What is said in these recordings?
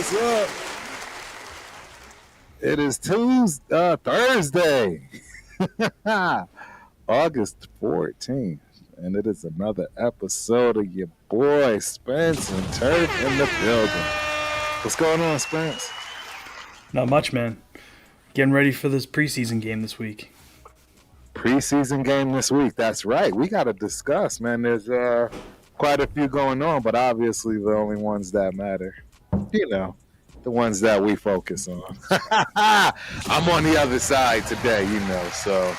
What's up? It is Thursday, August 14th, and it is another episode of your boy Spence and Turf in the building. What's going on, Spence? Not much, man. Getting ready for this preseason game this week. Preseason game this week. That's right. We got to discuss, man. There's quite a few going on, but obviously the only ones that matter, the ones that we focus on. I'm on the other side today, so,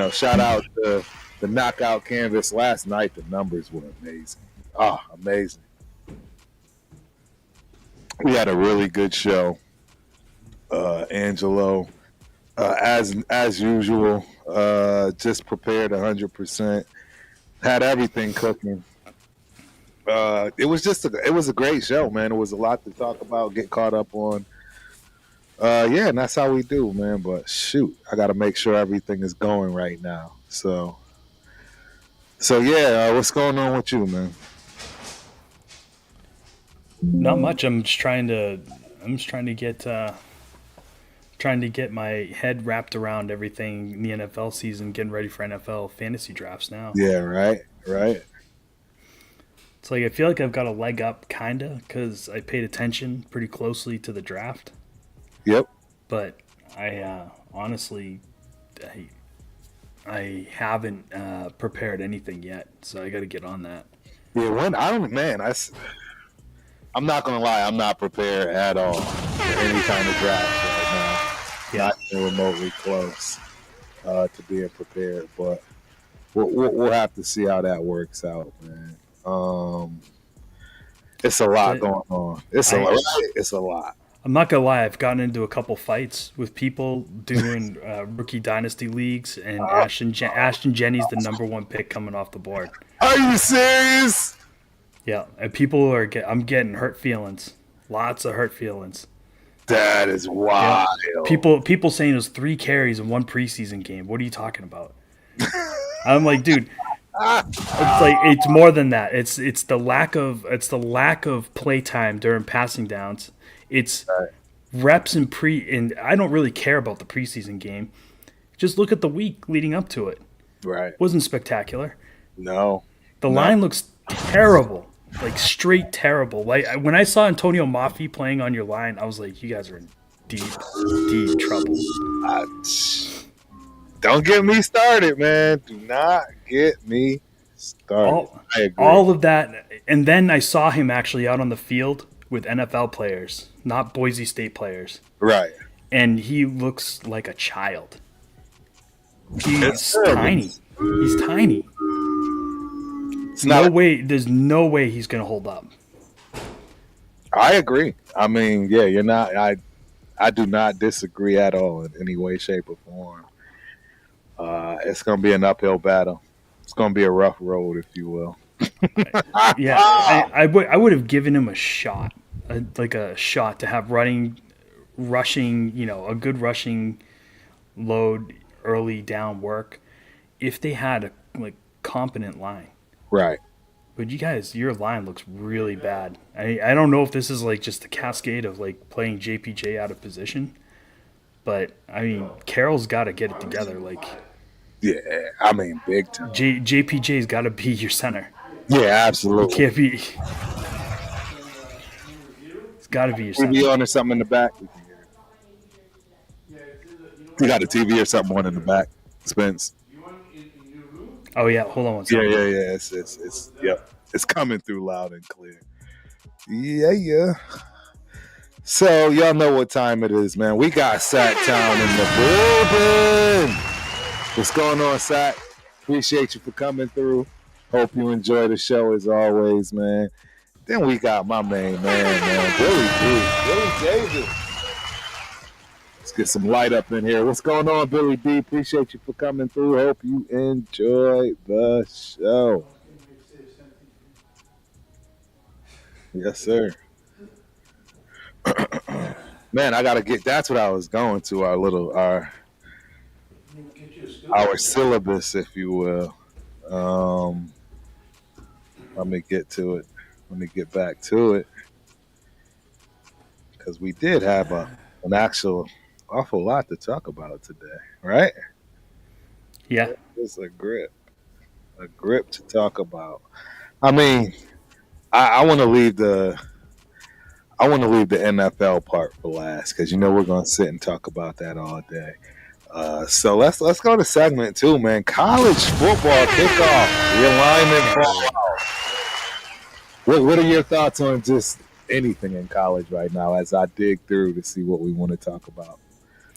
shout out to the knockout canvas last night. The numbers were amazing. Oh, amazing. We had a really good show. Angelo, as usual, just prepared 100%. Had everything cooking. It was a great show, man. It was a lot to talk about, get caught up on. And that's how we do, man. But shoot, I got to make sure everything is going right now. So what's going on with you, man? Not much. I'm just trying to get my head wrapped around everything in the NFL season, getting ready for NFL fantasy drafts now. Yeah, right. It's like I feel like I've got a leg up, kinda, because I paid attention pretty closely to the draft. Yep. But I honestly, I haven't prepared anything yet, so I got to get on that. Yeah, I'm not gonna lie, I'm not prepared at all for any kind of draft right now. Yeah. Not even remotely close to being prepared, but we'll have to see how that works out, man. It's a lot going on. It's a lot. I'm not gonna lie, I've gotten into a couple fights with people doing rookie dynasty leagues, and Ashton Jennings the number one pick coming off the board. Are you serious? Yeah, and people I'm getting hurt feelings, lots of hurt feelings. That is wild. Yeah. People saying it was 3 carries in one preseason game. What are you talking about? I'm like, dude, it's more than that. It's the lack of play time during passing downs. It's reps and I don't really care about the preseason game. Just look at the week leading up to it. Right. It wasn't spectacular. No. The line looks terrible. Like straight terrible. Like when I saw Antonio Maffi playing on your line, I was like, you guys are in deep trouble. Don't get me started, man. Do not get me started. I agree. All of that, and then I saw him actually out on the field with NFL players, not Boise State players. Right. And he looks like a child. He's tiny. He's tiny. There's no way he's going to hold up. I agree. I mean, yeah, you're not. I do not disagree at all in any way, shape, or form. It's going to be an uphill battle. It's going to be a rough road, if you will. Yeah, I would have given him a shot, a shot to have rushing, a good rushing load, early down work, if they had a competent line. Right. But you guys, your line looks really bad. I don't know if this is just a cascade of playing JPJ out of position, but I mean Carroll's got to get it together. Yeah, I mean big time. JPJ's got to be your center. Yeah, absolutely. It can't be. It's got to be your center. TV on or something in the back. You got a TV or something on in the back, Spence. Oh yeah, hold on one second. Yeah. It's coming through loud and clear. Yeah. So y'all know what time it is, man. We got Sack Town in the building. What's going on, Sack? Appreciate you for coming through. Hope you enjoy the show as always, man. Then we got my main man, Billy Davis. Let's get some light up in here. What's going on, Billy D? Appreciate you for coming through. Hope you enjoy the show. Yes, sir. Man, I gotta get. That's what I was going to. Our syllabus, if you will. Let me get to it. Let me get back to it. because we did have an actual awful lot to talk about today, right? Yeah. It's a grip to talk about. I mean, I want to leave the NFL part for last because we're gonna sit and talk about that all day. So let's go to segment 2, man. College football kickoff, realignment fallout. What are your thoughts on just anything in college right now? As I dig through to see what we want to talk about.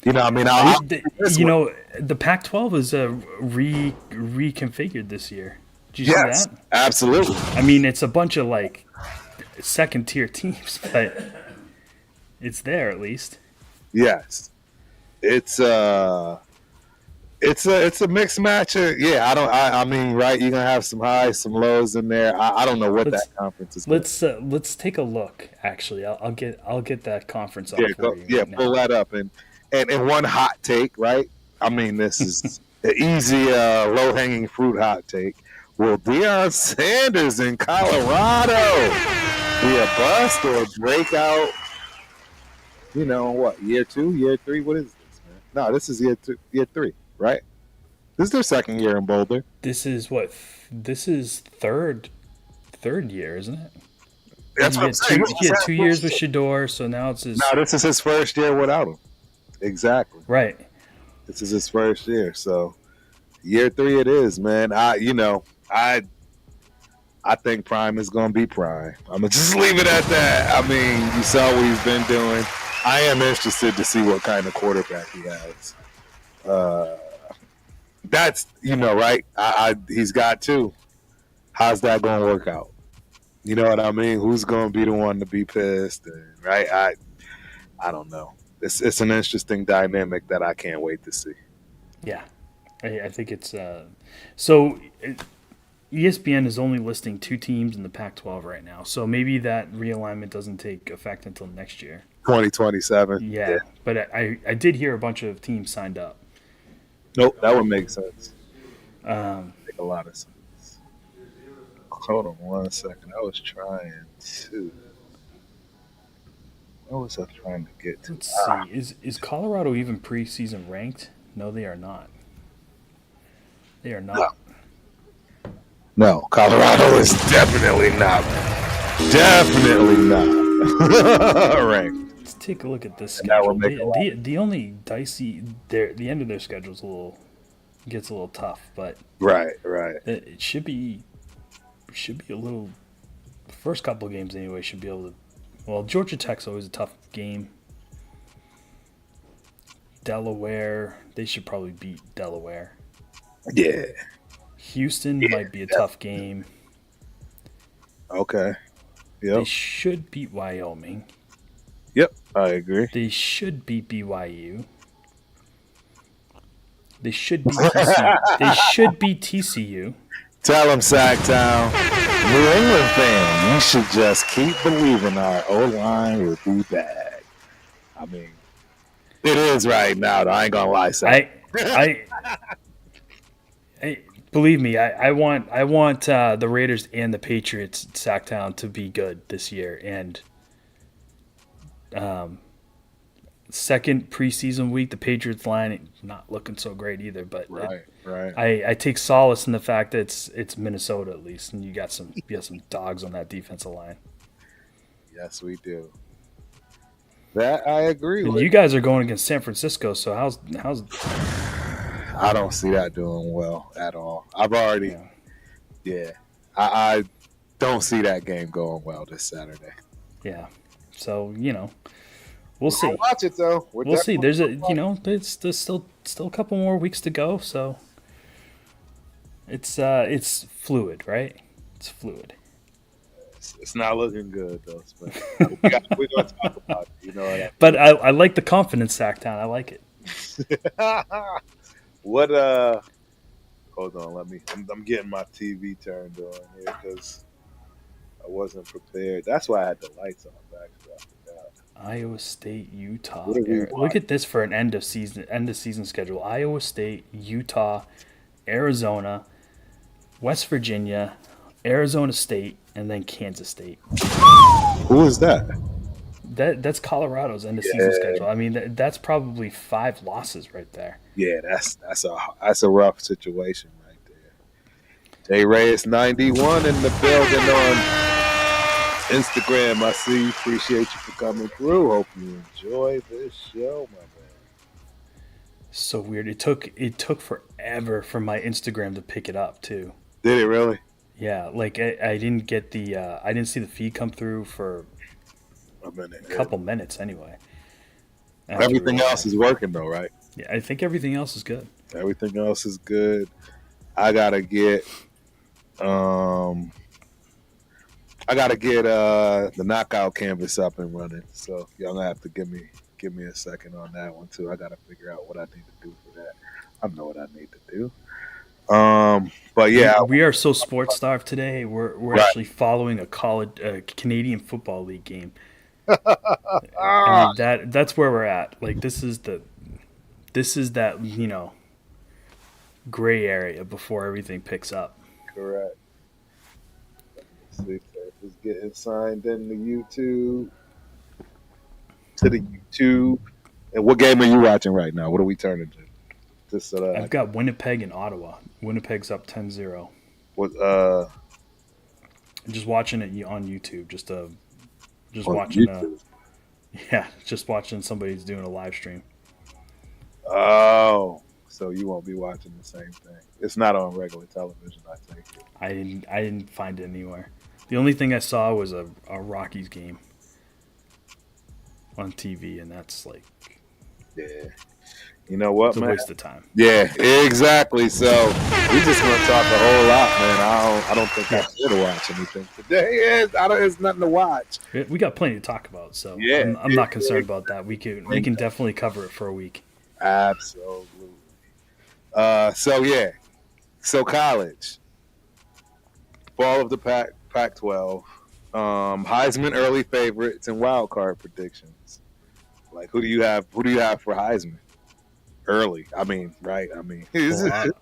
I mean, The Pac-12 is reconfigured this year. Did you see yes, that? absolutely. I mean, it's a bunch of like second-tier teams, but it's there at least. Yes, it's a mixed match. Yeah, I mean, right? You're gonna have some highs, some lows in there. I don't know what that conference is. Let's take a look. Actually, I'll get that conference up for you. Yeah, pull that up and one hot take, right? I mean, this is an easy, low-hanging fruit hot take. Will Deion Sanders in Colorado be a bust or a breakout? What, year 2, year 3? What is this, man? No, this is year 3, right? This is their second year in Boulder. This is what? This is third year, isn't it? That's what I'm saying. He had 2 years with Shador, so now it's his. No, this is his first year without him. Exactly. Right. This is his first year, so year 3 it is, man. I think Prime is going to be Prime. I'm going to just leave it at that. I mean, you saw what he's been doing. I am interested to see what kind of quarterback he has. That's, right? He's got 2. How's that going to work out? You know what I mean? Who's going to be the one to be pissed? Right? I don't know. It's an interesting dynamic that I can't wait to see. Yeah. I think it's so ESPN is only listing 2 teams in the Pac-12 right now, so maybe that realignment doesn't take effect until next year, 2027. Yeah. But I did hear a bunch of teams signed up. Nope, that would make sense. Make a lot of sense. Hold on 1 second. I was trying to. What was I trying to get to? Let's see. Is Colorado even preseason ranked? No, they are not. They are not. No, Colorado is definitely not. Definitely not ranked. Let's take a look at this schedule. The only dicey the end of their schedule gets a little tough, but right. It should be a little. The first couple of games anyway should be able to. Well, Georgia Tech's always a tough game. Delaware, they should probably beat Delaware. Yeah. Houston might be a tough game. Okay. Yep. They should beat Wyoming. Yep, I agree. They should beat BYU. They should beat TCU. They should beat TCU. Tell them, Sacktown. New England fan, you should just keep believing our O-line will be back. I mean, it is right now, though. I ain't gonna lie, Sack. I believe me, I want the Raiders and the Patriots, Sacktown, to be good this year. And second preseason week, the Patriots line not looking so great either. But right. I take solace in the fact that it's Minnesota at least, and you got some dogs on that defensive line. Yes, we do. That I agree with. You guys are going against San Francisco, so how's I don't see that doing well at all. I've already I don't see that game going well this Saturday. Yeah. So, we'll see. Watch it though. We'll see. There's there's still a couple more weeks to go, so it's fluid, right? It's fluid. It's not looking good though. We're gonna talk about it. You know what I mean? But I like the confidence, Sacktown. I like it. What hold on, I'm getting my TV turned on here because I wasn't prepared. That's why I had the lights on back. So I forgot. Iowa State, Utah. Look at this for an end of season schedule. Iowa State, Utah, Arizona, West Virginia, Arizona State, and then Kansas State. Who is that? that's Colorado's end of season schedule. I mean, that's probably 5 losses right there. Yeah, that's a rough situation right there. J Reyes 91 in the building on Instagram. I see. Appreciate you for coming through. Hope you enjoy this show, my man. So weird. It took forever for my Instagram to pick it up too. Did it really? Yeah, like I didn't get the I didn't see the feed come through for A minute. a couple minutes anyway. Everything else is working though, right? Yeah, I think everything else is good. Everything else is good. I gotta get the knockout canvas up and running. So y'all gonna have to give me a second on that one too. I gotta figure out what I need to do for that. I know what I need to do. But yeah, we are so sports starved today. We're right. actually following a Canadian Football League game. I mean, that's where we're at. Like this is that gray area before everything picks up. Correct. Let's see if it's getting signed in the YouTube to the YouTube. And what game are you watching right now? What are we turning to? Just so that I've got Winnipeg and Ottawa. Winnipeg's up 10-0. What Just watching it on YouTube. Just watching YouTube. Just watching somebody's doing a live stream. Oh, so you won't be watching the same thing. It's not on regular television, I think. I didn't find it anywhere. The only thing I saw was a Rockies game on TV, and that's like, yeah. You know what, it's man? a waste of time. Yeah, exactly. So we just gonna talk a whole lot, man. I don't think I should watch anything today. It's nothing to watch. We got plenty to talk about, so yeah, I'm not concerned about that. We can definitely cover it for a week. Absolutely. So college, fall of the Pac-12, Heisman early favorites and wild card predictions. Like, who do you have for Heisman? Early. I mean, right? I mean,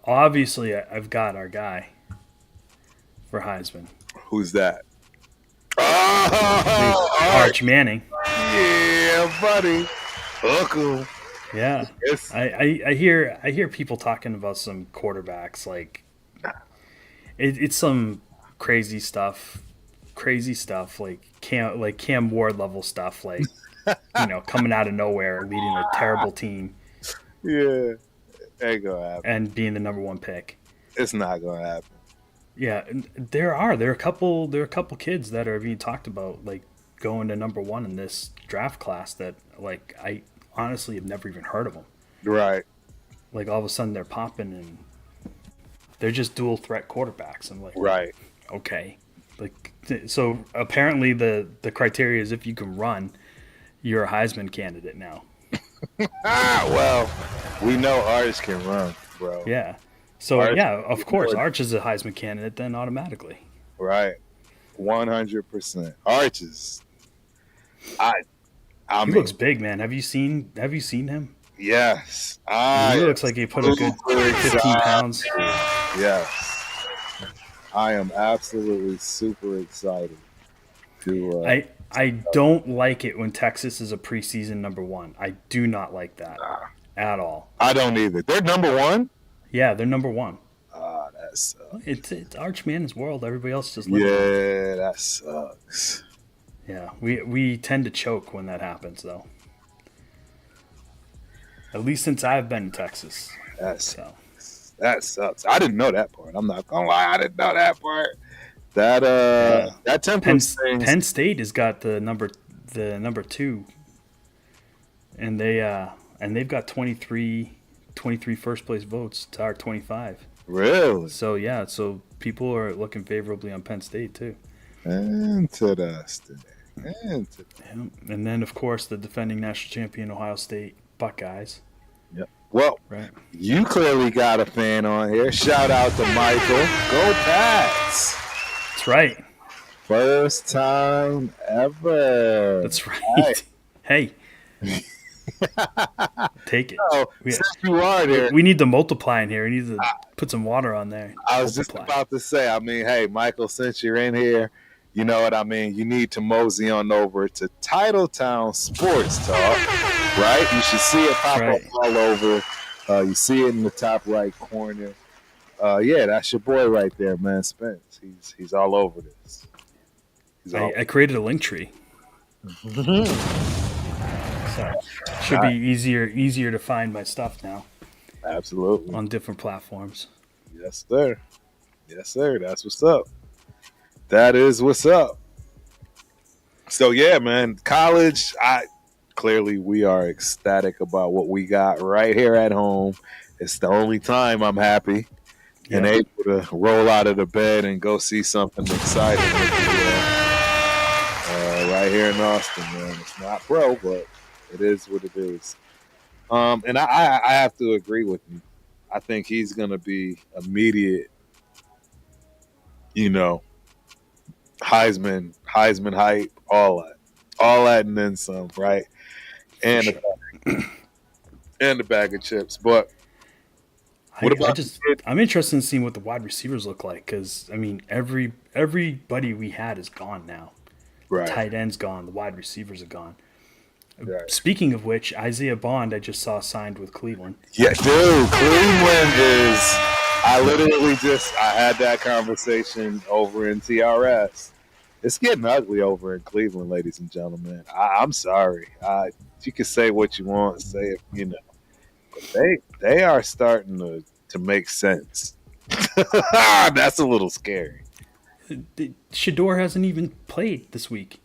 obviously, I've got our guy for Heisman. Who's that? Oh, Arch Manning. Yeah, buddy. Uncle. Yeah. Yes. I hear people talking about some quarterbacks like it's some crazy stuff like Cam Ward level stuff, like coming out of nowhere, leading a terrible team. Yeah, ain't gonna happen. And being the number 1 pick. It's not gonna happen. Yeah, there are a couple kids that are being talked about, like going to number 1 in this draft class that, like, I honestly have never even heard of them. Right. Like all of a sudden they're popping and they're just dual threat quarterbacks. I'm like, right. Okay. Like, so apparently the criteria is if you can run, you're a Heisman candidate now. Well, we know Arch can run, bro. Yeah. So of course, Arch is a Heisman candidate then automatically. Right. 100%. Arch is. I he mean, looks big, man. Have you seen him? Yes. He looks like he put a good 15 pounds. Yes. I am absolutely super excited to. I don't like it when Texas is a preseason number 1. I do not like that at all. I don't either. They're number 1? Yeah, they're number 1. That sucks. It's Arch Manning's world. Everybody else just that sucks. Yeah, we tend to choke when that happens, though. At least since I've been in Texas. That sucks. I didn't know that part. I'm not gonna lie, I didn't know that part. That temperance thing. Penn State has got the number 2, and they've got 23 first place votes to our 25. Really? So people are looking favorably on Penn State too. Interesting. And then of course the defending national champion Ohio State Buckeyes. Yep. Well, right. You clearly got a fan on here. Shout out to Michael. Go Pats. That's right. First time ever. That's right. Hey. Take it. Since you are there, we need to multiply in here. We need to put some water on there. I was just about to say, I mean, hey, Michael, since you're in here, you know what I mean? You need to mosey on over to Titletown Sports Talk, right? You should see it pop up all over. You see it in the top right corner. Yeah, that's your boy right there, man, Spence. He's all over this. I created a link tree. So should be easier to find my stuff now. Absolutely. On different platforms. Yes, sir. Yes, sir. That's what's up. That is what's up. So yeah, man, college, clearly we are ecstatic about what we got right here at home. It's the only time I'm happy and able to roll out of the bed and go see something exciting right here in Austin, man. It's not pro, but it is what it is. And I have to agree with you. I think he's going to be immediate, Heisman hype, all that, and then some, right? And a bag of chips. But what about? I'm interested in seeing what the wide receivers look like because I mean, everybody we had is gone now. Right. The tight end's gone. The wide receivers are gone. Right. Speaking of which, Isaiah Bond I just saw signed with Cleveland. Yeah, dude, Cleveland is. I had that conversation over in TRS. It's getting ugly over in Cleveland, ladies and gentlemen. I'm sorry. You can say what you want, say it, but they are starting to make sense. That's a little scary. Shador hasn't even played this week.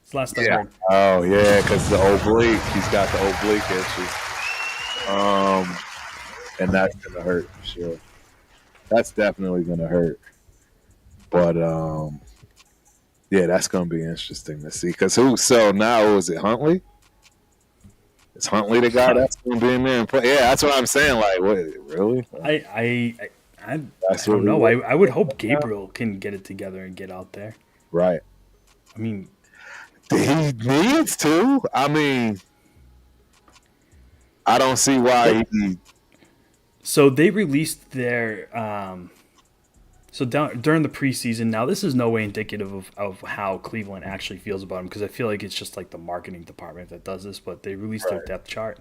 It's last I heard. Oh yeah, because the oblique. He's got the oblique issue. And that's gonna hurt for sure. That's definitely gonna hurt. But yeah, that's gonna be interesting to see. Because so now is it Huntley? Is Huntley the guy that's gonna be in there and play? Yeah, that's what I'm saying. Like, what really? I don't know. I would hope Gabriel can get it together and get out there. Right. I mean, he needs to. I mean, I don't see why he. So they released their during the preseason. Now this is no way indicative of how Cleveland actually feels about him because I feel like it's just like the marketing department that does this. But they released their depth chart,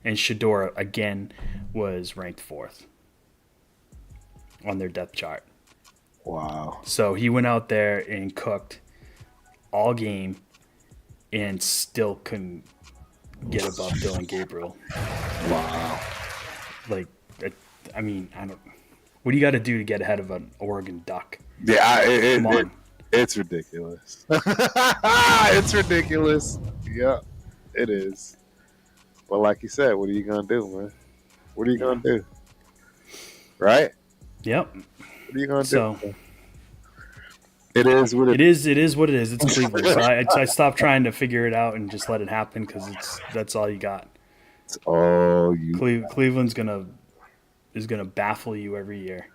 and Shador again was ranked 4th on their depth chart. Wow. So he went out there and cooked all game and still couldn't get above Dylan Gabriel. Wow. Like, I mean, I don't. What do you got to do to get ahead of an Oregon Duck? Yeah, come on. It's ridiculous. It's ridiculous. Yeah, it is. But like you said, what are you gonna do, man? What are you gonna do? Right? Yep. What are you gonna do? It is what it is. It is what it is. It's Cleveland. So I stopped trying to figure it out and just let it happen because that's all you got. It's all you. Cleveland's is gonna baffle you every year.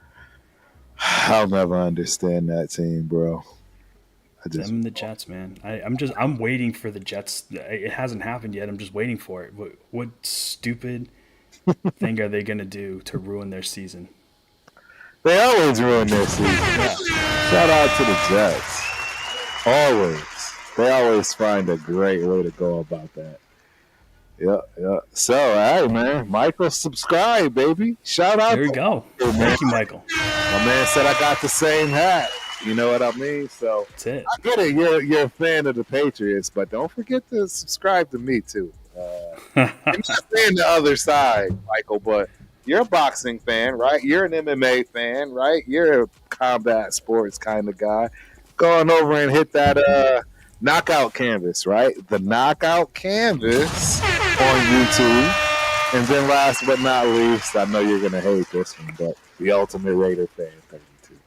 I'll never understand that team, bro. Them and the Jets, man. I'm waiting for the Jets. It hasn't happened yet. I'm just waiting for it. What stupid thing are they gonna do to ruin their season? They always ruin their season. Yeah. Shout out to the Jets. Always. They always find a great way to go about that. Yeah. So, hey, man. Michael, subscribe, baby. Shout out. There we go. Thank you, Michael. My man said I got the same hat. You know what I mean? So, that's it. I get it. You're a fan of the Patriots, but don't forget to subscribe to me, too. I'm not saying the other side, Michael, but you're a boxing fan, right? You're an MMA fan, right? You're a combat sports kind of guy. Go on over and hit that knockout canvas, right? The knockout canvas on YouTube. And then last but not least, I know you're going to hate this one, but the Ultimate Raider Fan 32.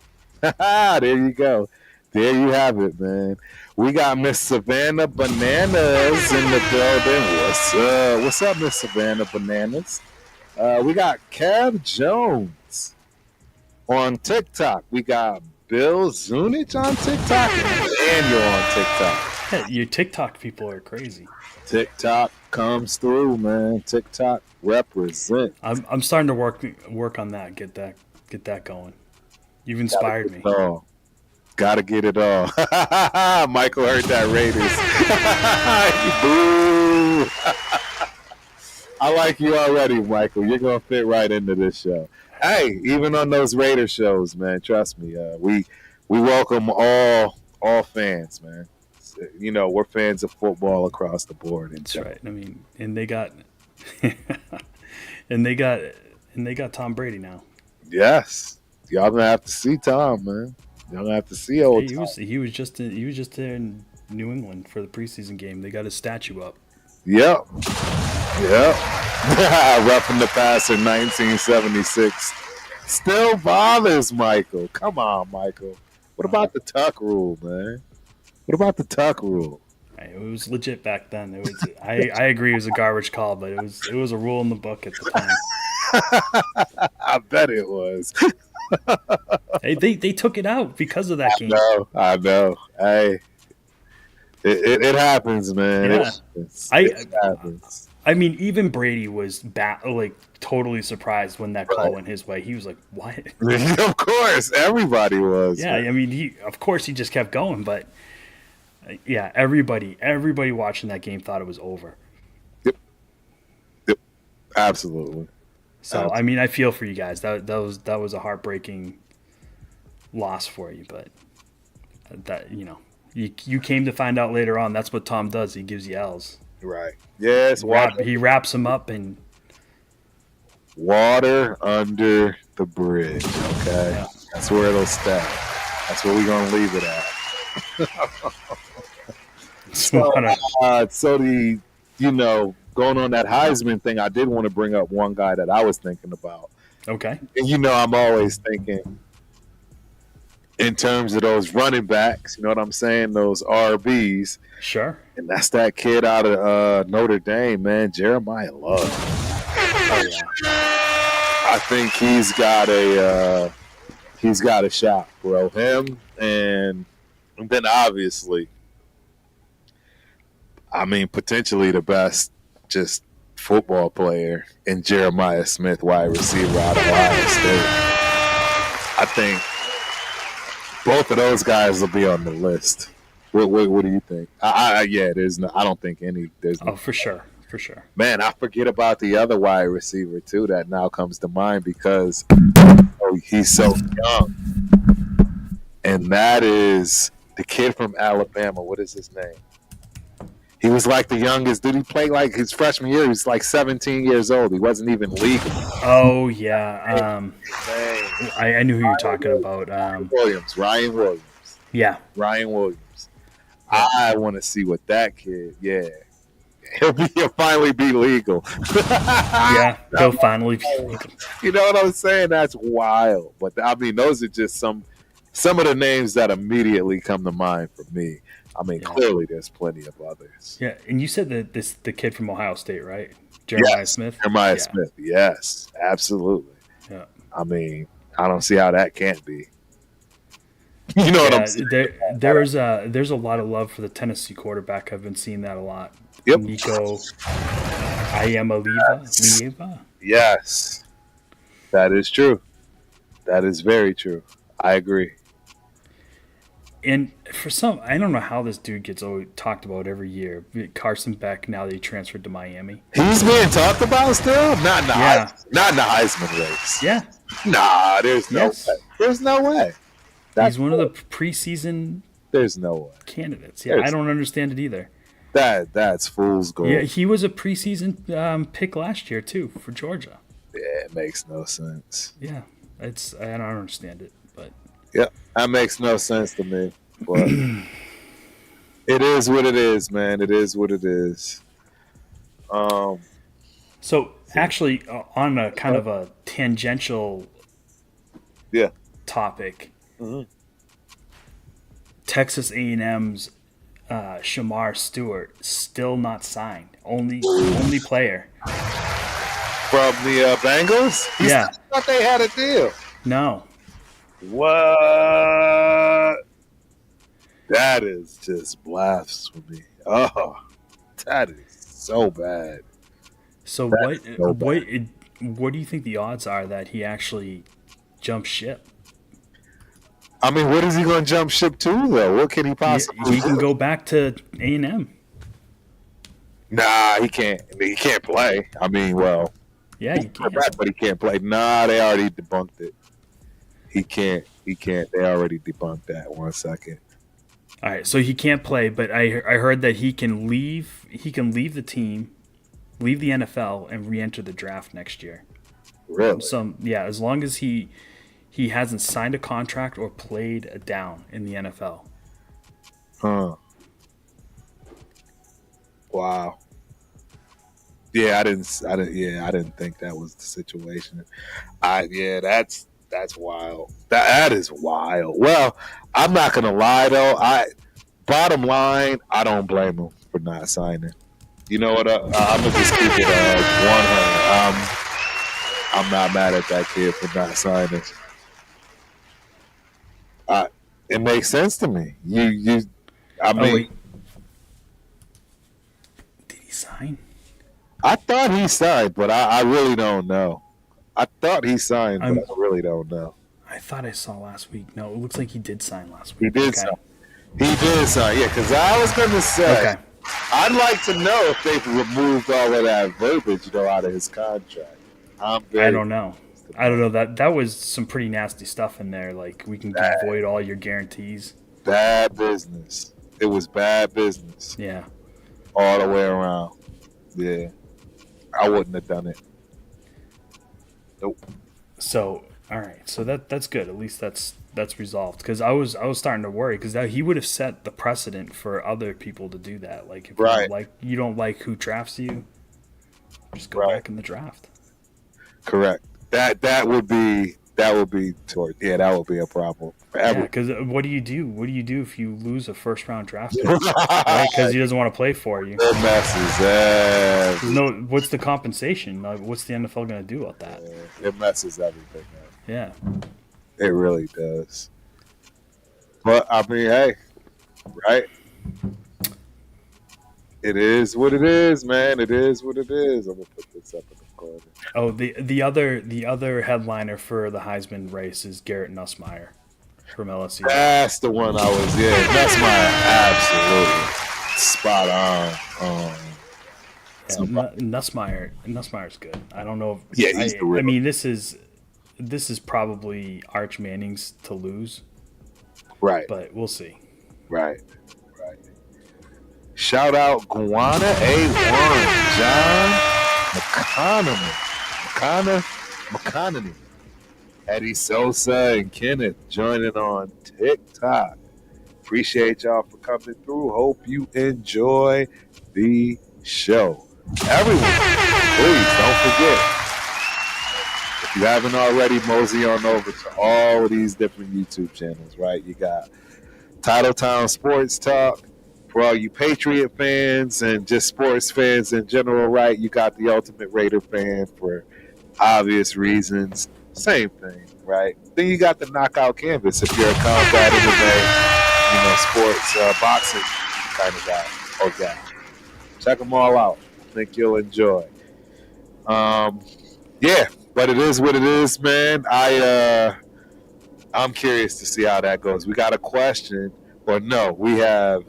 There you go. There you have it, man. We got Miss Savannah Bananas in the building. What's up, Miss Savannah Bananas? We got Kev Jones on TikTok. We got Bill Zunich on TikTok. And you're on TikTok. Hey, your TikTok people are crazy. TikTok comes through, man. TikTok represent. I'm starting to work on that. Get that going. You've inspired me. Gotta get it all. Michael heard that Raiders. Boo. I like you already, Michael. You're gonna fit right into this show. Hey, even on those Raider shows, man, trust me, we welcome all fans, man. You know, we're fans of football across the board. That's right. I mean, and they got and they got Tom Brady now. Yes, y'all gonna have to see Tom, man. Y'all gonna have to see old Tom. He was just there in New England for the preseason game. They got his statue up. Yep. Roughing the passer, 1976. Still bothers Michael. Come on, Michael. What about the tuck rule, man? What about the tuck rule? It was legit back then. It was. I agree. It was a garbage call, but it was a rule in the book at the time. I bet it was. They took it out because of that game. I know. Hey, it happens, man. Yeah. It happens. I mean, even Brady was totally surprised when that call went his way. He was like, "What?" Of course, everybody was. Yeah, man. I mean, he just kept going, but yeah, everybody watching that game thought it was over. Yep, absolutely. So I mean, I feel for you guys. That was a heartbreaking loss for you, but that you came to find out later on. That's what Tom does. He gives you L's. Right. Yes. He wraps them up and water under the bridge. Okay, yeah. That's where it'll stay. That's where we're gonna leave it at. So the going on that Heisman thing, I did want to bring up one guy that I was thinking about. Okay. And I'm always thinking in terms of those running backs, you know what I'm saying? Those RBs. Sure. And that's that kid out of Notre Dame, man, Jeremiah Love. Oh, yeah. I think he's got a shot, bro. Him and then obviously, I mean, potentially the best just football player in Jeremiah Smith, wide receiver out of Ohio State. I think both of those guys will be on the list. What do you think? I don't think any. For sure. Man, I forget about the other wide receiver too that now comes to mind because he's so young, and that is the kid from Alabama. What is his name? He was like the youngest. Did he play like his freshman year? He was like 17 years old. He wasn't even legal. Oh yeah. I knew who you were talking about. Ryan Williams. Yeah. Ryan Williams. I want to see what that kid. Yeah. He'll finally be legal. Yeah, he'll finally be legal. You know what I'm saying? That's wild. But I mean, those are just some of the names that immediately come to mind for me. I mean, clearly there's plenty of others. Yeah, and you said that the kid from Ohio State, right? Jeremiah Smith? Jeremiah Smith, yes, absolutely. Yeah. I mean, I don't see how that can't be. You know what I'm saying? There's a lot of love for the Tennessee quarterback. I've been seeing that a lot. Yep. Nico Lieva? Yes. That is true. That is very true. I agree. And for some, I don't know how this dude gets always talked about every year. Carson Beck, now that he transferred to Miami. He's being talked about still? Not in the Heisman race. Yeah. Nah, there's no way. There's no way. He's one of the preseason There's no way. Candidates. Yeah, I don't understand it either. That's fool's gold. Yeah, he was a preseason pick last year too for Georgia. Yeah, it makes no sense. Yeah, I don't understand it, but yeah, that makes no sense to me. But it is what it is, man. It is what it is. So actually, on a kind of a tangential, topic, Texas A&M's Shamar Stewart still not signed. Only player from the Bengals. I thought they had a deal. No. What? That is just blasphemy. Oh, that is so bad. So what do you think the odds are that he actually jumps ship? I mean, what is he going to jump ship to though? What can he possibly He can do? go back to A&M. Nah, he can't. He can't play. I mean, well, Yeah, he's you can. back, but he can't play. Nah, they already debunked it. He can't. He can't. They already debunked that. 1 second. All right, so he can't play, but I heard that he can leave. He can leave the team, leave the NFL, and re-enter the draft next year. Really? As long as he hasn't signed a contract or played a down in the NFL. Huh. Wow. Yeah, I didn't. Yeah, I didn't think that was the situation. Yeah, that's wild. That is wild. Well, I'm not gonna lie though. Bottom line, I don't blame him for not signing. You know what? I'm gonna just keep it 100. I'm not mad at that kid for not signing. It makes sense to me. I mean, wait, did he sign? I thought he signed, but I really don't know. I thought he signed, but I really don't know. I thought I saw last week. No, it looks like he did sign last He week. did sign. He did sign, yeah, because I was going to say, I'd like to know if they've removed all of that verbiage, out of his contract. I don't know. That was some pretty nasty stuff in there. Like, we can void all your guarantees. Bad business. It was bad business. Yeah. All the way around. Yeah. I wouldn't have done it. Nope. So, all right. So that's good. At least that's resolved. Because I was starting to worry because he would have set the precedent for other people to do that. Like if you don't like who drafts you, just go back in the draft. Correct. That would be that would be a problem. Yeah, because what do you do? What do you do if you lose a first round draft pick? Right? Because he doesn't want to play for you. It messes what's the compensation? Like, what's the NFL going to do about that? It messes everything up. Yeah. It really does. But I mean, hey, right? It is what it is, man. It is what it is. I'm gonna put this up in the corner. Oh, the other headliner for the Heisman race is Garrett Nussmeier from LSU. That's the one I was. Yeah, Nussmeier, absolutely spot on. Nussmeier's good. I don't know. He's the real. I mean, this is probably Arch Manning's to lose. Right. But we'll see. Right. Shout out Guana A1, John McConney, Eddie Sosa, and Kenneth joining on TikTok. Appreciate y'all for coming through. Hope you enjoy the show. Everyone, please don't forget, if you haven't already, mosey on over to all of these different YouTube channels, right? You got Titletown Sports Talk. For all you Patriot fans and just sports fans in general, right? You got the Ultimate Raider fan for obvious reasons. Same thing, right? Then you got the Knockout Canvas if you're a combat MMA, sports, boxing kind of guy or gal. Check them all out. I think you'll enjoy. Yeah, but it is what it is, man. I'm curious to see how that goes. We got a question, or no, we have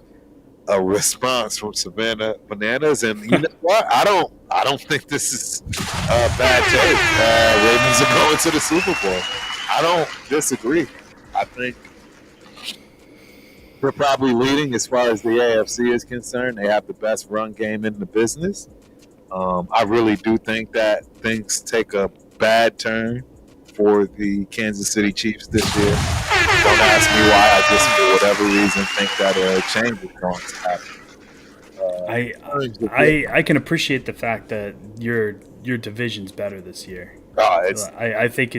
a response from Savannah Bananas, and you know what? I don't think this is a bad take. Ravens are going to the Super Bowl. I don't disagree. I think they're probably leading as far as the AFC is concerned. They have the best run game in the business. I really do think that things take a bad turn for the Kansas City Chiefs this year. Don't ask me why. I just, for whatever reason, think that a change is going to happen. I can appreciate the fact that your division's better this year. I think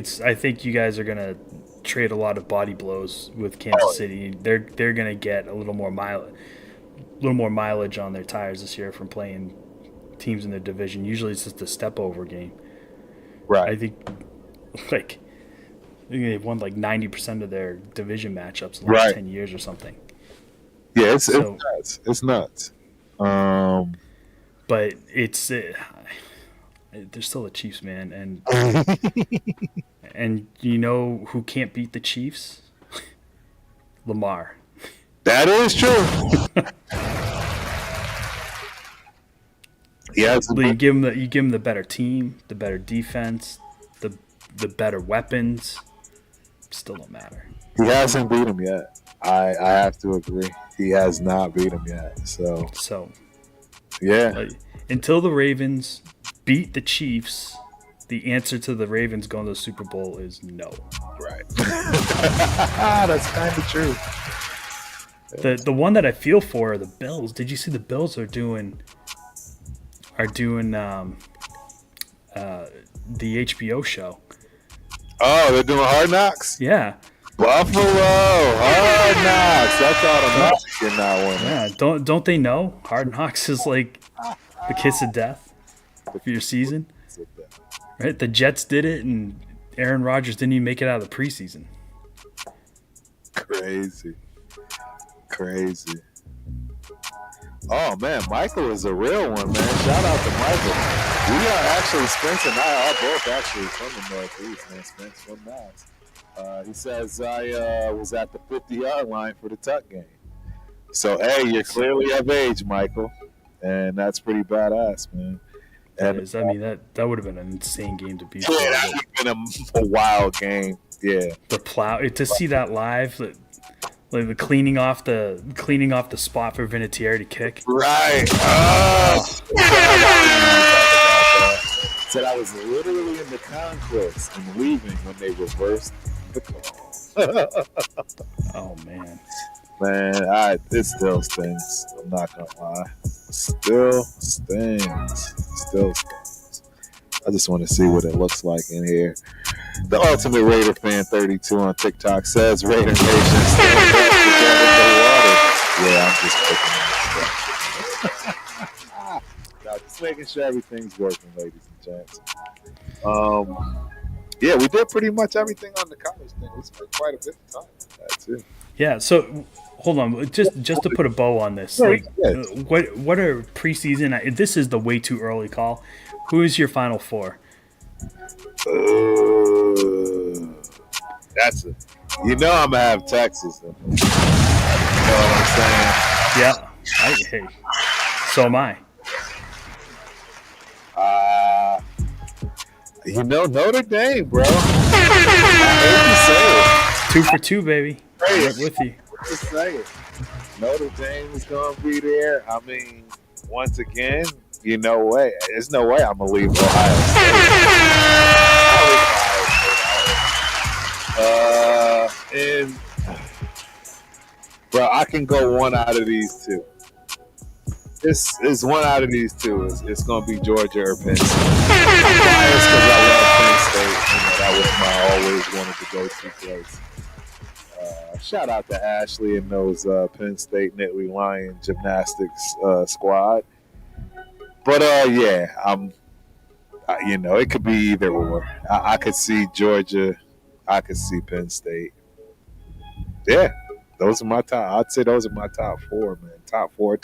you guys are gonna trade a lot of body blows with Kansas City. They're gonna get a little more mileage on their tires this year from playing teams in their division. Usually it's just a step over game. Right. I think they've won 90% of their division matchups in the last 10 years or something. Yeah, it's nuts. It's nuts. But it's they're still the Chiefs, man, and and you know who can't beat the Chiefs? Lamar. That is true. Yes, You give him the better team, the better defense, the better weapons. Still don't matter. he hasn't beat him yet. I have to agree. He has not beat him yet. So yeah. Until the Ravens beat the Chiefs, the answer to the Ravens going to the Super Bowl is no. Right. That's kind of true. The one that I feel for are the Bills. Did you see the Bills are doing the HBO show? Oh, they're doing Hard Knocks? Yeah. Buffalo, Hard Knocks. I thought I'm not that one. Yeah. Don't they know Hard Knocks is like the kiss of death for your season? Right? The Jets did it, and Aaron Rodgers didn't even make it out of the preseason. Crazy. Oh, man, Michael is a real one, man. Shout out to Michael. We are actually, Spence and I are both actually from the Northeast, man. Spence from Mass. He says, I was at the 50-yard line for the Tuck game. So, hey, you're clearly of age, Michael. And that's pretty badass, man. That would have been an insane game to be. Yeah, that would have been a wild game. Yeah. The plow, to see that live, like the cleaning off the spot for Vinatieri to kick. Right. Said I was literally in the concourse and leaving when they reversed the call. Oh man. Man, it still stings. I'm not gonna lie. Still stings. I just want to see what it looks like in here. The Ultimate Raider Fan 32 on TikTok says Raider Nation stands up to get in the water. Yeah, I'm just picking that stuff. No, just making sure everything's working, ladies and gents. Yeah, we did pretty much everything on the college thing. We spent quite a bit of time on that too. Yeah, so hold on, just to put a bow on this, what are preseason? This is the way too early call. Who is your Final Four? That's it. You know I'm gonna have Texas. Though. You know what I'm saying? Yeah. Hey. So am I. You know Notre Dame, bro. I hate to say it. 2 for 2, baby. Hey, right with you. Just say it. Notre Dame is gonna be there. I mean, once again, there's no way I'm gonna leave Ohio State. And bro, I can go one out of these two. It's one out of these two. It's gonna be Georgia or Penn State. I'm biased because I love Penn State. You know, that was my always wanted to go to place. Shout out to Ashley and those Penn State Nittany Lion gymnastics squad. But yeah, it could be either or. I could see Georgia. I could see Penn State. Yeah, those are my top. I'd say those are my top four, man. Top four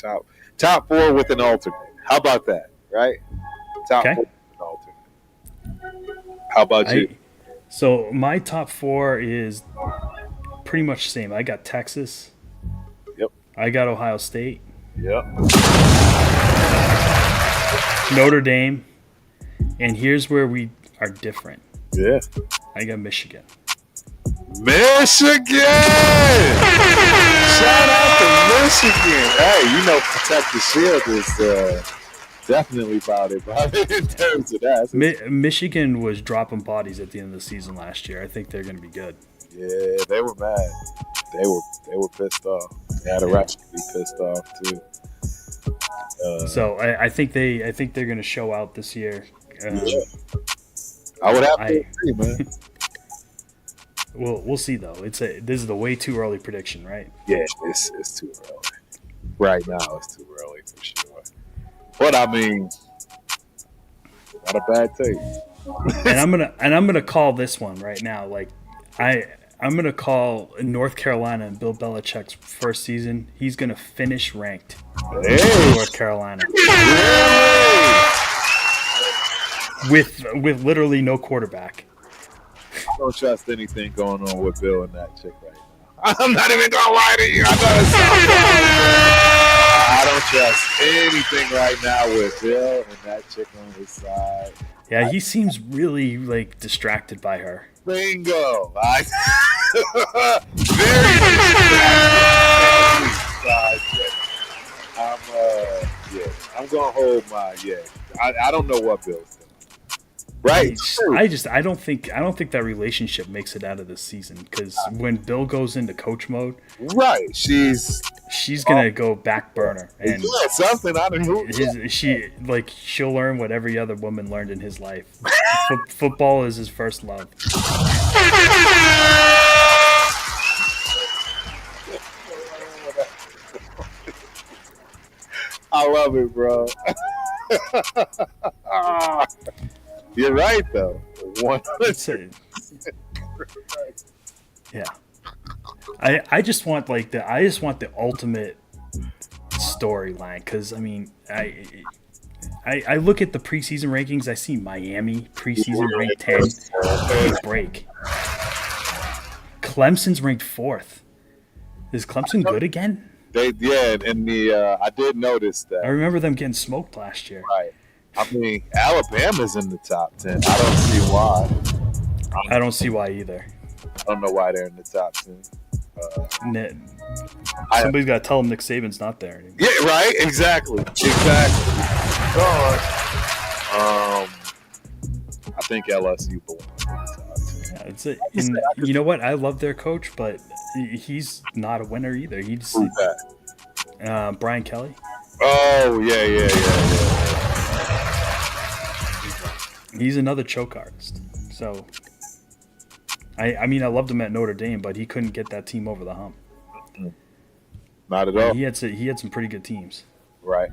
with an alternate. How about that? Right? Top four with an alternate. How about you? So my top four is pretty much the same. I got Texas. Yep. I got Ohio State. Yep. Notre Dame. And here's where we are different. Yeah. I got Michigan. Michigan! Shout out to Michigan. Hey, Protect the Shield is definitely about it in terms of that. Michigan was dropping bodies at the end of the season last year. I think they're going to be good. Yeah, they were mad. They were pissed off. They had a right to be pissed off too. So I think they're going to show out this year. Yeah. I would have to agree, man. We'll see though. This is the way too early prediction, right? Yeah, it's too early. Right now, it's too early for sure. But I mean, not a bad take. and I'm gonna call this one right now. Like I'm gonna call North Carolina and Bill Belichick's first season. He's gonna finish ranked. Hey. North Carolina. Really? With literally no quarterback. I don't trust anything going on with Bill and that chick right now. I'm not even gonna lie to you. I don't trust anything right now with Bill and that chick on his side. Yeah, he seems really like distracted by her. Bingo. Very distracted. I'm gonna hold my I don't know what Bill's doing. Right. I don't think that relationship makes it out of this season because when Bill goes into coach mode, right, she's gonna go back burner and something I don't know. She'll learn what every other woman learned in his life. Football is his first love. I love it, bro. You're right, though. 100%. Yeah. I just want the ultimate storyline because I mean I look at the preseason rankings. I see Miami preseason ranked 10. Big break. Clemson's ranked 4th. Is Clemson good again? I did notice that. I remember them getting smoked last year. Right. I mean, Alabama's in the top 10. I don't see why. I don't see why either. I don't know why they're in the top 10. Somebody's got to tell them Nick Saban's not there anymore. Yeah, right. Exactly. I think LSU belongs in the top 10. Yeah, you know what? I love their coach, but he's not a winner either. He's Brian Kelly. Oh yeah. He's another choke artist. So, I mean, I loved him at Notre Dame, but he couldn't get that team over the hump. Not at all. He had some pretty good teams. Right.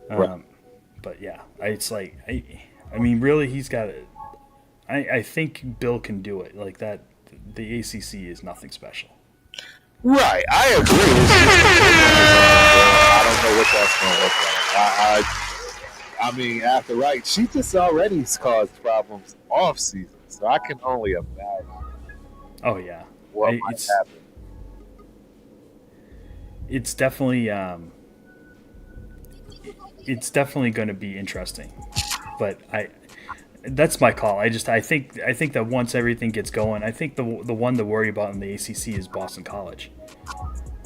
But yeah, it's like I mean, really, he's got it. I think Bill can do it. Like that, the ACC is nothing special. Right, I agree. I don't know what that's going to look like. I mean, after she just already caused problems off season, so I can only imagine. Oh yeah, what might happen. It's definitely going to be interesting, but that's my call. I think that once everything gets going, I think the one to worry about in the ACC is Boston College.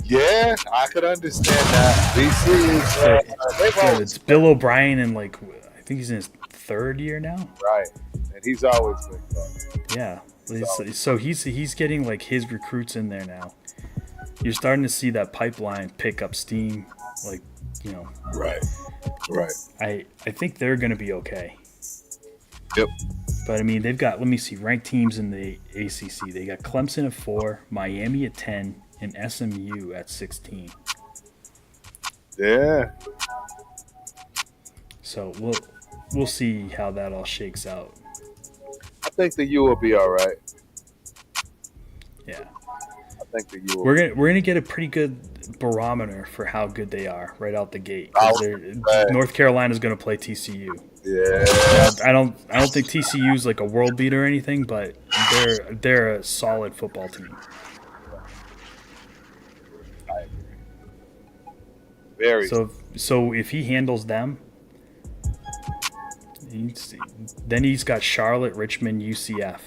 Yeah, I could understand that. BC is it's Bill O'Brien, and I think he's in his 3rd year now. Right, and he's always been fun. Yeah, so he's getting his recruits in there now. You're starting to see that pipeline pick up steam, Right. I think they're going to be okay. Yep. But I mean, they've got, let me see, ranked teams in the ACC. They got Clemson at 4, Miami at 10, and SMU at 16. Yeah. So we'll see how that all shakes out. I think the U will be all right. Yeah. I think the U. We're gonna get a pretty good barometer for how good they are right out the gate. North Carolina's gonna play TCU. Yeah. I don't think TCU's like a world beater or anything, but they're a solid football team. I agree. Very. So if he handles them, then he's got Charlotte, Richmond, UCF,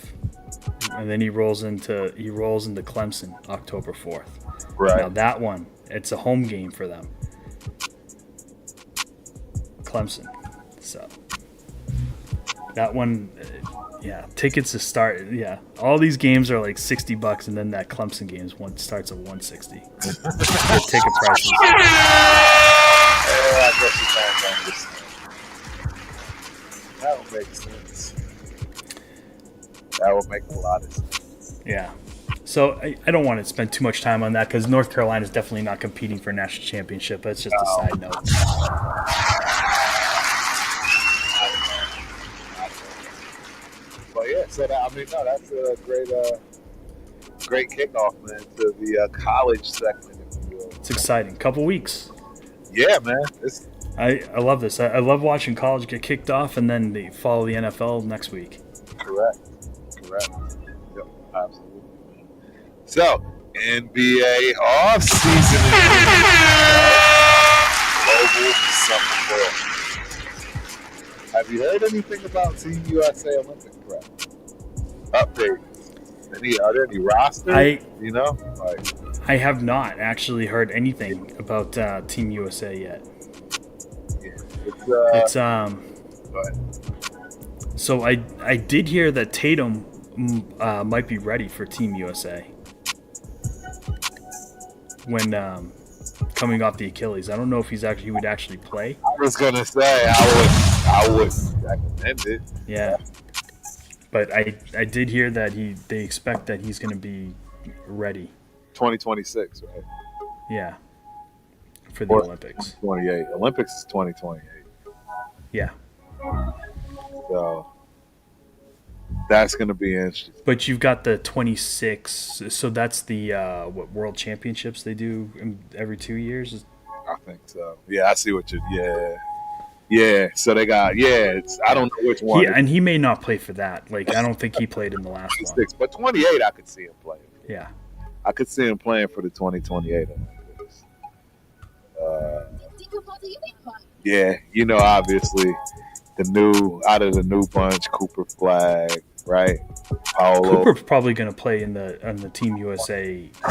and then he rolls into Clemson October 4th. Right. Now that one, it's a home game for them. Clemson. So that one, tickets to start. Yeah, all these games are like $60, and then that Clemson game starts at $160. The ticket prices. I guess you can't understand. That would make sense. That would make a lot of sense. Yeah. So I don't want to spend too much time on that because North Carolina is definitely not competing for a national championship. That's just a side note. Well, yeah. So that's a great kickoff, man, to the college segment, if you will. It's exciting. Couple weeks. Yeah, man. I love this. I love watching college get kicked off and then they follow the NFL next week. Correct. Yep, absolutely. So, NBA offseason. Global summer prep. Have you heard anything about Team USA Olympic prep? Updates. Are there any rosters? I have not actually heard anything about Team USA yet. Yeah, it's So I did hear that Tatum might be ready for Team USA when coming off the Achilles. I don't know if he would actually play. I was gonna say I would recommend it. Yeah, but I did hear that they expect that he's gonna be ready. 2026, right? Yeah, for the Olympics. 28. Olympics is 2028. Yeah. So that's going to be interesting. But you've got the 26. So that's the World Championships they do every 2 years. I think so. Yeah, I see what you. Yeah. So they got. Yeah, I don't know which one. And he may not play for that. Like I don't think he played in the last one. But 28, I could see him playing. Yeah. I could see him playing for the 2028 Olympics. Yeah, obviously out of the new bunch, Cooper Flag, right? Paolo. Cooper's probably going to play on the Team USA. For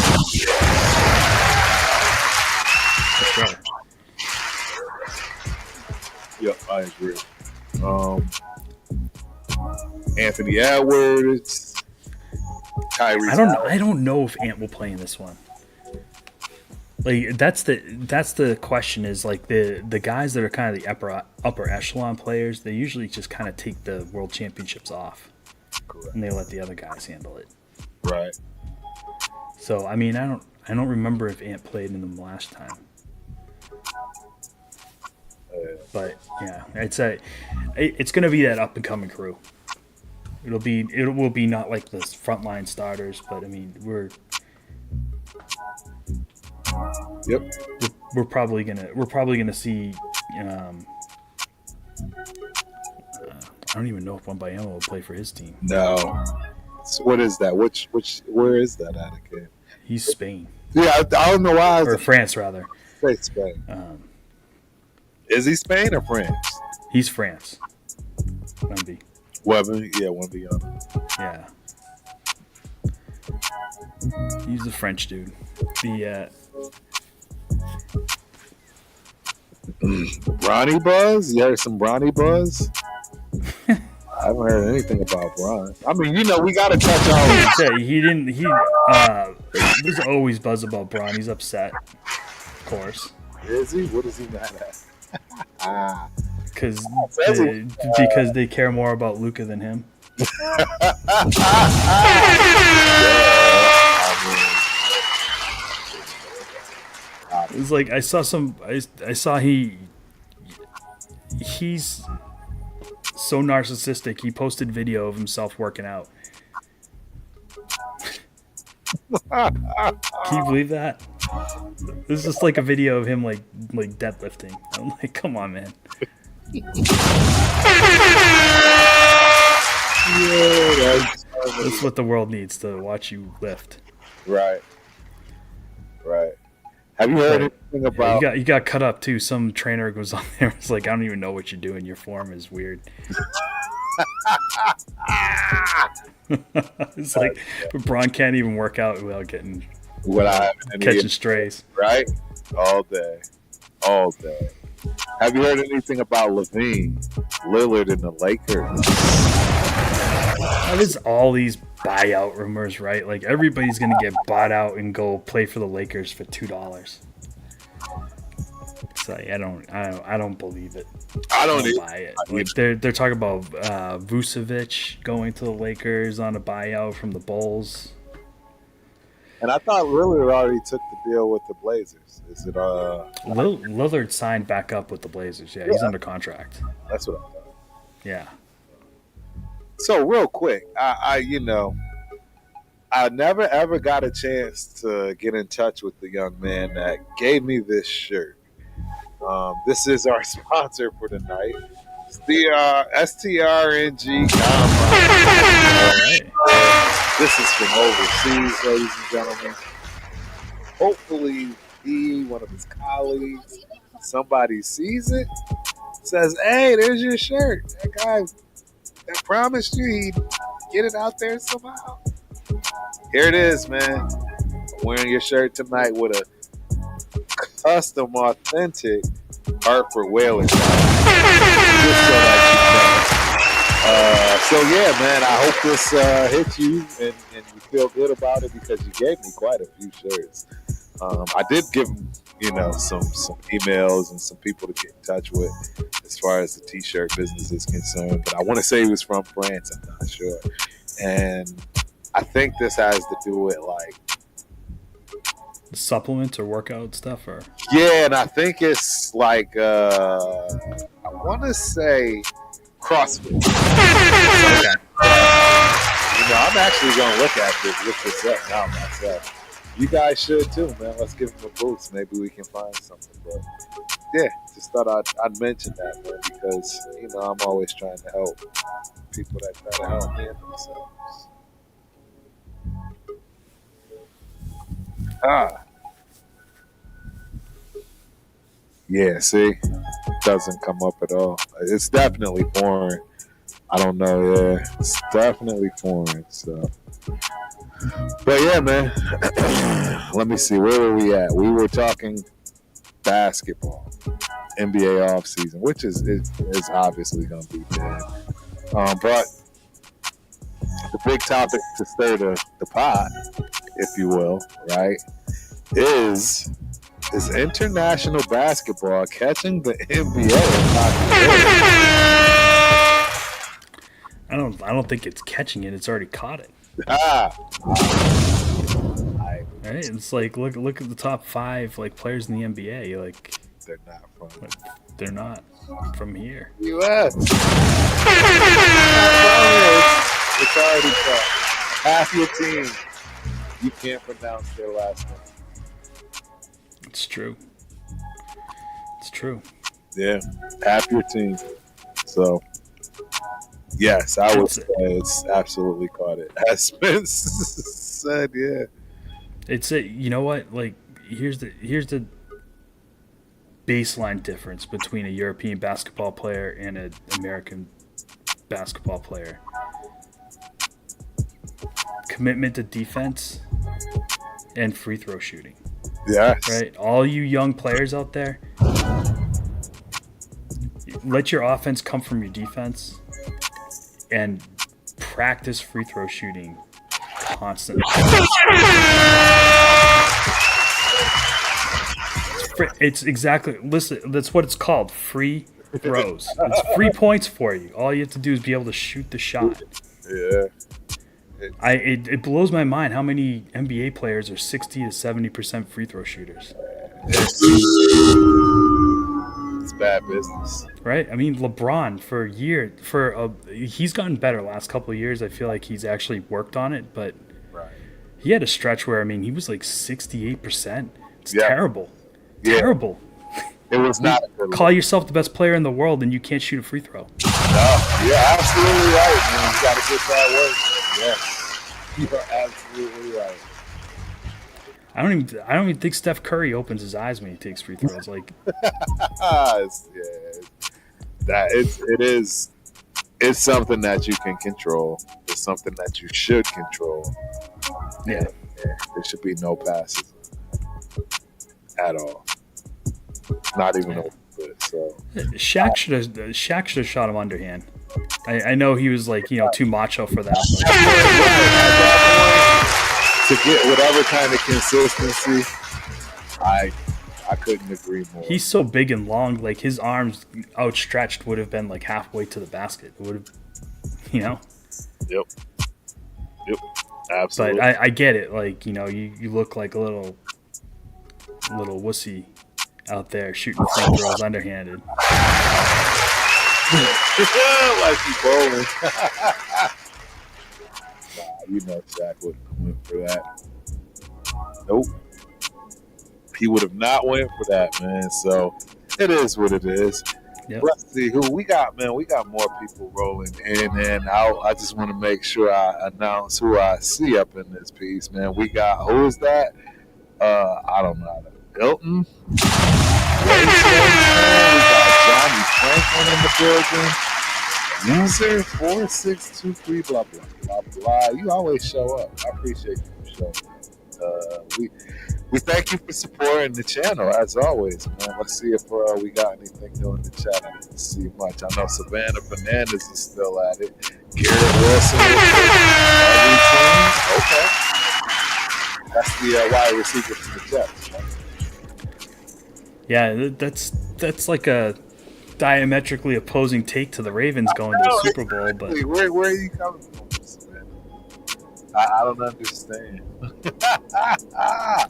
sure. Yep, I agree. Anthony Edwards. I don't know if Ant will play in this one. Like that's the question is like the guys that are kind of the upper echelon players, they usually just kind of take the World Championships off. Correct. And they let the other guys handle it. Right. So I mean I don't remember if Ant played in them last time. But yeah, it's going to be that up and coming crew. It will be not like the frontline starters, but I mean we're probably gonna see. I don't even know if Wembanyama will play for his team. No. So what is that? Where is that at again? He's Spain. Yeah, I don't know why. Or France rather. Say Spain. Is he Spain or France? He's France. Wemby. Wemby. Yeah. He's a French dude. Bronny buzz? You heard some Bronny buzz? I haven't heard anything about Bron. I mean, we got to touch on. There's always buzz about Bron. He's upset, of course. Is he? What is he mad at? Because they care more about Luka than him. It's like I saw he's so narcissistic. He posted video of himself working out. Can you believe that? This is just like a video of him like deadlifting. I'm like, come on, man. That's what the world needs, to watch you lift. Right. Have you heard anything about? You got cut up too. Some trainer goes on there. It's like, I don't even know what you're doing. Your form is weird. It's like Bron can't even work out without catching strays. Right, all day. Have you heard anything about Lillard and the Lakers? There's all these buyout rumors, right? Like everybody's gonna get bought out and go play for the Lakers for $2. So I don't believe it. I don't buy it. Like they're talking about Vucevic going to the Lakers on a buyout from the Bulls. And I thought Lillard already took the deal with the Blazers. Is it Lillard signed back up with the Blazers? Yeah, he's under contract. That's what I thought. Yeah. So real quick, I never ever got a chance to get in touch with the young man that gave me this shirt. This is our sponsor for the night. It's the STRNG Combine. All right. This is from overseas, ladies and gentlemen. hopefully he, one of his colleagues, somebody sees it, says, "Hey, there's your shirt. That guy that promised you he'd get it out there somehow. Here it is, man. I'm wearing your shirt tonight with a custom, authentic Hartford Whalers shirt. Just so that you know." So yeah, man, I hope this hits you and you feel good about it because you gave me quite a few shirts. I did give him, some emails and some people to get in touch with as far as the t-shirt business is concerned. But I want to say he was from France. I'm not sure, and I think this has to do with like supplements or workout stuff, or yeah, and I think it's like I want to say CrossFit. okay. I'm actually going to look this up now myself. You guys should too, man. Let's give them a boost. Maybe we can find something. But yeah, just thought I'd mention that, man, because I'm always trying to help people that try to help me and themselves. Yeah, see, doesn't come up at all. It's definitely foreign. I don't know. Yeah, it's definitely foreign. So, but yeah, man. Let me see. Where were we at? We were talking basketball, NBA offseason, which is obviously going to be bad. But the big topic to stir the pot, if you will, right, is international basketball catching the NBA in I don't think it's catching it. It's already caught it. Right? It's like look at the top 5 like players in the NBA. Like they're not from. They're not from here. U.S. It's already caught. Half your team, you can't pronounce their last name. It's true. It's true. Yeah, half your team. So, yes, I would say it's absolutely caught it. As Spence said, yeah. It's you know what? Like, here's the baseline difference between a European basketball player and an American basketball player. Commitment to defense and free throw shooting. Yes. Right? All you young players out there, let your offense come from your defense and practice free throw shooting constantly. It's exactly, listen, that's what it's called, free throws. It's free points for you. All you have to do is be able to shoot the shot. Yeah. It blows my mind how many NBA players are 60 to 70% free throw shooters. It's bad business. Right? I mean, LeBron he's gotten better last couple of years. I feel like he's actually worked on it, but he had a stretch where, he was like 68%. It's terrible. Yeah. Terrible. It was not a good Call yourself the best player in the world and you can't shoot a free throw. No, you're absolutely right, man. You got to get that work. Yes. You're absolutely right. I don't even think Steph Curry opens his eyes when he takes free throws. Like, it's something that you can control. It's something that you should control. Yeah. There should be no passes at all. Not even a bit. So Shaq should have shot him underhand. I know he was like, too macho for that. To get whatever kind of consistency, I couldn't agree more. He's so big and long, like his arms outstretched would have been like halfway to the basket. It would have, Yep. Absolutely. But I get it. Like, you look like a little wussy out there shooting free throws underhanded. Like you bowling. Shaq wouldn't have went for that. Nope. He would have not went for that, man. So it is what it is. Yep. Let's see who we got, man. We got more people rolling in and out. I just want to make sure I announce who I see up in this piece, man. We got, who is that? I don't know. Hilton. We got Johnny Franklin in the building. User 4623 blah blah blah blah. You always show up. I appreciate you for showing up. We thank you for supporting the channel as always, man. Let's see if we got anything new in the chat. I didn't see much. I know Savannah Fernandez is still at it. Garrett Wilson. Okay. That's the wide receiver from the Jets. Right? Yeah, that's like a diametrically opposing take to the Ravens going to the Super Bowl. But where are you coming from, Savannah? I don't understand.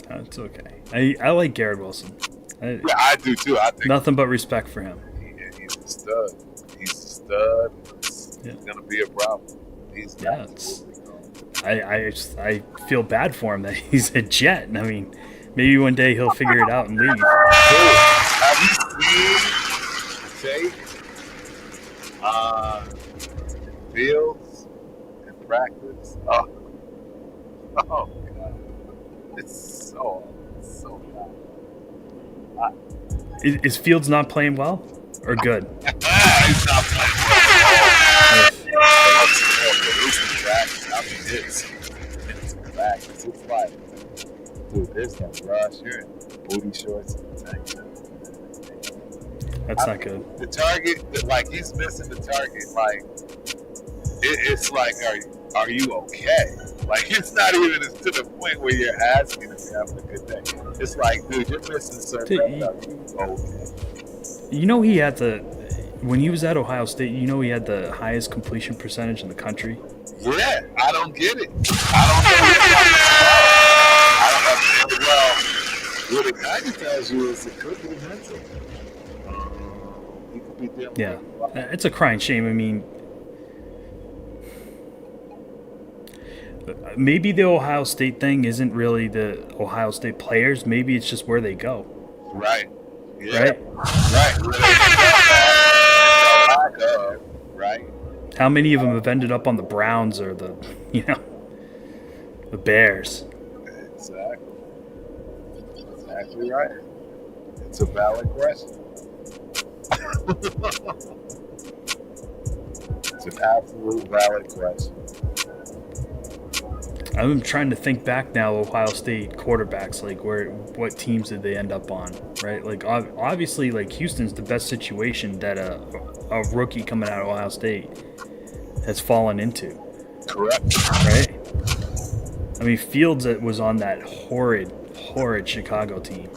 It's okay. I like Garrett Wilson. I do too. I think nothing but respect for him. He's a stud. He's a stud. It's gonna be a problem. He's I feel bad for him that he's a Jet. I mean, maybe one day he'll figure it out and leave. Have you seen tape? Fields in practice. Oh God! It's so bad. Is Fields not playing well or good? He's not playing well. It's like, dude, there's no rush. You're in booty shorts and the tank. That's not good. The target, like, he's missing the target. Like, it's like, are you okay? Like, it's not even to the point where you're asking if you're having a good day. It's like, dude, you're missing certain things. Are you okay? You know, when he was at Ohio State, you know he had the highest completion percentage in the country. Yeah, I don't get it. I don't know what it kind of tells you is it could be mental. He could be dealing with it's a crying shame. I mean, maybe the Ohio State thing isn't really the Ohio State players. Maybe it's just where they go. Right. Yeah. Right? Right. How many of them have ended up on the Browns or the Bears? Exactly right. It's a valid question. It's an absolute valid question. I'm trying to think back now. Ohio State quarterbacks, like what teams did they end up on? Right, like obviously, like Houston's the best situation that a rookie coming out of Ohio State has fallen into. Correct. Right. I mean, Fields was on that horrid Chicago team.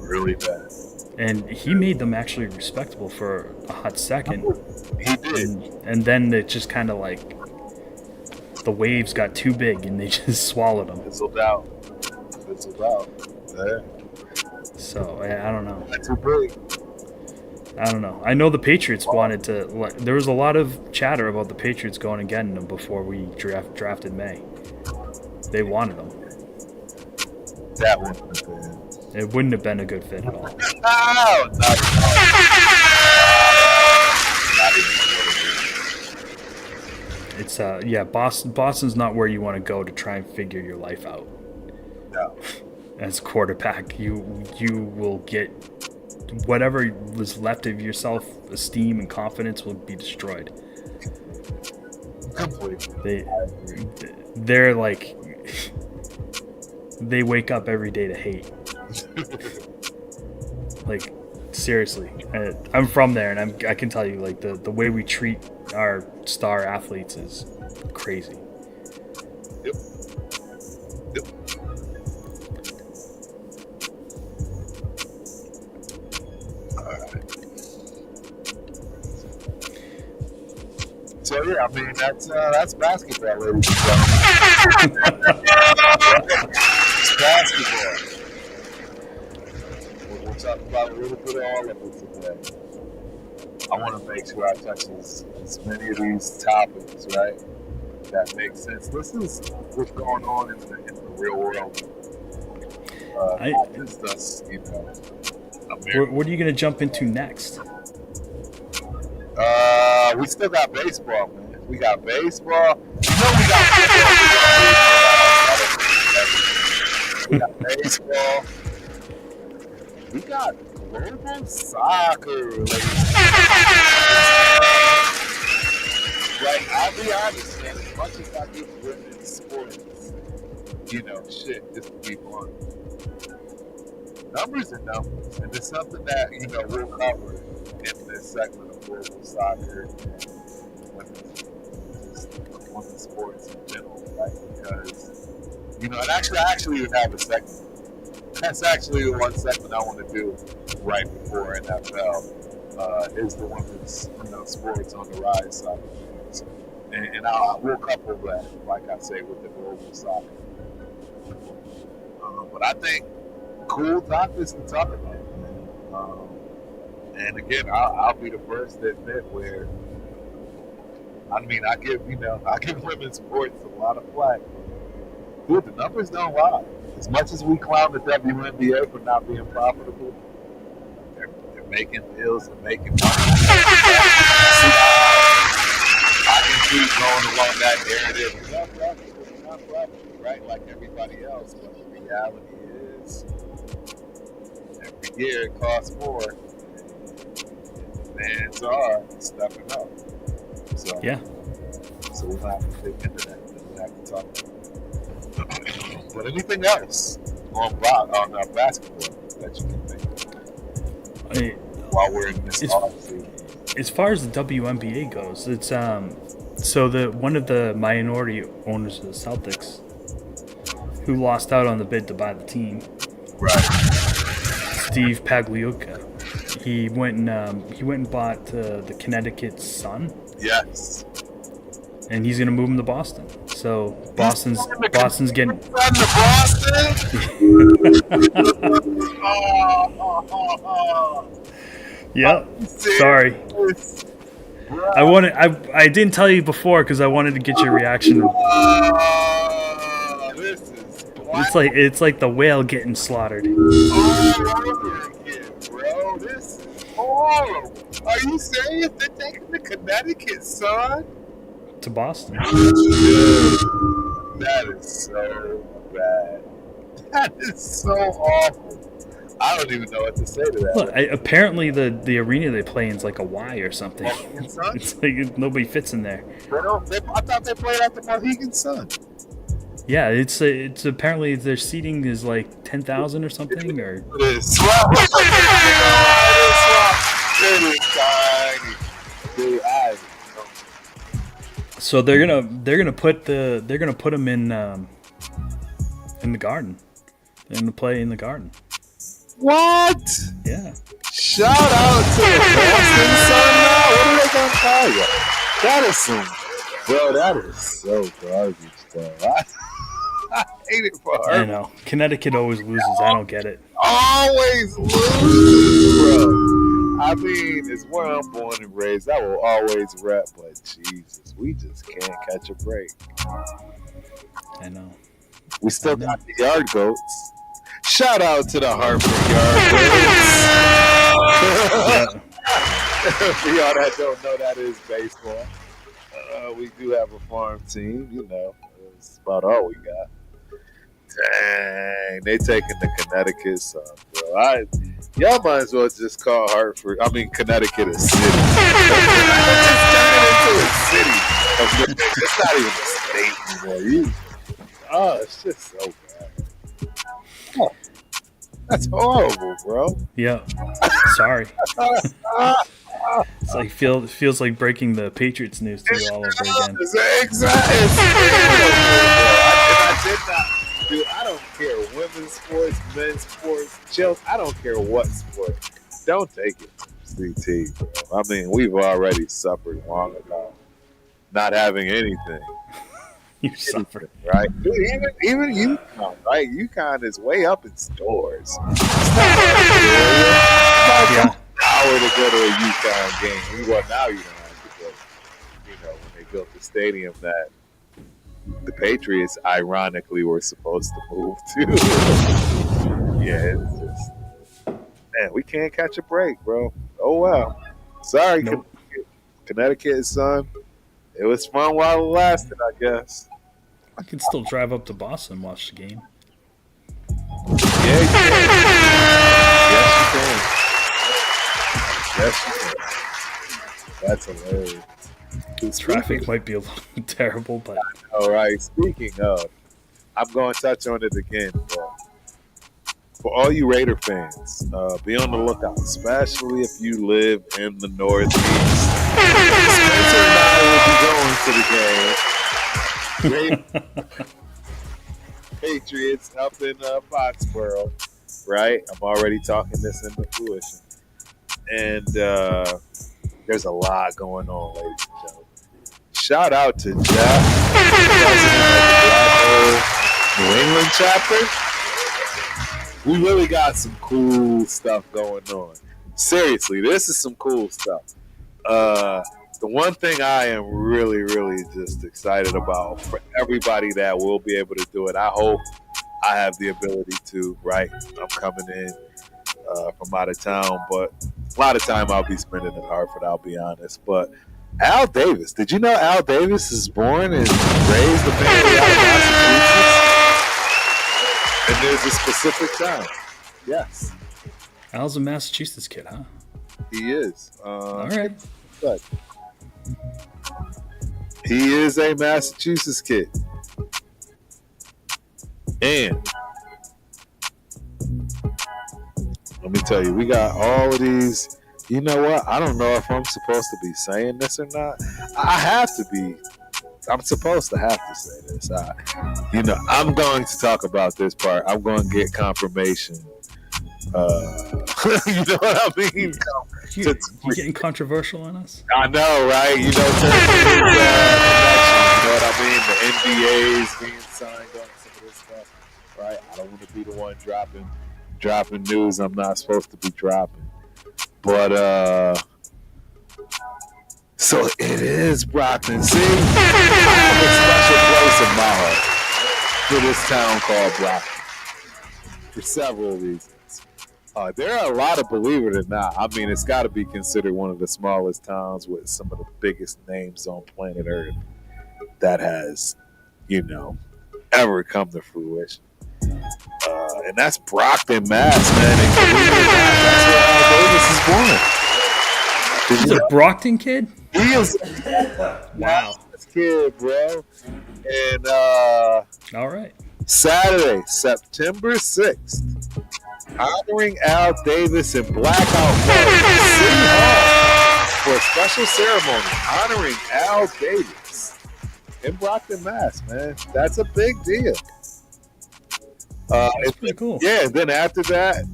Really bad. And he made them actually respectable for a hot second. He did. And then it just kind of like the waves got too big and they just swallowed them. Fizzled out. Yeah. So I don't know. That's too big. I don't know. I know the Patriots wanted to. There was a lot of chatter about the Patriots going and getting them before we drafted May. They wanted them. That wouldn't have been. It wouldn't have been a good fit at all. No, not It's Boston's not where you want to go to try and figure your life out. No. As a quarterback, you will get whatever was left of your self-esteem and confidence will be destroyed. Completely. They're like they wake up every day to hate. Like seriously, I'm from there, and I can tell you, like the way we treat our star athletes is crazy. Yep. So yeah, I mean that's basketball, ladies and gentlemen. It's basketball. We'll talk about a little bit of all of it today. I want to make sure I touch as many of these topics, right? That make sense. This is what's going on in the real world. Not just us, America. What are you going to jump into next? We still got baseball, man. We got baseball. You know we got football. We got baseball. We got global soccer. Like, I'll be honest, man. As much as I do women's sports, shit, just to be blunt. Numbers are numbers, and it's something that we'll cover in this segment of global soccer and women's sports in general, right? Because and I actually even have a segment. That's actually the one segment I want to do right before NFL is the women's sports on the rise side of things, and we'll couple that, like I say, with the global soccer. But I think cool topics to talk about. And again, I'll be the first to admit where, I give women's sports a lot of flack. Dude, the numbers don't lie. As much as we clown the WNBA for not being profitable, they're making deals and making money. I can keep going along that narrative. We're not profitable, right? Like everybody else. But the reality is, every year it costs more. Fans are stepping up. So, Yeah. So we'll have to dig into that. We'll have to talk about it. But anything else on basketball that you can think of while we're in this off-season? As far as the WNBA goes, it's so one of the minority owners of the Celtics who lost out on the bid to buy the team, right? Steve Pagliuca. He went and bought the Connecticut Sun. Yes. And he's gonna move him to Boston. So Boston's getting. Yep. Sorry. I didn't tell you before because I wanted to get your reaction. It's like the whale getting slaughtered. Bro, this is horrible. Are you serious? They're taking the Connecticut Sun to Boston? That is so bad. That is so awful. I don't even know what to say to that. Look, apparently the arena they play in is like a Y or something. It's like nobody fits in there. I thought they played at the Mohegan Sun. Yeah, it's apparently their seating is like 10,000 or something, or. It is swap. It is tiny. Dude, so they're gonna put them in the Garden. They're gonna play in the Garden. What? Yeah. Shout out to the Boston Sun now. What are they gonna call you? That is so garbage, though. I hate it for her. I know. Connecticut always loses. I don't get it. Always loses, bro. I mean, it's where I'm born and raised. I will always rep, but Jesus, we just can't catch a break. I know. We still got the Yard Goats. Shout out to the Hartford Yard Goats. For y'all that don't know, that is baseball. We do have a farm team, It's about all we got. Dang, they taking the Connecticut Sun, bro. Y'all might as well just call Connecticut a city. Just turn it into a city. It's not even a state anymore. It's just so bad. Oh, that's horrible, bro. Yeah. Sorry. It's feels like breaking the Patriots news to you all over again. Exactly. I did not. Dude, I don't care. Women's sports, men's sports, chills. I don't care what sport. Don't take it from CT, bro. I mean, we've already suffered long enough not having anything. You suffered, right? Dude, even UConn, right? UConn is way up in stores. It's not an hour to go to a UConn game. Well, now you don't have to go. When they built the stadium that the Patriots, ironically, were supposed to move to. Yeah, it's just, man, we can't catch a break, bro. Oh, well. Sorry, nope. Connecticut, son. It was fun while it lasted, I guess. I can still drive up to Boston and watch the game. Yeah, you can. Yes, you can. That's hilarious. Traffic might be a little terrible, but All right. Speaking of, I'm going to touch on it again, bro. For all you Raider fans, be on the lookout, especially if you live in the Northeast. Spencer and I will be going to the game. Patriots up in Foxborough, right? I'm already talking this into fruition. And there's a lot going on, ladies and gentlemen. Shout out to Jeff, president of the Black Hole New England chapter. We really got some cool stuff going on. Seriously, this is some cool stuff. The one thing I am really, really just excited about for everybody that will be able to do it, I hope I have the ability to, right? I'm coming in from out of town, but a lot of time I'll be spending in Hartford, I'll be honest. But Al Davis, did you know Al Davis is born and raised apparently out of Massachusetts? And there's a specific town. Yes. Al's a Massachusetts kid, huh? He is. All right. But he is a Massachusetts kid. And let me tell you, we got all of these. You know what? I don't know if I'm supposed to be saying this or not. I have to be. I'm supposed to have to say this. I'm going to talk about this part. I'm going to get confirmation. You know what I mean? You're getting controversial on us? I know, right? You know, connection. You know what I mean? The NDAs being signed on some of this stuff, right? I don't want to be the one dropping news I'm not supposed to be dropping. But so it is Brockton. See, I have a special place in my heart for this town called Brockton for several reasons. There are a lot of, believe it or not, I mean, it's got to be considered one of the smallest towns with some of the biggest names on planet Earth that has, ever come to fruition. And that's Brockton, Mass, man. And that's where Al Davis is born. He's a Brockton kid? He is. Wow. This kid, bro. And all right. Saturday, September 6th, honoring Al Davis in Blackout City Hall for a special ceremony honoring Al Davis in Brockton, Mass, man. That's a big deal. That's pretty cool. Yeah, and then after that,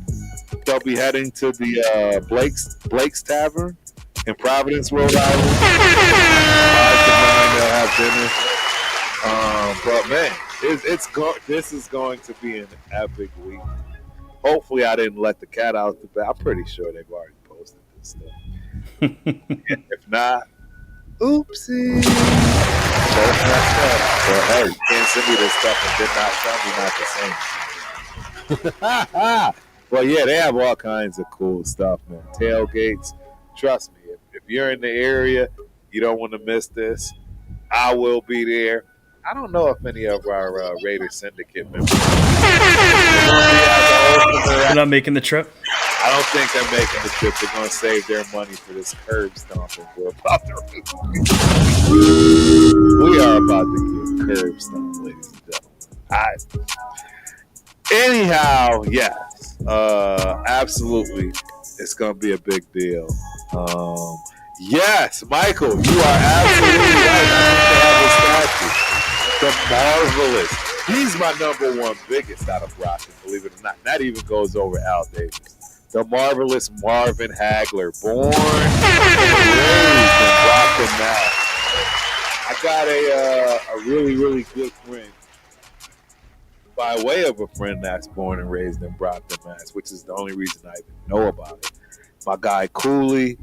they'll be heading to the Blake's Tavern in Providence, Rhode Island. 5 to 9, they'll have dinner. But man, this is going to be an epic week. Hopefully, I didn't let the cat out the bag. I'm pretty sure they've already posted this stuff. If not, oopsie. So, hey, you can't send me this stuff and did not tell me not to send. Well, yeah, they have all kinds of cool stuff, man. Tailgates. Trust me, if you're in the area, you don't want to miss this. I will be there. I don't know if any of our Raider Syndicate members. They're not making the trip? I don't think they're making the trip. They're going to save their money for this curb stomping we're about to We are about to get curb stomped, ladies and gentlemen. Anyhow, yes. Absolutely. It's going to be a big deal. Yes, Michael, you are absolutely right. I think they have a statue. The Marvelous. He's my number one biggest out of Brockton, believe it or not. That even goes over Al Davis. The Marvelous Marvin Hagler, born and raised in Brockton, Mass. I got a really, really good friend by way of a friend that's born and raised in Brockton, Mass, which is the only reason I even know about it. My guy Cooley,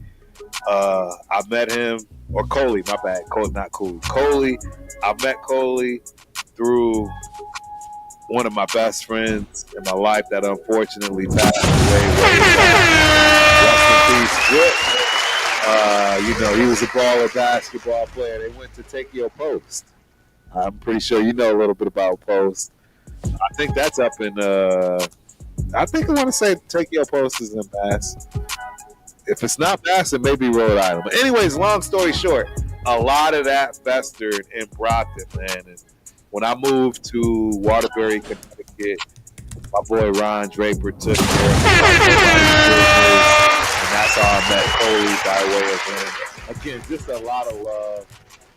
I met him, or Coley, my bad, not Cooley. Coley, I met Coley through one of my best friends in my life that unfortunately passed away way back. Rest in peace, Grit. He was a baller basketball player. They went to Takeo Post. I'm pretty sure you know a little bit about Post. I think that's up in I think I want to say Tokyo Post is in Mass. If it's not Mass, it may be Rhode Island. But anyways, long story short, a lot of that festered in Brockton, man. And when I moved to Waterbury, Connecticut, my boy Ron Draper took care of nobody's business, and that's how I met Coley by way of him. Again, just a lot of love,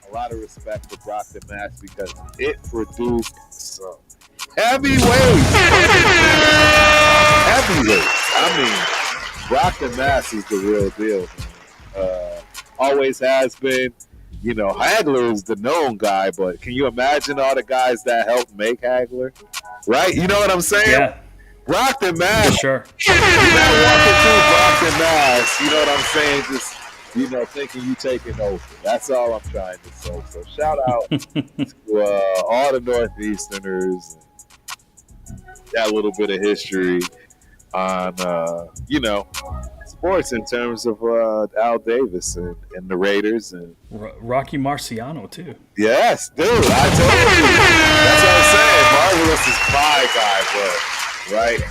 a lot of respect for Brockton, Mass, because it produced some heavyweights. Heavyweights. I mean, Brockton, Mass is the real deal. Always has been. You know, Hagler is the known guy, but can you imagine all the guys that helped make Hagler? Right? You know what I'm saying? Yeah. Brockton, Mass. For sure. You're not walking through Brockton, Mass. You know what I'm saying? Just, you know, thinking you taking over. That's all I'm trying to say. So shout out to all the Northeasterners. That little bit of history on, you know, sports in terms of Al Davis and the Raiders and Rocky Marciano too. Yes, dude. I told you. That's what I'm saying. Marvelous is my guy, but right.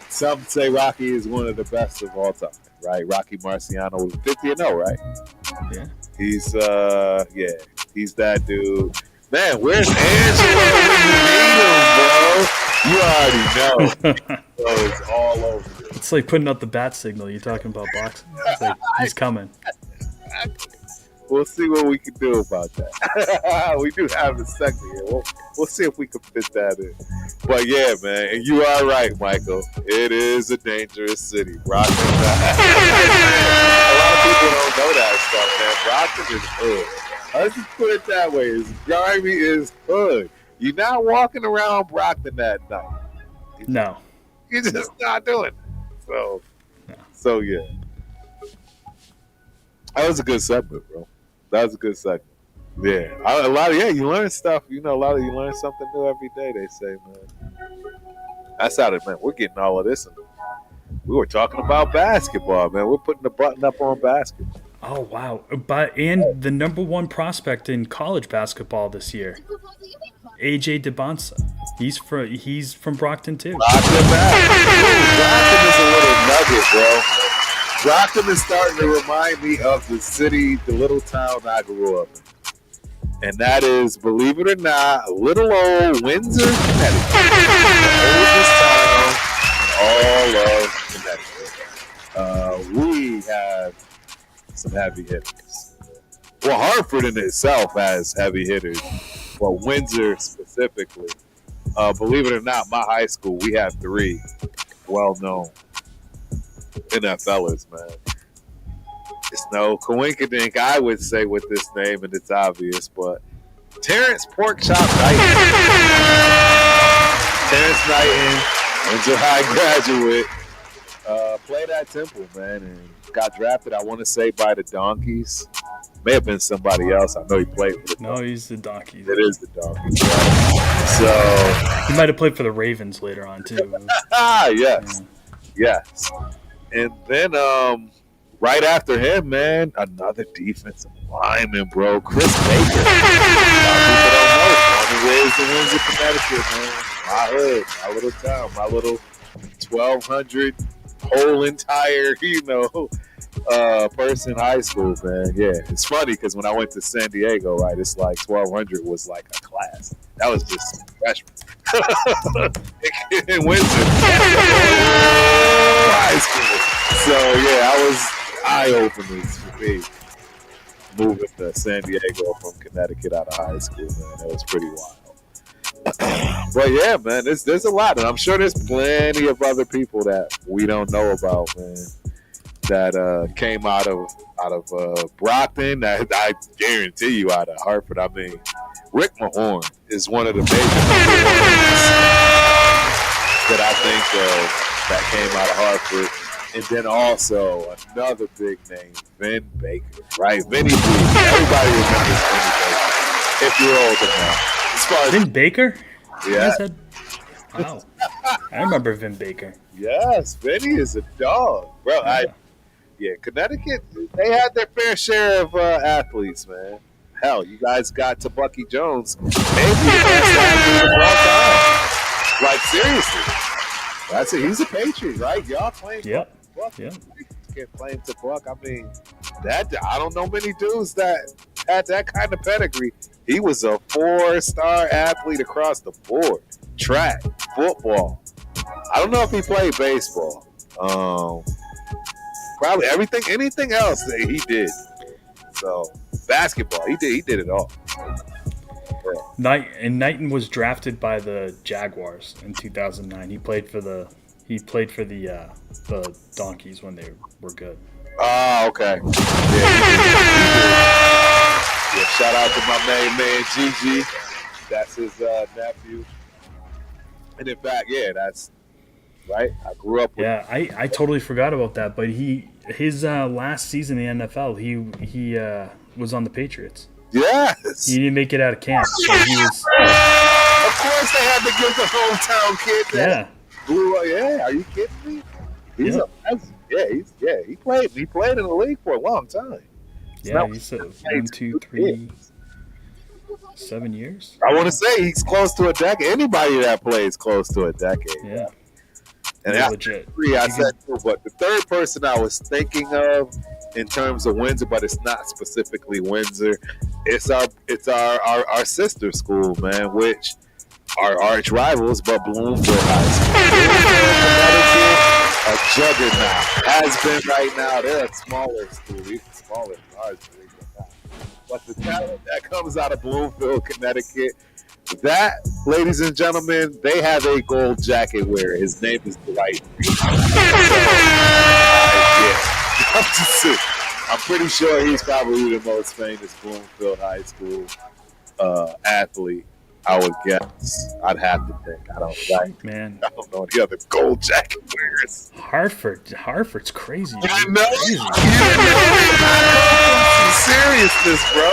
Some say Rocky is one of the best of all time. Right, Rocky Marciano was 50-0. Right. Yeah. He's he's that dude. Man, where's Angelo when you need him, bro? You already know. So it's all over. It's like putting up the bat signal. You're talking about boxing. It's like he's coming. We'll see what we can do about that. We do have a second here. We'll see if we can fit that in. But yeah, man, and you are right, Michael. It is a dangerous city. Brockton. A lot of people don't know that stuff, man. Brockton is hood. Let's just put it that way. It's grimy is hood. You're not walking around Brockton that night. No. You're just not doing it. So yeah. That was a good segment, bro. That was a good segment. Yeah, you learn stuff. You know, you learn something new every day. They say, man. That's how it meant. We're getting all of this. We were talking about basketball, man. We're putting the button up on basketball. Oh wow! And the number one prospect in college basketball this year, AJ DeBonsa. He's from Brockton too. Brockton is a little nugget, bro. Brockton is starting to remind me of the city, the little town I grew up in. And that is, believe it or not, little old Windsor, Connecticut. The oldest town in all of Connecticut. We have some heavy hitters. Well, Hartford in itself has heavy hitters, but Windsor specifically. Believe it or not, my high school, we have 3 well-known NFLers, man. It's no coinkydink, I would say, with this name, and it's obvious, but Terrence Porkchop Knighton. Terrence Knighton, Windsor High graduate, played at Temple, man, and got drafted, I want to say, by the Donkeys. May have been somebody else. I know he played for the Donkeys. No, he's the Donkeys. It is the Donkeys. Right? So he might have played for the Ravens later on, too. Yes. Yes. And then right after him, man, another defensive lineman, bro. Chris Baker. A lot of people don't know. Born and raised in Windsor, Connecticut, man. My hood, my little town, my little 1,200 whole entire, person high school, man. Yeah, it's funny because when I went to San Diego, right, it's like 1,200 was like a class. That was just freshmen. In Windsor, high school. So yeah, I was eye-opening for me moving to San Diego from Connecticut out of high school, man. It was pretty wild. But yeah, man, there's a lot, and I'm sure there's plenty of other people that we don't know about, man, that came out of Brockton. That I guarantee you out of Hartford. I mean, Rick Mahorn is one of the major number ones that I think of that came out of Hartford. And then also another big name, Vin Baker, right? Vinny B. Everybody remembers Vinny Baker. If you're old enough. As far as Vin Baker? Yeah. Wow. I remember Vin Baker. Yes, Vinny is a dog. Bro, Connecticut, they had their fair share of athletes, man. Hell, you guys got to Bucky Jones. Maybe the best athlete of all time. Like, seriously. That's it. He's a Patriot, right? Y'all playing Yep. Buck. Yep. Can't play him to Buck. I mean, that I don't know many dudes that had that kind of pedigree. He was a 4-star athlete across the board. Track, football. I don't know if he played baseball. Probably anything else that he did. So basketball, he did it all. Knighton was drafted by the Jaguars in 2009. He played for the Donkeys when they were good. Oh, okay. Yeah, shout out to my main man Gigi. That's his nephew. And in fact, yeah, that's right. I grew up with. Yeah, I totally forgot about that. But his last season in the NFL, he was on the Patriots. Yes. He didn't make it out of camp, so he was. Of course, they had to give the hometown kid that. Yeah. Blew up. Yeah, are you kidding me? He's he played in the league for a long time. Yeah, he said 1, 2, 3, 7 years. I want to say he's close to a decade. Anybody that plays close to a decade. Yeah. And that's legit. 3 I said two, but the third person I was thinking of in terms of Windsor, but it's not specifically Windsor. It's our sister school, man, which are arch rivals, but Bloomfield High School. A juggernaut has been right now. They're a smaller school, even smaller than ours. But the talent that comes out of Bloomfield, Connecticut, that, ladies and gentlemen, they have a gold jacket wearer. His name is Dwight. I'm pretty sure he's probably the most famous Bloomfield High School athlete. I would guess. I'd have to think. I don't know the other gold jacket wearers. Hartford's crazy. Dude. I know. Seriousness, bro.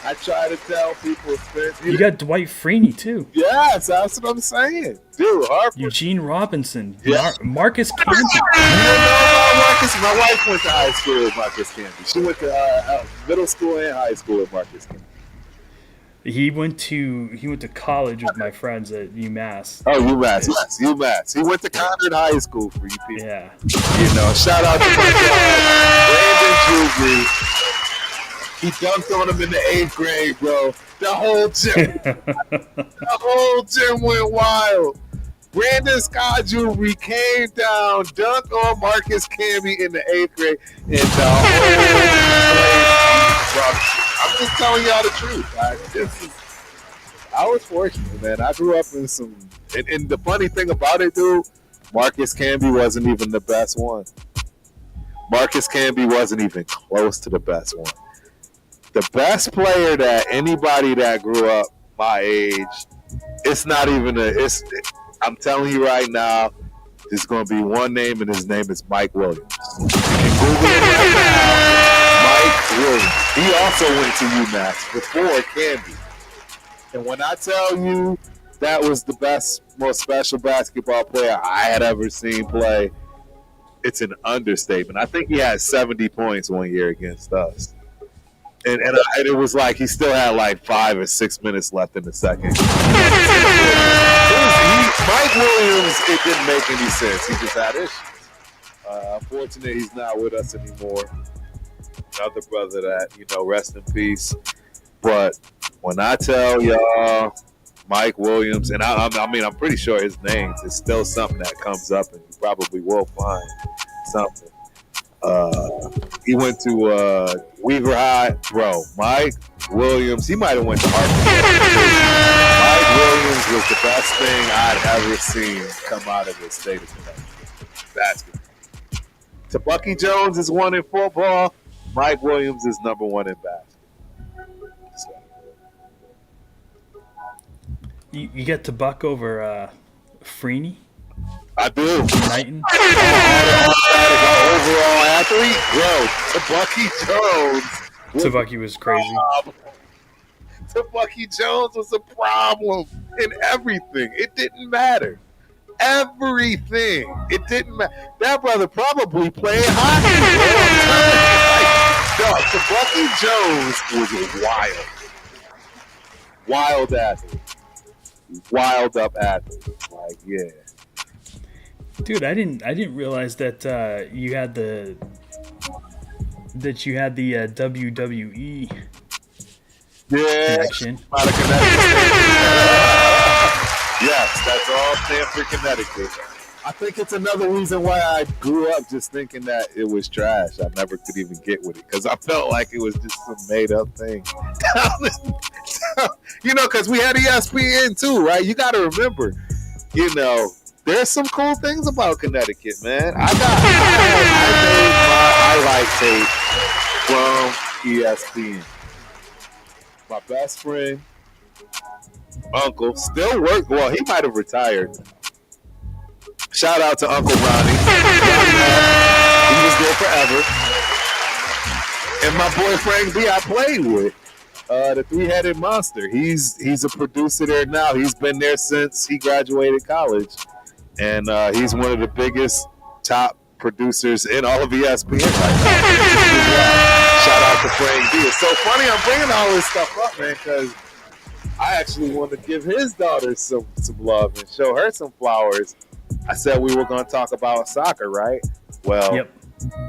I try to tell people. You got Dwight Freeney too. Yes, that's what I'm saying, dude. Hartford. Eugene Robinson. Yeah. Marcus Camby. You know about Marcus? My wife went to high school with Marcus Camby. She went to middle school and high school with Marcus Camby. He went to college with my friends at UMass. Oh, UMass, yes, UMass. He went to Concord High School for you people. Yeah. You know, shout out to my Brandon Jewry. He dunked on him in the 8th grade, bro. The whole gym went wild. Brandon Scott Jewry came down, dunked on Marcus Camby in the 8th grade, and the whole place. I'm just telling y'all the truth. I was fortunate, man. I grew up in some, and the funny thing about it, dude, Marcus Camby wasn't even the best one. Marcus Camby wasn't even close to the best one. The best player that anybody that grew up my age, it's not even I'm telling you right now, there's going to be one name, and his name is Mike Williams. You can Google it right now. Mike Williams. He also went to UMass before Camby. And when I tell you that was the best, most special basketball player I had ever seen play, it's an understatement. I think he had 70 points one year against us. And it was like he still had like 5 or 6 minutes left in the second. Mike Williams, it didn't make any sense. He just had issues. Unfortunately, he's not with us anymore. Another brother that, rest in peace. But when I tell y'all Mike Williams, and I'm pretty sure his name is still something that comes up, and you probably will find something. He went to Weaver High. Bro, Mike Williams, he might have went to Hartford. Mike Williams was the best thing I'd ever seen come out of the state of Connecticut. Basketball. Bucky Jones is 1 in football. Mike Williams is number 1 in basketball. So. You get to Buck over Freeney? I do. Knighton? Overall athlete? Bro, Bucky Jones. Bucky was crazy. Bucky Jones was a problem in everything. It didn't matter. Everything. It didn't matter. That brother probably played hockey. Bucky Jones was wild. Wild athlete. Wild up athlete. Like, yeah. Dude, I didn't realize that you had the WWE Yeah, connection. out of Connecticut. Yes, that's all Stamford, Connecticut. I think it's another reason why I grew up just thinking that it was trash. I never could even get with it because I felt like it was just some made up thing. Because we had ESPN too, right? You got to remember, there's some cool things about Connecticut, man. I made my highlight tape from ESPN. My best friend, uncle, still work. Well, he might have retired. Shout out to Uncle Ronnie. He was there forever. And my boy Frank B, I played with. The three-headed monster. He's a producer there now. He's been there since he graduated college. And he's one of the biggest top producers in all of ESPN right now. Shout out to Frank B. It's so funny I'm bringing all this stuff up, man, because I actually want to give his daughter some love and show her some flowers. I said we were going to talk about soccer, right? Well, Yep.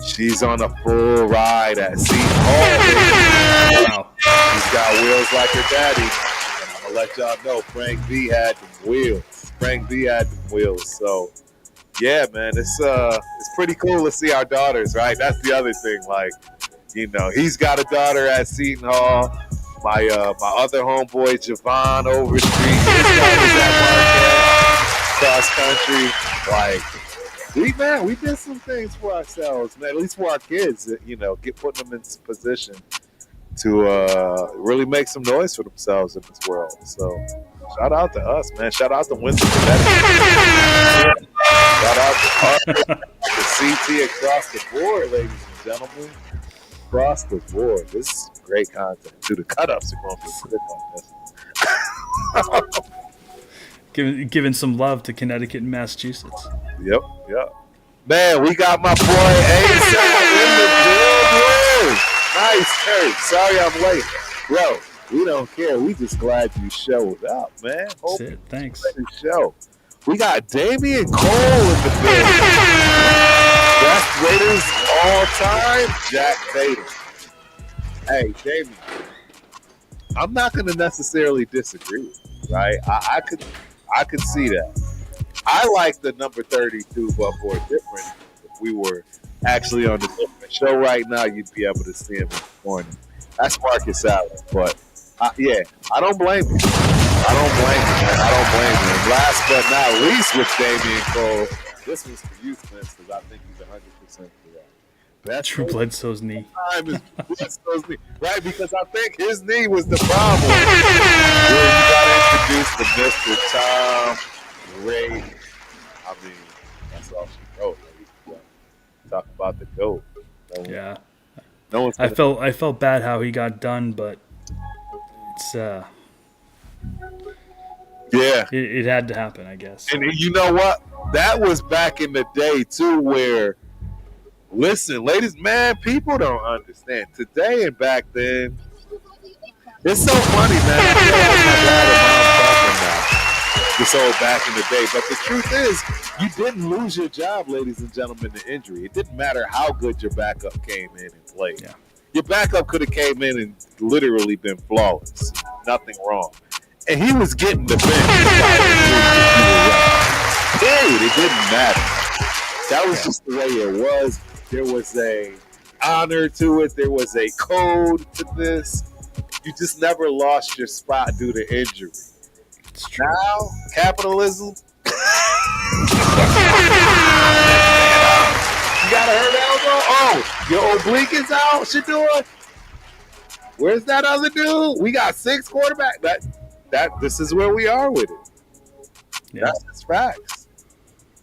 She's on a full ride at Seton Hall. Wow. She's got wheels like her daddy. And I'm going to let y'all know Frank B had them wheels. So, yeah, man, it's pretty cool to see our daughters, right? That's the other thing. Like, he's got a daughter at Seton Hall. My other homeboy, Javon Overstreet, his daughter's at Marquette, cross country. Like, we did some things for ourselves, man, at least for our kids, putting them in position to really make some noise for themselves in this world. So, shout out to us, man. Shout out to Winston, Connecticut. Shout out to CT across the board, ladies and gentlemen. Across the board. This is great content. Dude, the cut-ups are going to be quick on this. Giving some love to Connecticut and Massachusetts. Yep. Man, we got my boy ASAP in the building. Nice, Kurt. Sorry I'm late. Bro, we don't care. We just glad you showed up, man. That's it. Thanks. Show. We got Damian Cole in the building. Best Raiders all time, Jack Tatum. Hey, Damian, I'm not going to necessarily disagree with you, right? I could see that. I like the number 32, but for a different, if we were actually on the different show right now, you'd be able to see him in the morning. That's Marcus Allen, but I don't blame you. I don't blame you. And last but not least with Damian Cole, this was for you, Spence, because I think he's 100% correct. That's Drew Bledsoe's knee. Bledsoe's knee. Right, because I think his knee was the problem. Where you got introduced to Mr. Tom Brady. I mean, that's all she wrote. Talk about the GOAT. Yeah. No one's I felt bad how he got done, but it's it had to happen, I guess. And you know what? That was back in the day too, where listen, ladies, man, people don't understand. Today and back then, it's so funny, man. I feel like my dad and mom talking now. This old back in the day. But the truth is, you didn't lose your job, ladies and gentlemen, to injury. It didn't matter how good your backup came in and played. Yeah. Your backup could have came in and literally been flawless. Nothing wrong. And he was getting the bench. Period. It didn't matter. That was just the way it was. There was a honor to it. There was a code to this. You just never lost your spot due to injury. It's true. Now, capitalism. You got a hurt elbow? Oh, your oblique is out? What you doing? Where's that other dude? We got 6 quarterbacks. This is where we are with it. Yeah. That's just facts.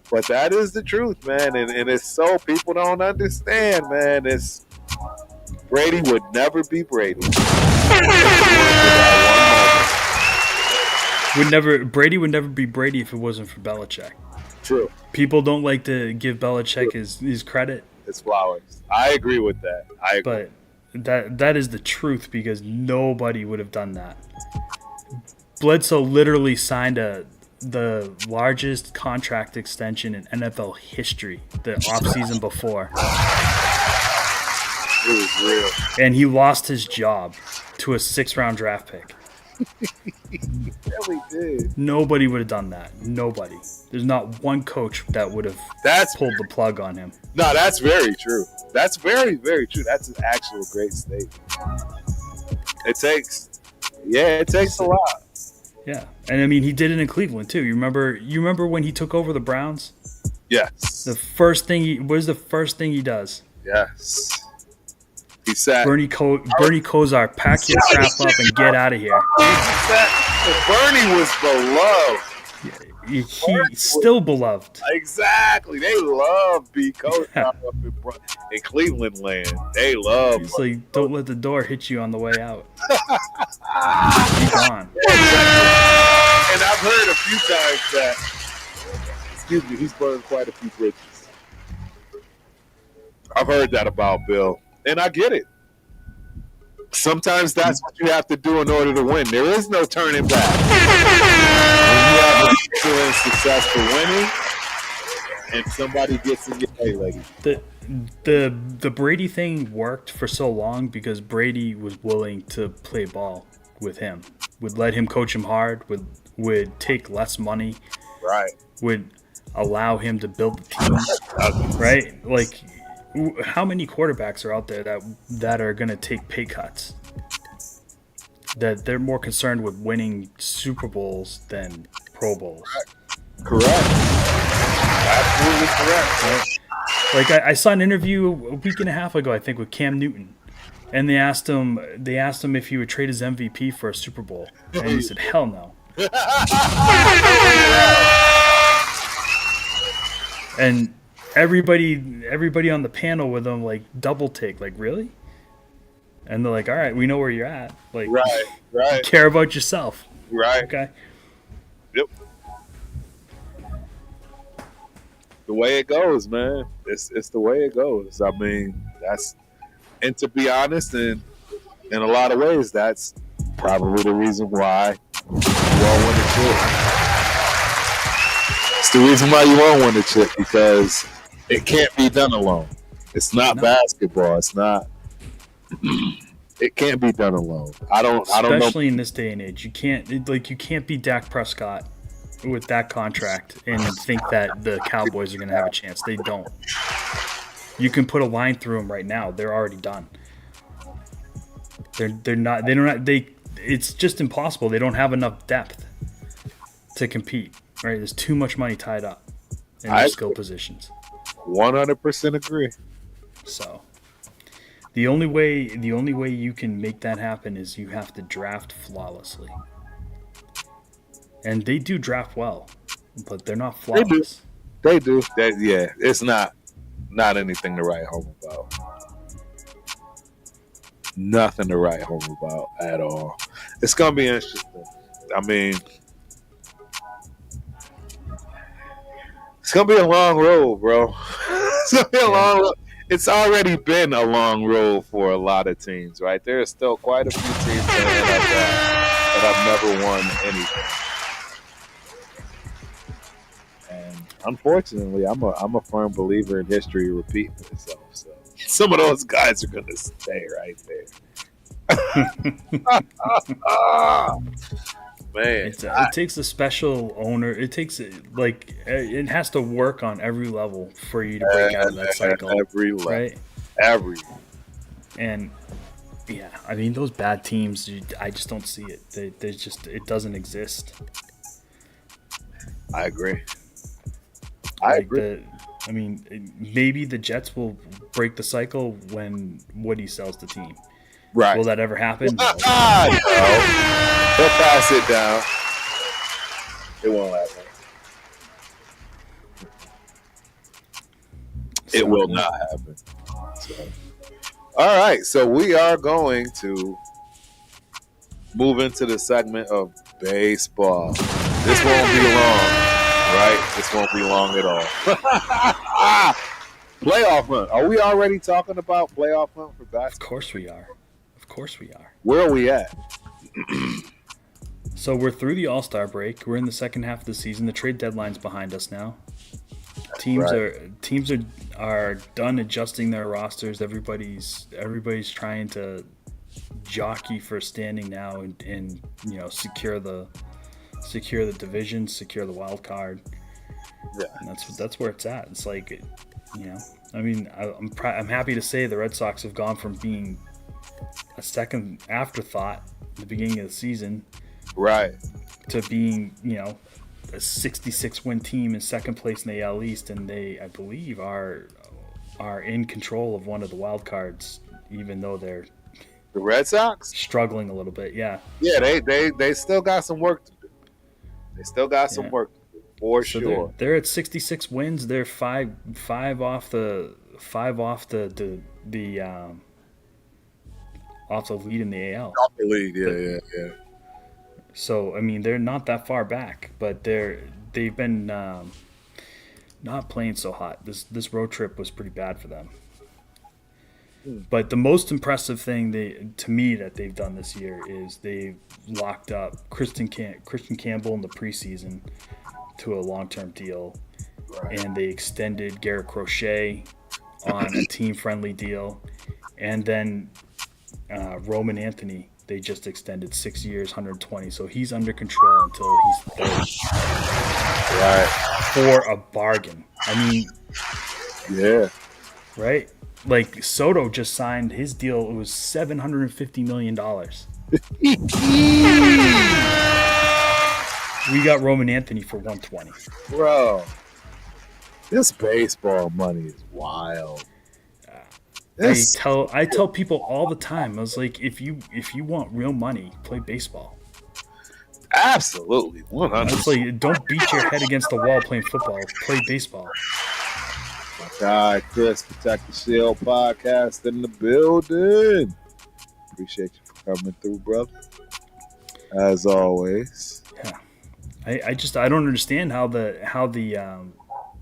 But that is the truth, man. And it's so people don't understand, man. It's Brady would never be Brady. Brady would never be Brady if it wasn't for Belichick. True. People don't like to give Belichick his credit. His flowers. I agree with that. I agree. But that is the truth because nobody would have done that. Bledsoe literally signed a the largest contract extension in NFL history the offseason before. It was real. And he lost his job to a 6th-round draft pick. He really did. Nobody would have done that. Nobody. There's not one coach that would have pulled the plug on him. No, that's very true. That's very, very true. That's an actual great statement. It takes a lot. Yeah, and I mean he did it in Cleveland too. You remember when he took over the Browns? Yes. What is the first thing he does? Yes. He sat. Bernie Kosar, pack your crap up and get out of here. Bernie was beloved. He's still beloved. Exactly. They love B. Kosar up in Cleveland land. They love. It's like, don't let the door hit you on the way out. Be gone. And I've heard a few times that, he's burned quite a few bridges. I've heard that about Bill. And I get it. Sometimes that's what you have to do in order to win. There is no turning back. When you have a excellent successful winning, and somebody gets in your way, lady. The Brady thing worked for so long because Brady was willing to play ball with him. Would let him coach him hard. Would take less money. Right. Would allow him to build the team. Right. Like. How many quarterbacks are out there that are going to take pay cuts? That they're more concerned with winning Super Bowls than Pro Bowls. Correct. Absolutely correct. Right? Like I saw an interview a week and a half ago, I think, with Cam Newton, and they asked him if he would trade his MVP for a Super Bowl, and he said, "Hell no." And everybody on the panel with them like double take, like, really? And they're like, all right, we know where you're at. Like, right. Care about yourself. Right. Okay. Yep. The way it goes, man. It's the way it goes. I mean, and to be honest, in a lot of ways, that's probably the reason why you all win the chip. It's the reason why you won't win the chip, because it can't be done alone. It's not basketball. It's not. It can't be done alone. I don't know. Especially in this day and age, you can't be Dak Prescott with that contract and think that the Cowboys are going to have a chance. They don't. You can put a line through them right now. They're already done. They're not. They don't. It's just impossible. They don't have enough depth to compete. Right? There's too much money tied up in their skill positions. 100% agree. So the only way you can make that happen is you have to draft flawlessly. And they do draft well, but they're not flawless. They do. It's not anything to write home about. Nothing to write home about at all. It's gonna be interesting. I mean, it's gonna be a long road, bro. It's gonna be a long road. It's already been a long road for a lot of teams, right? There are still quite a few teams in the NFL that have never won anything. And unfortunately, I'm a firm believer in history repeating itself. So some of those guys are gonna stay right there. Man, it takes a special owner. It takes it has to work on every level for you to break out of that cycle. Every level, right? Every. And yeah, I mean those bad teams. I just don't see it. It doesn't exist. I agree. I mean, maybe the Jets will break the cycle when Woody sells the team. Right. Will that ever happen? No. No. He'll pass it down. It won't happen. It will not happen. So. All right. So we are going to move into the segment of baseball. This won't be long, right? This won't be long at all. Playoff hunt. Are we already talking about playoff hunt for basketball? Of course we are. Where are we at? So we're through the All-Star break. We're in the second half of the season. The trade deadline's behind us now. Teams are done adjusting their rosters. Everybody's trying to jockey for standing now and secure the division, secure the wild card. Yeah, and that's where it's at. It's like, I mean, I'm happy to say the Red Sox have gone from being a second afterthought at the beginning of the season, right, to being a 66 win team in second place in the AL East, and they, I believe, are in control of one of the wild cards, even though they're the Red Sox struggling a little bit. Yeah, they still got some work to do. They still got some work to do for sure. They're at 66 wins. They're five off the lead in the AL. Off the lead, yeah. So I mean, they're not that far back, but they've been not playing so hot. This road trip was pretty bad for them. But the most impressive thing to me that they've done this year is they've locked up Christian Campbell in the preseason to a long-term deal, and they extended Garrett Crochet on a team-friendly deal, and then Roman Anthony, they just extended 6 years, 120. So he's under control until he's 30. Right. For a bargain. I mean, yeah. Right? Like Soto just signed his deal. It was $750 million. We got Roman Anthony for 120. Bro, this baseball money is wild. I tell people all the time. I was like, if you want real money, play baseball. Absolutely, 100%. It's like, don't beat your head against the wall playing football. Play baseball. My guy Chris, Protect the Shield podcast in the building. Appreciate you for coming through, brother. As always. Yeah, I don't understand how the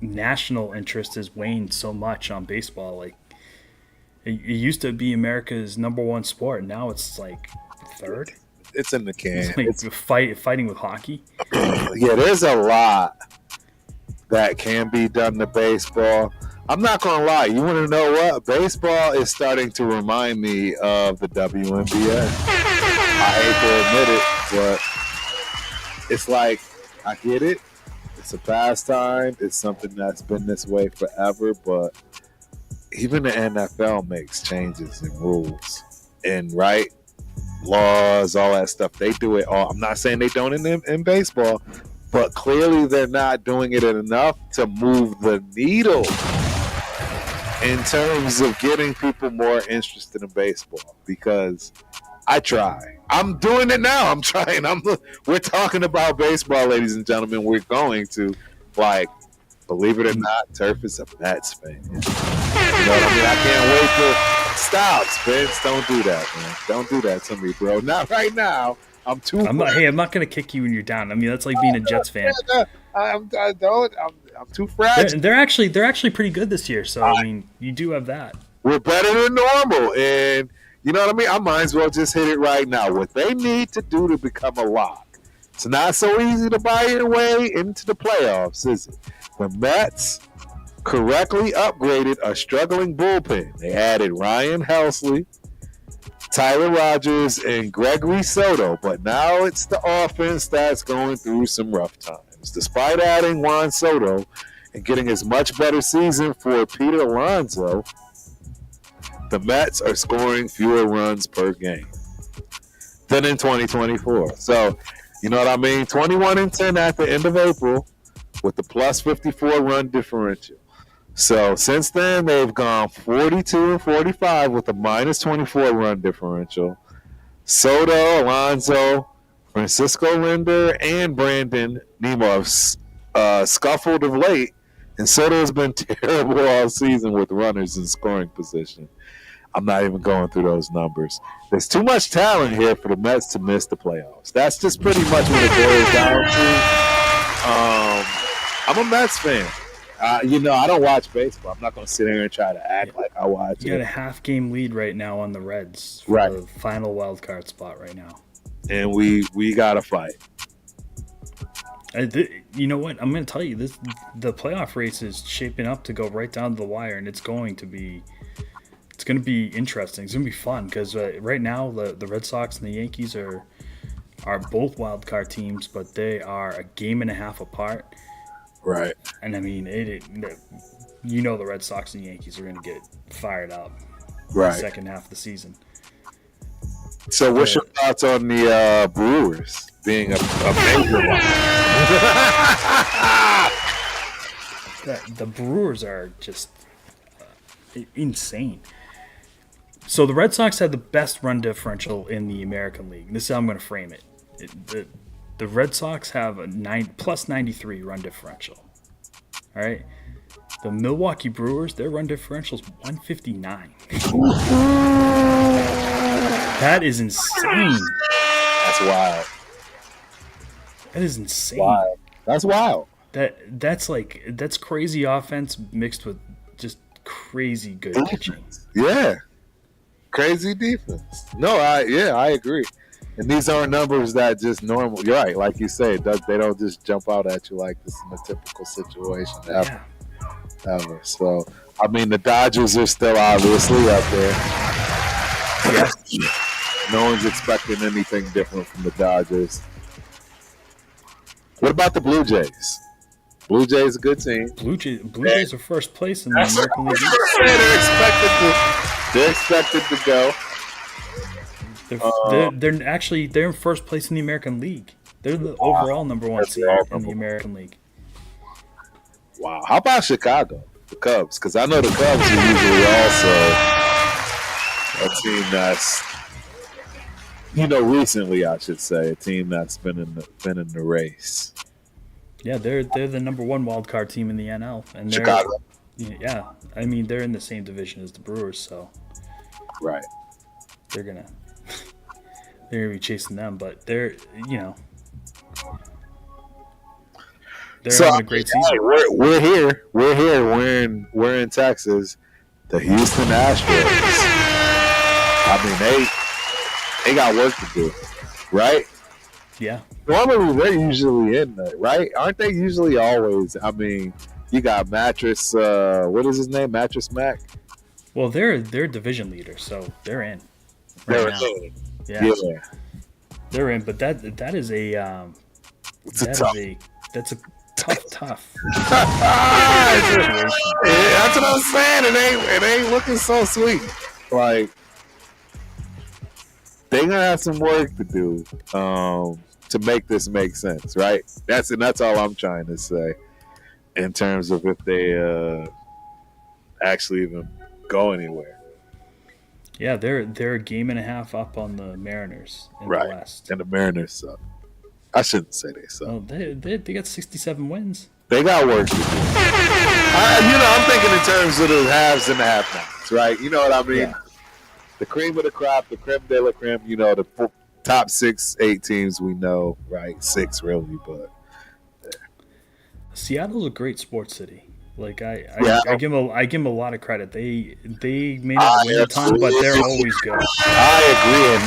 national interest has waned so much on baseball. Like, it used to be America's number one sport. Now it's like third. It's in the can. It's like fighting with hockey. Yeah, there's a lot that can be done to baseball. I'm not going to lie. You want to know what? Baseball is starting to remind me of the WNBA. I hate to admit it, but it's like, I get it. It's a pastime. It's something that's been this way forever, but even the NFL makes changes in rules and laws, all that stuff. They do it all. I'm not saying they don't in baseball, but clearly they're not doing it enough to move the needle in terms of getting people more interested in baseball. Because I try. I'm doing it now. I'm trying. We're talking about baseball, ladies and gentlemen. We're going to, believe it or not, Turf is a Mets fan. You know what I mean? I can't wait to stop, Spence. Don't do that, man. Don't do that to me, bro. Not right now. I'm not gonna kick you when you're down. I mean, that's like being a Jets fan. I'm too fragile. They're actually pretty good this year. So I mean, you do have that. We're better than normal, and you know what I mean. I might as well just hit it right now. What they need to do to become a lock. It's not so easy to buy your way into the playoffs, is it? The Mets correctly upgraded a struggling bullpen. They added Ryan Helsley, Tyler Rogers, and Gregory Soto, but now it's the offense that's going through some rough times. Despite adding Juan Soto and getting his much better season for Peter Alonso, the Mets are scoring fewer runs per game than in 2024. So, you know what I mean? 21-10 at the end of April with the plus 54 run differential. So since then, they've gone 42-45 with a minus 24 run differential. Soto, Alonso, Francisco Linder, and Brandon Nimmo scuffled of late, and Soto has been terrible all season with runners in scoring position. I'm not even going through those numbers. There's too much talent here for the Mets to miss the playoffs. That's just pretty much what it boils down to. I'm a Mets fan. I don't watch baseball. I'm not going to sit here and try to act like I watch it. You got a half-game lead right now on the Reds for the final wild card spot right now. and we got to fight. You know what? I'm going to tell you this: the playoff race is shaping up to go right down to the wire, and it's going to be interesting. It's going to be fun because right now the Red Sox and the Yankees are both wild card teams, but they are a game and a half apart. Right. And I mean, the Red Sox and Yankees are going to get fired up. Right. The second half of the season. So, what's your thoughts on the Brewers being a major one? The Brewers are just insane. So the Red Sox have the best run differential in the American League. This is how I'm going to frame it. The Red Sox have a plus 93 run differential. All right. The Milwaukee Brewers, their run differential is 159. That is insane. That's wild. That is insane. Wild. That's wild. That's crazy offense mixed with just crazy good pitching. Yeah. Crazy defense. No, I agree. And these aren't numbers that just normal. You're right, like you say, they don't just jump out at you like this in a typical situation ever. So, I mean, the Dodgers are still obviously up there. Yeah. No one's expecting anything different from the Dodgers. What about the Blue Jays? Blue Jays a good team. Blue Jays are first place in the American League. They're expected to go. They're in first place in the American League. They're the overall number one seed in the American League. Wow. How about Chicago, the Cubs? Because I know the Cubs are usually also a team that's, recently I should say, a team that's been in the race. Yeah, they're the number one wild card team in the NL, and Chicago. Yeah, I mean they're in the same division as the Brewers, so right. They're gonna be chasing them, but they're having a great season. We're here. We're in Texas. The Houston Astros. I mean, they got work to do, right? Yeah. Normally they're usually in there, right? Aren't they usually always? I mean, you got Mattress. What is his name? Mattress Mac. Well, they're division leaders, so they're in. They're in. Yeah. They're in, but that is a that's a tough situation. Yeah, that's what I'm saying. It ain't looking so sweet. Like they gonna have some work to do to make this make sense, right? That's all I'm trying to say in terms of if they actually even go anywhere. Yeah, they're a game and a half up on the Mariners in the West. And the Mariners suck. I shouldn't say they suck. Oh, they got 67 wins. They got work to do. I'm thinking in terms of the haves and the have-nots, right? You know what I mean? Yeah. The cream of the crop, the creme de la creme, the top 6-8 teams we know, right? 6 really, but Seattle's a great sports city. Like I give them a lot of credit. They may not win a ton, but they're always good. I agree, and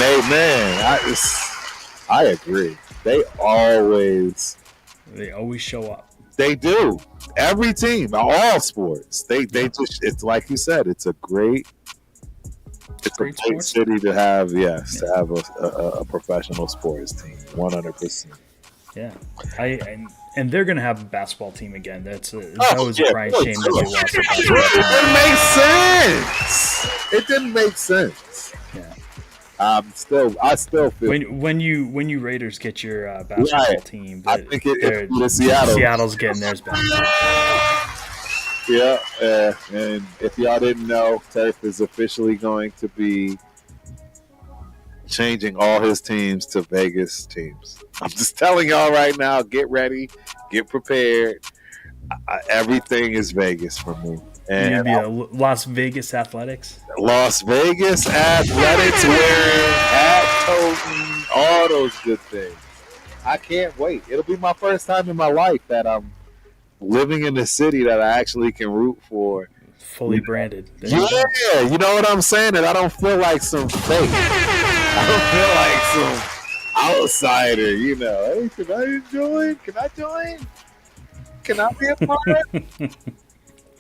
I agree. They always show up. They do. Every team, all sports. They just, it's like you said, it's a great city to have. Yes, to have a professional sports team. 100%. Yeah, and they're gonna have a basketball team again. That was a crying shame that they lost. It didn't make sense. Yeah. I still feel when you Raiders get your basketball team, I think it's Seattle's getting theirs back. Yeah, and if y'all didn't know, Turf is officially going to be changing all his teams to Vegas teams. I'm just telling y'all right now, get ready, get prepared. Everything is Vegas for me. And be a Las Vegas Athletics. Las Vegas Athletics wearing hat toting, all those good things. I can't wait. It'll be my first time in my life that I'm living in a city that I actually can root for. Fully branded. You know what I'm saying? And I don't feel like some fake. I outsider, Hey, can I join? Can I join? Can I be a part?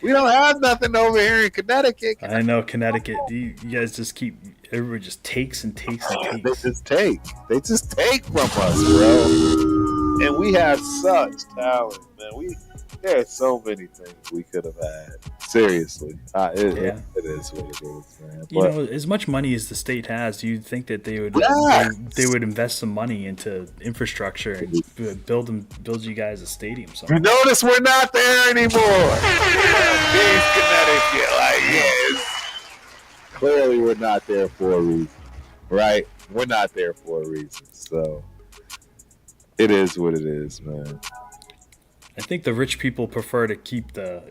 We don't have nothing over here in Connecticut. I know Connecticut. You guys just keep. Everybody just takes and takes and takes. They just take from us, bro. And we have such talent, man. There's so many things we could have had. Seriously, it is what it is, man. But, as much money as the state has, you'd think that they would they would invest some money into infrastructure and build you guys a stadium. You notice we're not there anymore. Being Connecticut, clearly we're not there for a reason, right? We're not there for a reason, so it is what it is, man. I think the rich people prefer to keep the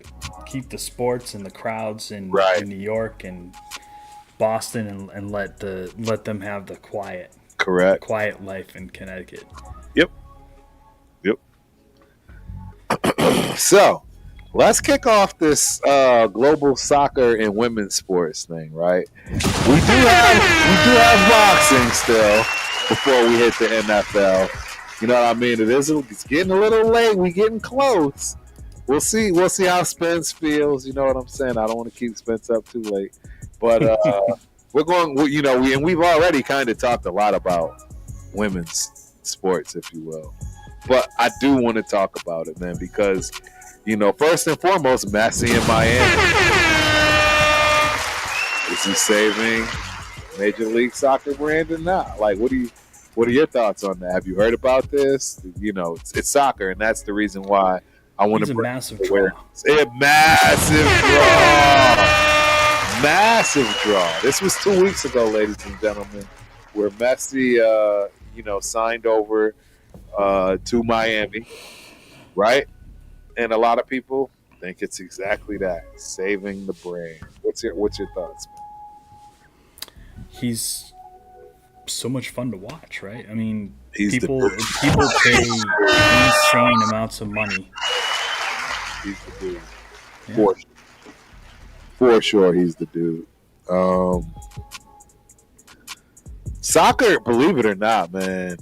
sports and the crowds in New York and Boston and let them have the quiet life in Connecticut. Yep. So let's kick off this global soccer and women's sports thing, right? We do have boxing still before we hit the NFL. You know what I mean? It's getting a little late. We getting close. We'll see how Spence feels. You know what I'm saying? I don't want to keep Spence up too late, but we're going. We've already kind of talked a lot about women's sports, if you will. But I do want to talk about it, man, because first and foremost, Messi in Miami. Is he saving Major League Soccer brand or not? What are your thoughts on that? Have you heard about this? It's soccer, and that's the reason why I want to bring massive draw. Massive draw. This was 2 weeks ago, ladies and gentlemen, where Messi, signed over to Miami, right? And a lot of people think it's exactly that, saving the brand. What's your thoughts, man? He's so much fun to watch, right? I mean, people pay insane amounts of money. He's the dude. Yeah. For sure, he's the dude. Soccer, believe it or not, man.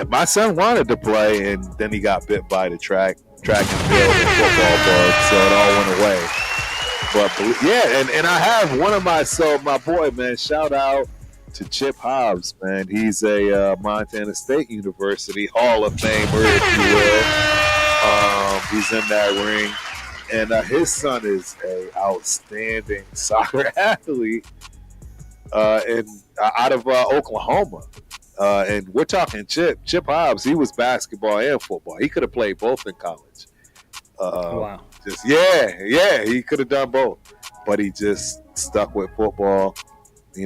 My son wanted to play, and then he got bit by the track and field and football bug, so it all went away. But and I have one of my boy, man, shout out to Chip Hobbs, man. He's a Montana State University Hall of Famer, if you will. He's in that ring. And his son is a outstanding soccer athlete out of Oklahoma. And we're talking Chip Hobbs. He was basketball and football. He could have played both in college. Wow. He could have done both, but he just stuck with football.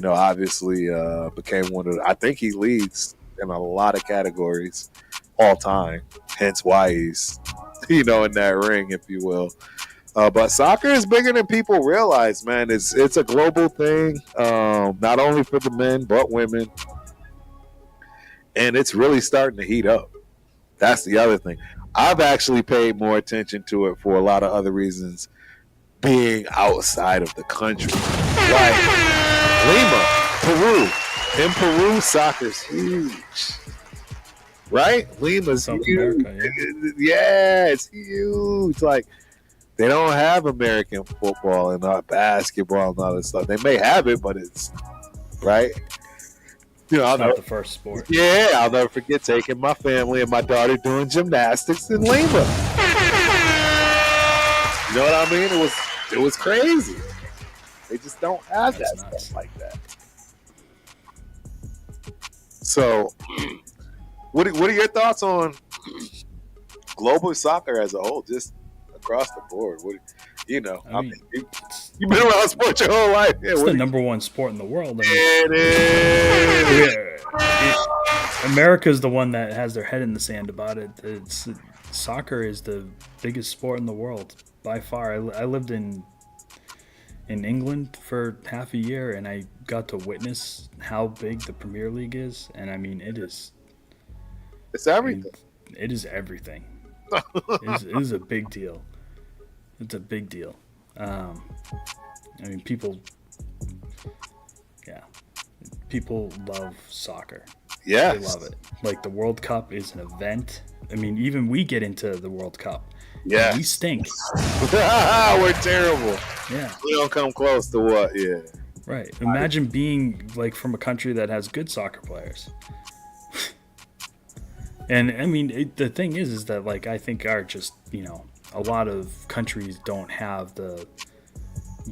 Obviously became one of I think he leads in a lot of categories all time. Hence why he's in that ring, if you will. But soccer is bigger than people realize, man. It's a global thing, not only for the men but women, and it's really starting to heat up. That's the other thing. I've actually paid more attention to it for a lot of other reasons, being outside of the country. Like Lima, Peru. In Peru, soccer's huge. Right? Lima's South huge. America, yeah, it's huge. Like, they don't have American football and basketball and all this stuff. They may have it, but it's right. It's not the first sport. Yeah, I'll never forget taking my family and my daughter doing gymnastics in Lima. You know what I mean? It was crazy. They just don't have that stuff like that. So, what are your thoughts on global soccer as a whole, just across the board? You've been around sports your whole life. Yeah, it's the number one sport in the world. It is. America's the one that has their head in the sand about it. Soccer is the biggest sport in the world by far. I lived in England for half a year, and I got to witness how big the Premier League is. And I mean, it's everything. It is everything. It is a big deal. It's a big deal. people love soccer. Yes. They love it. Like the World Cup is an event. I mean, even we get into the World Cup. Yes. And we stink. We're terrible. Yeah. We don't come close to what? Yeah. Right. Imagine being like from a country that has good soccer players. And I mean, the thing is that like I think our just a lot of countries don't have the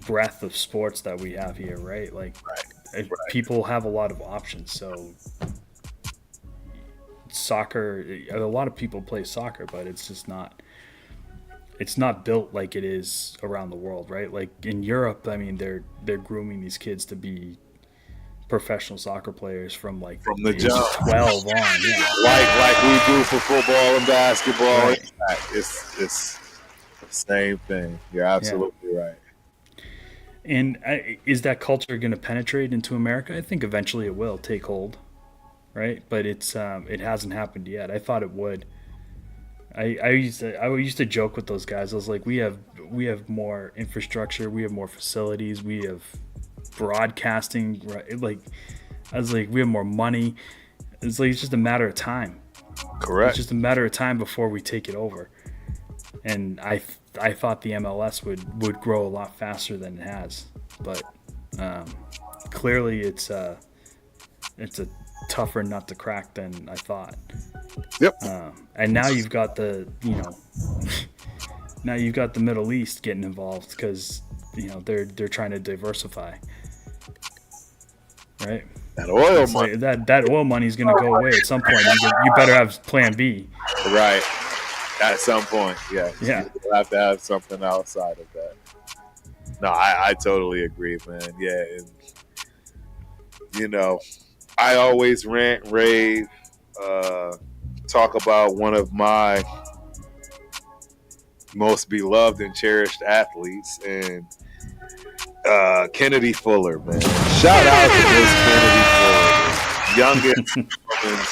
breadth of sports that we have here, right? Like people have a lot of options. So soccer, a lot of people play soccer, but it's just not. It's not built like it is around the world, right? Like in Europe, I mean, they're grooming these kids to be professional soccer players from the age jump 12 on, yeah. Like we do for football and basketball. Right. It's the same thing. You're absolutely right. And is that culture going to penetrate into America? I think eventually it will take hold, right? But it hasn't happened yet. I thought it would. I used to joke with those guys. I was like, we have more infrastructure, we have more facilities, we have broadcasting. Right? Like, I was like, we have more money. It's like it's just a matter of time. Correct. It's just a matter of time before we take it over. And I thought the MLS would grow a lot faster than it has, but clearly it's a tougher nut to crack than I thought. Yep. And now you've got the Middle East getting involved because they're trying to diversify, right? That oil money. Like that oil money is going to go away at some point. You better have Plan B. Right. At some point, yeah. Yeah. You have to have something outside of that. No, I totally agree, man. Yeah, and I always rant, rave, talk about one of my most beloved and cherished athletes, and Kennedy Fuller, man. Shout out to Miss Kennedy Fuller, youngest woman.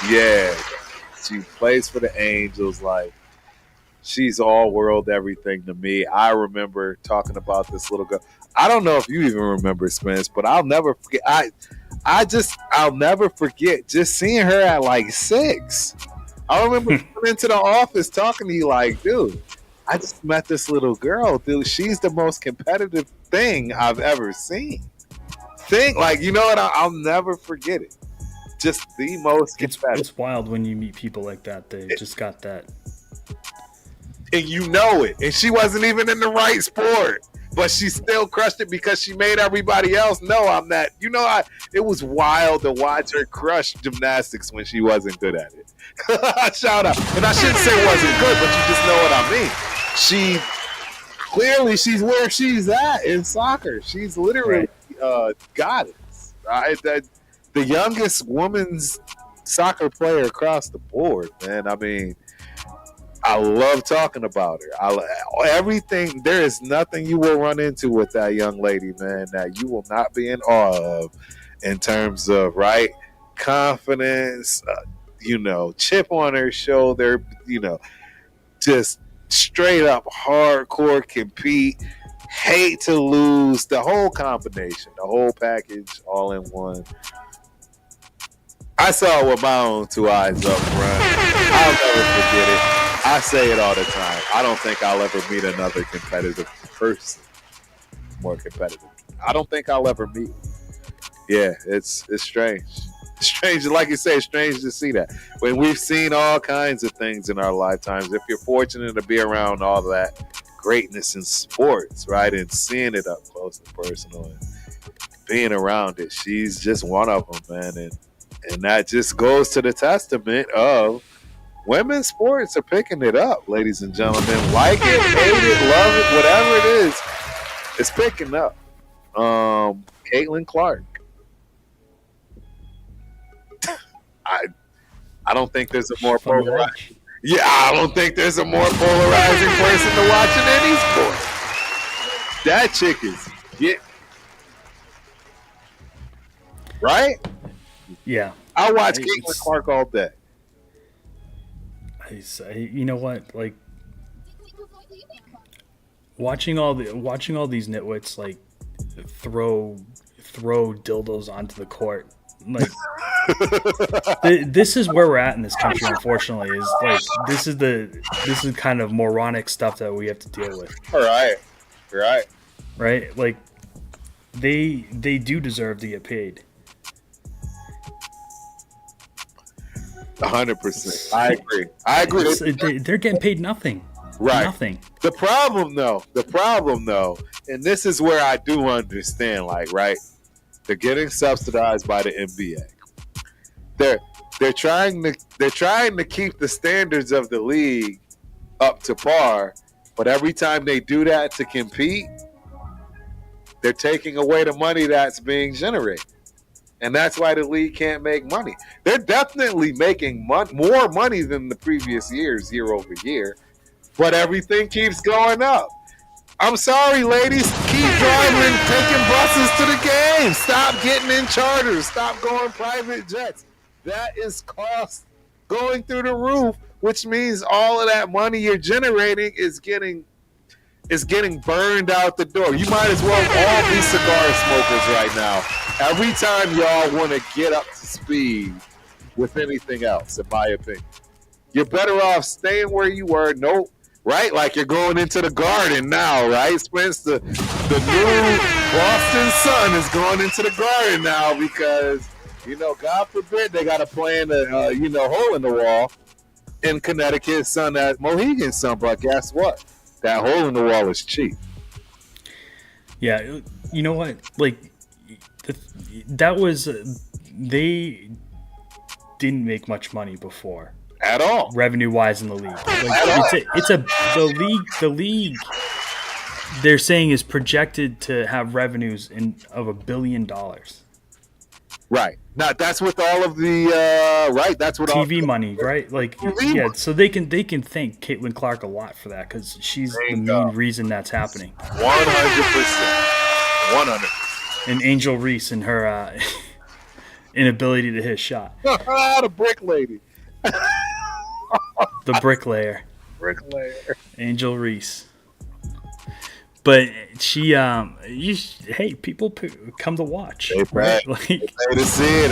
Yeah, she plays for the Angels. Like, she's all world everything to me. I remember talking about this little girl. I don't know if you even remember, Spence, but I'll never forget. I'll never forget just seeing her at like 6. I remember coming into the office talking to you like, dude, I just met this little girl, dude. She's the most competitive thing I've ever seen. What? I'll never forget it. Just the most competitive. It's wild when you meet people like that. They just got that. And you know it. And she wasn't even in the right sport. But she still crushed it because she made everybody else know I'm that. It was wild to watch her crush gymnastics when she wasn't good at it. Shout out. And I shouldn't say wasn't good, but you just know what I mean. She's where she's at in soccer. She's literally goddess. Right? The youngest women's soccer player across the board, man. I mean, I love talking about her. Everything. There is nothing you will run into with that young lady, man, that you will not be in awe of in terms of confidence, chip on her shoulder, just straight up hardcore compete, hate to lose, the whole combination, the whole package, all in one. I saw it with my own 2 eyes up front. I'll never forget it. I say it all the time. I don't think I'll ever meet another competitive person more competitive. I don't think I'll ever meet. Yeah, it's strange. It's strange, like you say, it's strange to see that. When we've seen all kinds of things in our lifetimes, if you're fortunate to be around all that greatness in sports, right, and seeing it up close and personal and being around it, she's just one of them, man. And that just goes to the testament of women's sports are picking it up, ladies and gentlemen. Like it, hate it, love it, whatever it is, it's picking up. Caitlin Clark. I don't think there's a more polarizing. Yeah, I don't think there's a more polarizing person to watch in any sport. That chick is right. Yeah, I watch Caitlin Clark all day. You know what? Like watching all these nitwits like throw dildos onto the court like this is where we're at in this country. Unfortunately, is like this is kind of moronic stuff that we have to deal with. All right, right, right. Like they do deserve to get paid. 100%. I agree. They're getting paid nothing. Right. Nothing. The problem though, and this is where I do understand, like, right, they're getting subsidized by the NBA. They're trying to keep the standards of the league up to par, but every time they do that to compete, they're taking away the money that's being generated. And that's why the league can't make money. They're definitely making more money than the previous years, year over year, but everything keeps going up. I'm sorry, ladies. Keep driving, taking buses to the game. Stop getting in charters. Stop going private jets. That is cost going through the roof, which means all of that money you're generating is getting burned out the door. You might as well all be cigar smokers right now. Every time y'all want to get up to speed with anything else, in my opinion, you're better off staying where you were. Nope. Right? Like you're going into the Garden now, right? Spence, the new Boston Sun is going into the Garden now because, God forbid they got to play in a, hole in the wall in Connecticut, Sun at Mohegan Sun. But guess what? That hole in the wall is cheap. Yeah. You know what? Like, that was, they didn't make much money before. At all, revenue-wise in the league, the league. They're saying is projected to have revenues of $1 billion. Right now, that's with all of the right. That's what TV money, right? Like, yeah. So they can thank Caitlin Clark a lot for that because she's the main reason that's happening. 100%, 100%. And Angel Reese and her inability to hit a shot. The brick lady. The bricklayer, Angel Reese. But she, hey, people come to watch. Right? Like, they pay to see it,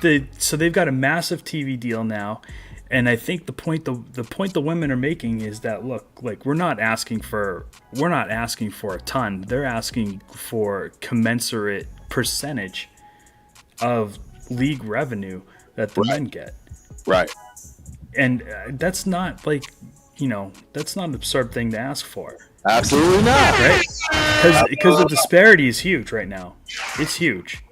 and so they've got a massive TV deal now, and I think the point the women are making is that look, like we're not asking for a ton. They're asking for commensurate percentage of league revenue that the men get. Right. And that's not that's not an absurd thing to ask for. Absolutely not. Right? Because the disparity is huge right now. It's huge.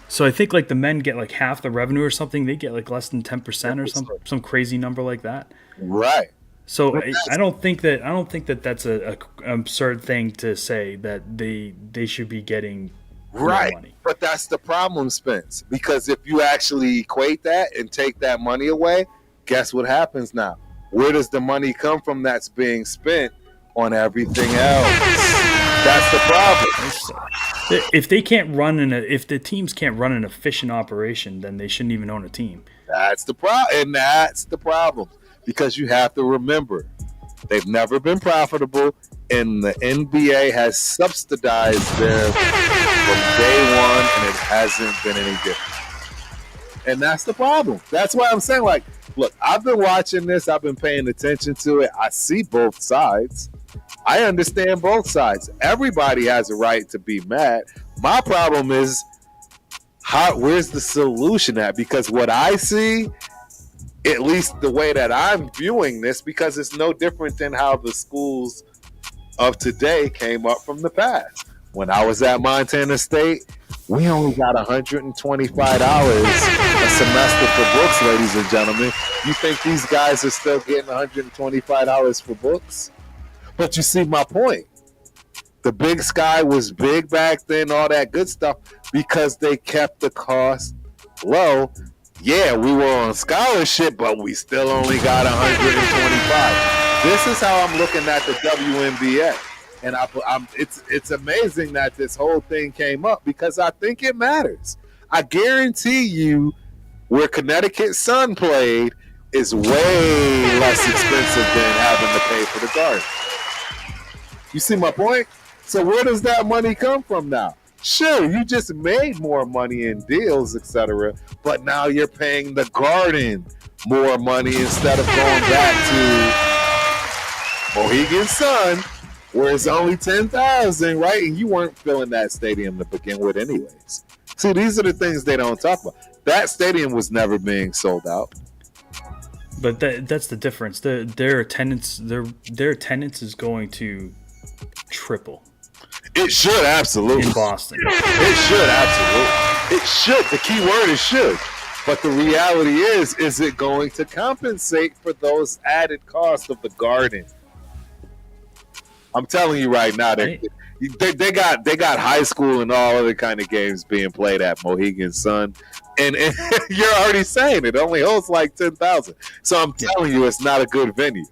So I think like the men get like half the revenue or something. They get like less than 10% or some crazy number like that. Right. So I don't think that that's a absurd thing to say that they should be getting right money. But that's the problem, Spence, because if you actually equate that and take that money away, guess what happens now? Where does the money come from that's being spent on everything else? That's the problem. If the teams can't run an efficient operation, then they shouldn't even own a team. That's the problem, and that's the problem, because you have to remember they've never been profitable, and the NBA has subsidized them from day one, and it hasn't been any different. And that's the problem. That's why I'm saying, like, look, I've been watching this. I've been paying attention to it. I see both sides. I understand both sides. Everybody has a right to be mad. My problem is, where's the solution at? Because what I see, at least the way that I'm viewing this, because it's no different than how the schools of today came up from the past. When I was at Montana State, we only got $125 a semester for books, ladies and gentlemen. You think these guys are still getting $125 for books? But you see my point. The Big Sky was big back then, all that good stuff, because they kept the cost low. Yeah, we were on scholarship, but we still only got $125. This is how I'm looking at the WNBA. And it's amazing that this whole thing came up because I think it matters. I guarantee you where Connecticut Sun played is way less expensive than having to pay for the Garden. You see my point? So where does that money come from now? Sure, you just made more money in deals, etc. But now you're paying the Garden more money instead of going back to Mohegan Sun, where it's only 10,000, right? And you weren't filling that stadium to begin with, anyways. See, these are the things they don't talk about. That stadium was never being sold out. But that's the difference. Their attendance is going to triple. It should, absolutely. In Boston. It should, absolutely. It should. The key word is should. But the reality is it going to compensate for those added costs of the Garden? I'm telling you right now, they got high school and all other kind of games being played at Mohegan Sun. And you're already saying it only holds like 10,000. So I'm telling you, it's not a good venue.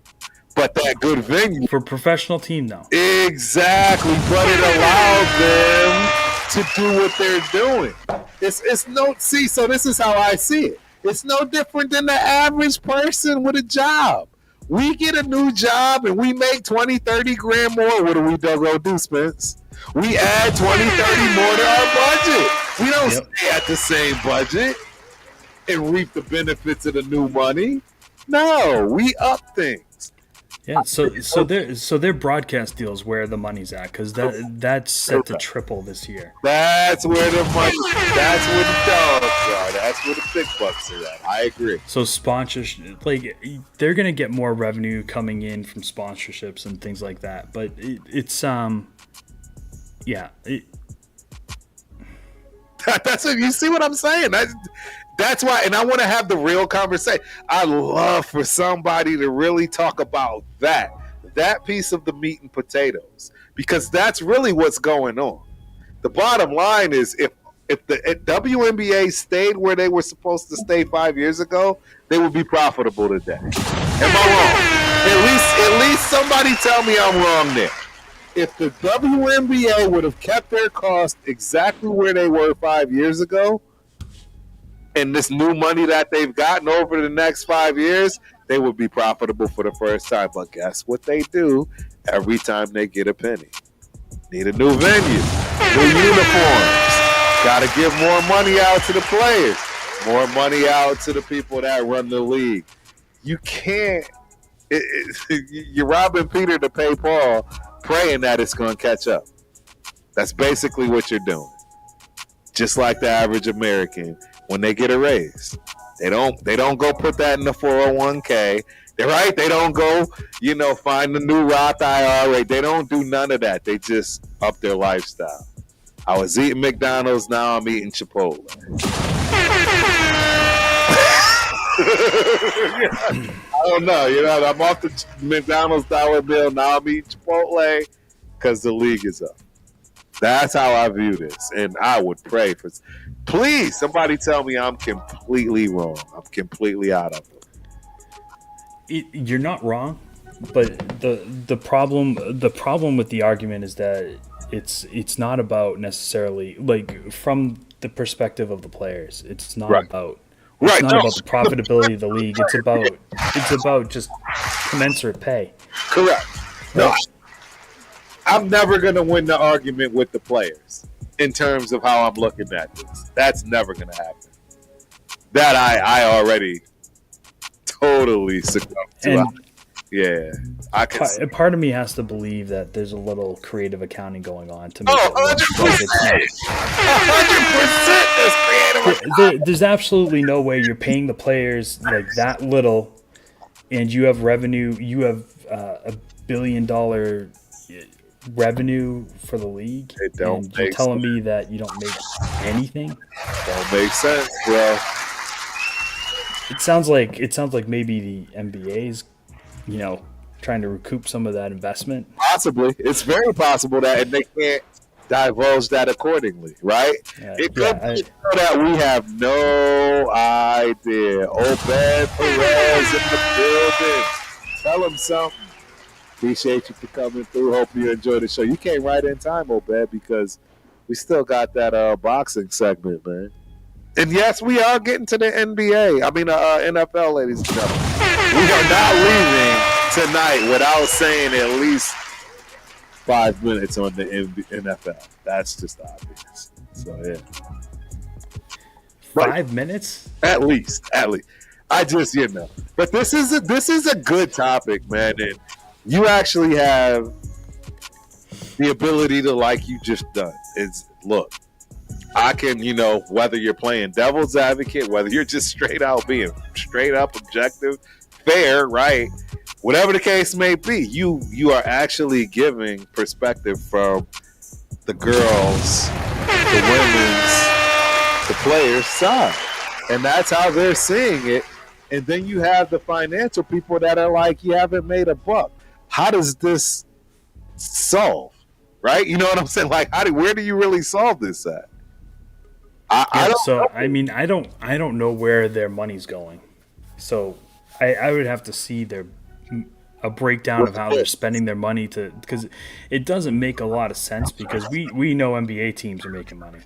But that good venue for a professional team, though. Exactly, but it allowed them to do what they're doing. It's no see. So this is how I see it. It's no different than the average person with a job. We get a new job and we make 20, 30 grand more. What do we do, Spence? We add 20, 30 more to our budget. We don't stay at the same budget and reap the benefits of the new money. No, we up things. Yeah, so their broadcast deals where the money's at, because that's set to triple this year. That's where the money. That's where the dogs are. That's where the big bucks are at. I agree. So sponsorship, like they're gonna get more revenue coming in from sponsorships and things like that. But it's That's what you see what I'm saying. That's why, and I want to have the real conversation. I love for somebody to really talk about that piece of the meat and potatoes, because that's really what's going on. The bottom line is, if the WNBA stayed where they were supposed to stay 5 years ago, they would be profitable today. Am I wrong? At least somebody tell me I'm wrong there. If the WNBA would have kept their costs exactly where they were 5 years ago, and this new money that they've gotten over the next 5 years, they would be profitable for the first time. But guess what they do every time they get a penny? Need a new venue, new uniforms. Got to give more money out to the players, more money out to the people that run the league. You can't. You're robbing Peter to pay Paul, praying that it's going to catch up. That's basically what you're doing. Just like the average American. When they get a raise, they don't go put that in the 401k. They're right. They don't go, find the new Roth IRA. They don't do none of that. They just up their lifestyle. I was eating McDonald's. Now I'm eating Chipotle. I don't know. I'm off the McDonald's dollar bill. Now I'm eating Chipotle because the league is up. That's how I view this. And I would pray for... Please, somebody tell me I'm completely wrong. I'm completely out of it. You're not wrong, but the problem with the argument is that it's not about necessarily, like, from the perspective of the players. It's not about about the profitability of the league. It's about just commensurate pay. Correct. No, I'm never going to win the argument with the players in terms of how I'm looking at this. That's never going to happen. That I already totally succumbed to. Yeah. Part of me has to believe that there's a little creative accounting going on to make 100%. 100% there's creative accounting. There's absolutely no way you're paying the players like that little, and you have revenue. You have $1 billion revenue for the league. It don't. And you're telling me that you don't make anything? Don't make sense, bro. It sounds like maybe the NBA's, trying to recoup some of that investment. Possibly. It's very possible that, and they can't divulge that accordingly, right? It could be that we have no idea. Obed Perez in the building. Tell him something. Appreciate you for coming through. Hope you enjoy the show. You came right in time, Obed, because we still got that boxing segment, man. And yes, we are getting to the NBA. NFL, ladies and gentlemen. We are not leaving tonight without saying at least 5 minutes on the NFL. That's just obvious. So yeah, 5 minutes at least. I just but this is a good topic, man, and you actually have the ability to, like you just done, is look. I can, whether you're playing devil's advocate, whether you're just straight out being straight up objective, fair, right? Whatever the case may be, you are actually giving perspective from the girls, the women's, the players' side. And that's how they're seeing it. And then you have the financial people that are like, you haven't made a buck. How does this solve? Right? You know what I'm saying? Like, where do you really solve this at? I don't know where their money's going. So I would have to see a breakdown of how they're spending their money because it doesn't make a lot of sense because we know NBA teams are making money.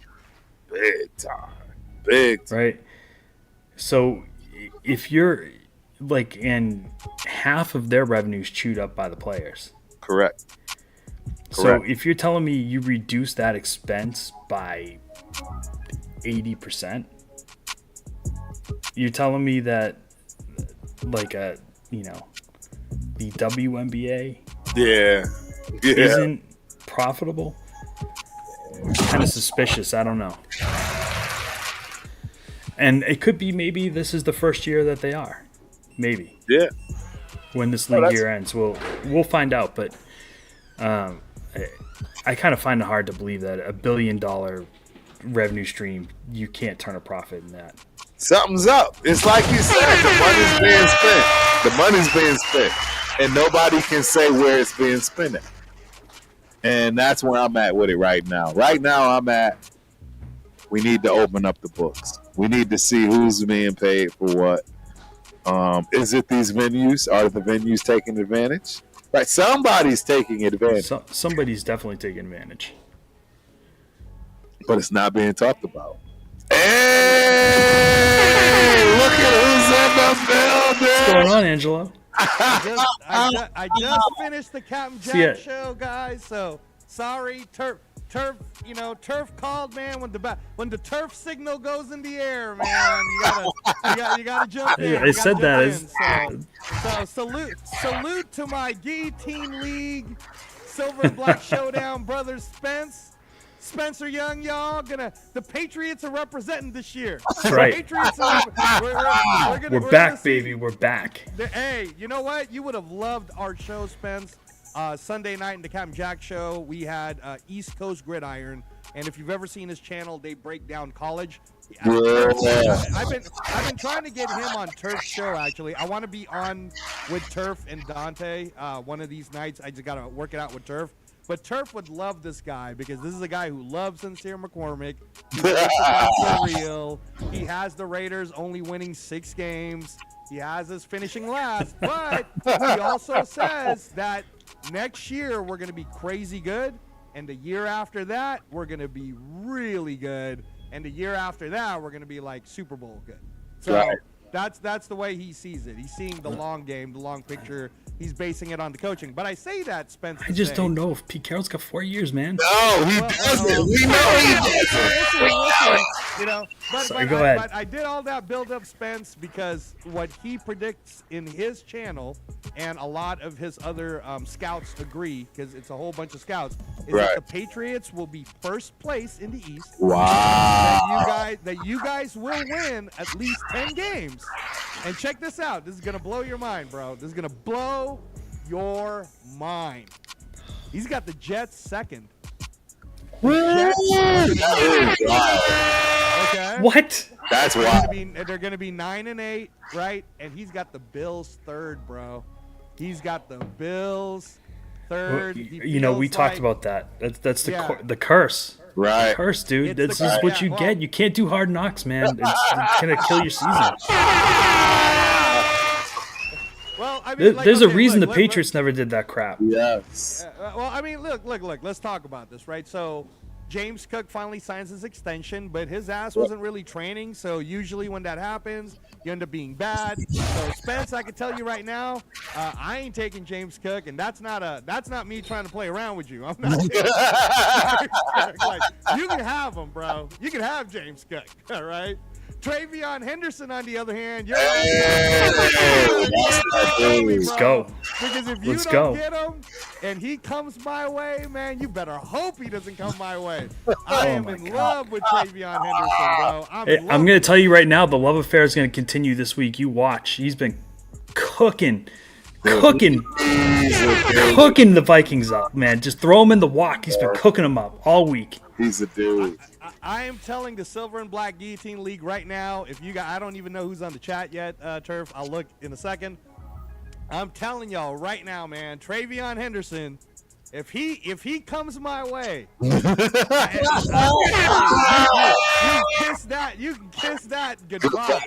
Big time. Right? So if you're and half of their revenue is chewed up by the players. Correct. So if you're telling me you reduce that expense by 80%, you're telling me that the WNBA isn't profitable? Kind of suspicious. I don't know. And it could be maybe this is the first year that they are. Maybe. Yeah. When this league year ends, we'll find out. But I kind of find it hard to believe that $1 billion revenue stream, you can't turn a profit in that. Something's up. It's like you said, the money's being spent, and nobody can say where it's being spent at. And that's where I'm at with it right now. We need to open up the books. We need to see who's being paid for what. Is it these venues? Are the venues taking advantage? Right, somebody's taking advantage. Somebody's definitely taking advantage. But it's not being talked about. Hey, look at who's in the building. What's going on, Angelo? I just finished the Captain Jack show, guys. So sorry, turf. Turf called, man. When the turf signal goes in the air, man, you gotta jump in. I said that. So salute to my Guillotine League Silver and Black Showdown brothers, Spencer Young, y'all. The Patriots are representing this year. That's right. Patriots we're back, baby. We're back. Hey, you know what? You would have loved our show, Spence. Sunday night in the Captain Jack show, we had East Coast Gridiron, and if you've ever seen his channel, they break down college. I've been trying to get him on Turf's show. Actually, I want to be on with Turf and Dante one of these nights. I just gotta work it out with Turf. But Turf would love this guy because this is a guy who loves Sincere McCormick. He for real. He has the Raiders only winning 6 games. He has us finishing last, but he also says that next year we're going to be crazy good, and the year after that we're going to be really good, and the year after that we're going to be like Super Bowl good. So that's the way he sees it. He's seeing the long game, the long picture. He's basing it on the coaching. But I say that, Spencer. I just don't know if Pete Carroll's got 4 years, man. No, he doesn't. We know he doesn't. Go ahead. But I did all that build-up, Spence, because what he predicts in his channel, and a lot of his other scouts agree, because it's a whole bunch of scouts, is that the Patriots will be first place in the East. Wow. That you guys will win at least 10 games. And check this out. This is going to blow your mind, bro. This is going to blow your mind. He's got the Jets second. Okay. What? That's wild. They're going to be 9-8, right? And he's got the Bills third, bro. He's got the Bills third. We talked about that. That's the curse. Right. The curse, dude. This is what you get. You can't do hard knocks, man. It's going to kill your season. Well, I mean, there's a reason the Patriots never did that crap. Yes. Well, I mean, look. Let's talk about this, right? So, James Cook finally signs his extension, but his ass wasn't really training. So usually when that happens, you end up being bad. So Spence, I can tell you right now, I ain't taking James Cook, and that's not me trying to play around with you. I'm not taking James Cook. Like, you can have him, bro. You can have James Cook. All right. Travion Henderson, on the other hand, you're Let's go. Because if you don't get him and he comes my way, man, you better hope he doesn't come my way. I am in love with Travion Henderson, bro. I'm going to tell you right now, the love affair is going to continue this week. You watch. He's been cooking the Vikings up, man. Just throw him in the wok. He's been cooking them up all week. He's a dude. I am telling the Silver and Black Guillotine League right now, if you got, I don't even know who's on the chat yet, Turf. I'll look in a second. I'm telling y'all right now, man, Travion Henderson, if he comes my way, you can kiss that goodbye.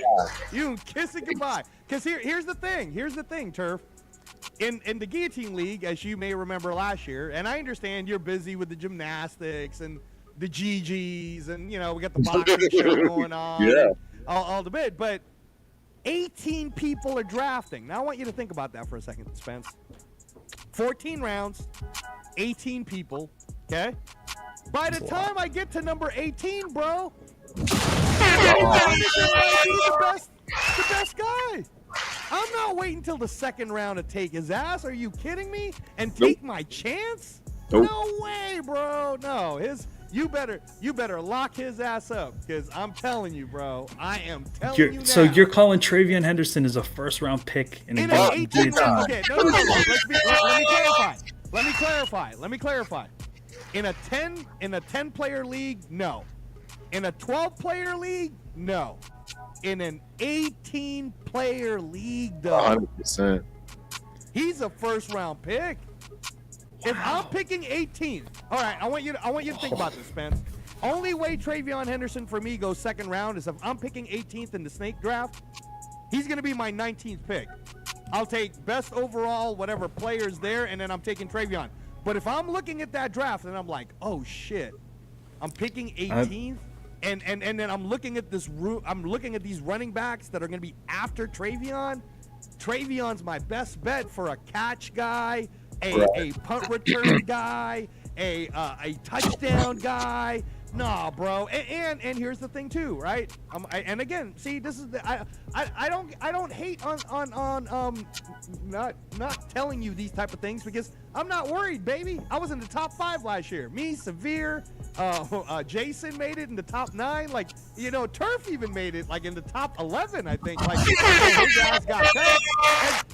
You can kiss it goodbye. Because here's the thing, Turf. In the Guillotine League, as you may remember last year, and I understand you're busy with the gymnastics and the GGs, and we got the boxing show going on, all the bit, but 18 people are drafting. Now I want you to think about that for a second, Spence. 14 rounds, 18 people, okay? By the time I get to number 18, bro, the best guy. I'm not waiting until the second round to take his ass. Are you kidding me? And take my chance? No way, bro. No, you better lock his ass up, because I'm telling you, bro. I am telling you now. So you're calling Travion Henderson as a first-round pick in an 18 round? Okay, no. Let me clarify. In a 10-player league, no. In a 12-player league, no. In an 18-player league, though, 100%. He's a first-round pick. If I'm picking 18th, all right, I want you to think about this, Spence. Only way Travion Henderson for me goes second round is if I'm picking 18th in the snake draft. He's going to be my 19th pick. I'll take best overall, whatever players there, and then I'm taking Travion. But if I'm looking at that draft and I'm like, oh shit, I'm picking 18th, and then I'm looking at these running backs that are going to be after Travion. Travion's my best bet for a catch guy, a punt return guy, a touchdown guy. Nah, bro. And here's the thing too, right? And again, see, this is I don't hate on not telling you these type of things, because I'm not worried, baby. I was in the top 5 last year. Me, Severe, Jason made it in the top 9. Like, Turf even made it like in the top 11, I think. Like, his ass got cut.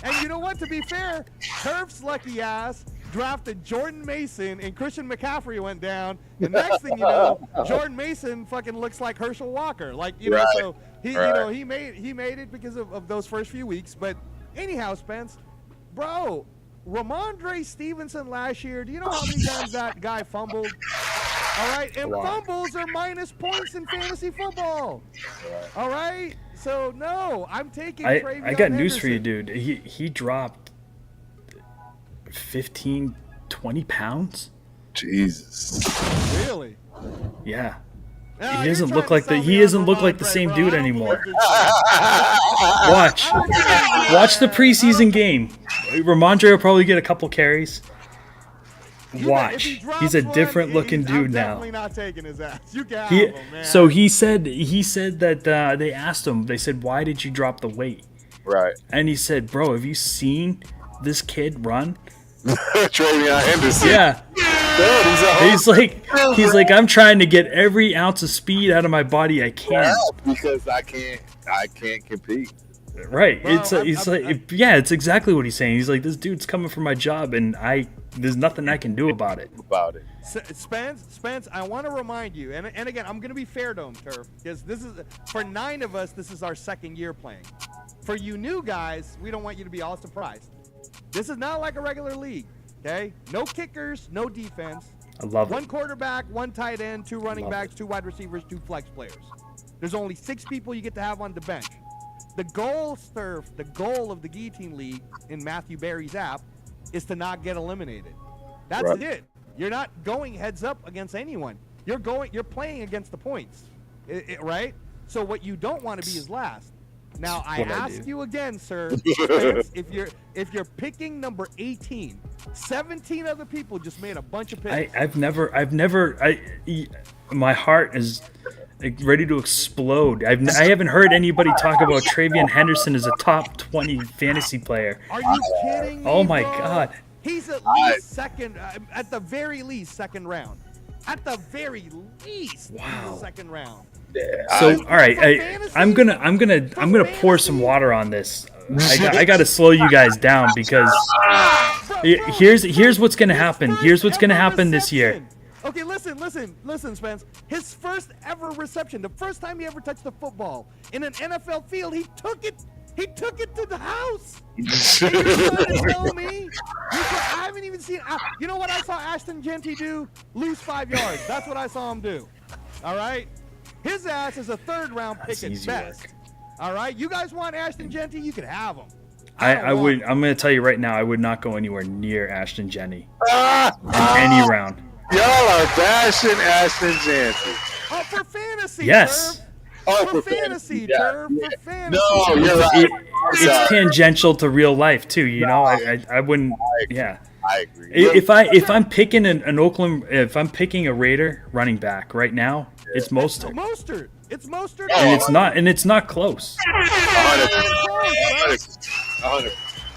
And you know what? To be fair, Turf's lucky ass drafted Jordan Mason, and Christian McCaffrey went down. The next thing you know, Jordan Mason fucking looks like Herschel Walker. Like, so he he made it because of those first few weeks. But anyhow, Spence, bro, Ramondre Stevenson last year, do you know how many times that guy fumbled? All right, and fumbles are minus points in fantasy football. All right, so no, I'm taking Travion I got news Henderson. for you, dude. He dropped 15, 20 pounds. Jesus. Really? Yeah. No, he doesn't look like the same dude anymore. Watch the preseason game. Ramondre will probably get a couple carries. Watch. He's a different looking dude now. I'm definitely not taking his ass. You can have him, man. So he said that they asked him, they said, why did you drop the weight? Right. And he said, bro, have you seen this kid run? Travion Henderson. Yeah. Dude, he's like, I'm trying to get every ounce of speed out of my body I can. Yeah, because I can't compete. Right. Bro, It's exactly what he's saying. He's like, this dude's coming for my job, and there's nothing I can do about it. Spence, I want to remind you, and again, I'm going to be fair to him, Turf, because this is, for 9 of us, this is our second year playing. For you new guys, we don't want you to be all surprised. This is not like a regular league, okay? No kickers, no defense. I love it. 1 quarterback, 1 tight end, 2 running backs, 2 wide receivers, 2 flex players. There's only 6 people you get to have on the bench. The goal of the Guillotine League in Matthew Berry's app is to not get eliminated. That's it. You're not going heads up against anyone. You're playing against the points, right? So what you don't want to be is last. Now I ask you again, sir, Spence, if you're picking number 18, 17 other people just made a bunch of picks. My heart is ready to explode. I haven't heard anybody talk about Travion Henderson as a top 20 fantasy player. Are you kidding me? Oh my bro? God. He's at least second, at the very least second round. At the very least, wow. Second round. Yeah, so all right, I'm gonna pour some water on this. I gotta slow you guys down because here's what's gonna happen. Here's what's gonna happen this year. Okay, listen, Spence. His first ever reception, the first time he ever touched the football in an NFL field, he took it to the house. You're trying to tell me? I haven't even seen. You know what I saw Ashton Genty do? Lose 5 yards. That's what I saw him do. All right. His ass is a third round pick at best. All right. You guys want Ashton Genty? You can have him. I would. I'm going to tell you right now. I would not go anywhere near Ashton Genty in any round. Y'all are bashing Ashton Genty. Oh, for fantasy. Yes. Turf. Oh, for fantasy, Turf. For fantasy. No, you're right. It's tangential to real life too. You know, I wouldn't. Yeah. I agree. If I'm picking an Oakland, if I'm picking a Raider running back right now, it's Mostert. It's Mostert. And it's not close.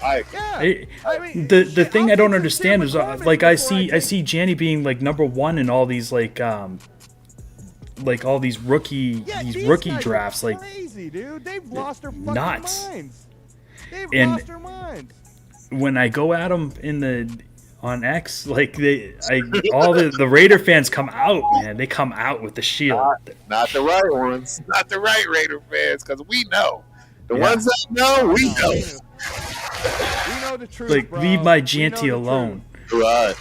100%. The thing I don't understand is like I see Janny being like number one in all these like all these rookie drafts, like crazy, dude. They've lost their fucking nuts. minds. They've lost their minds. When I go at them on X, like all the Raider fans come out, man. They come out with the shield. Not the right ones. Not the right Raider fans, because we know. The ones that know, we know. We know the truth, like, bro. leave my Janty alone. Right.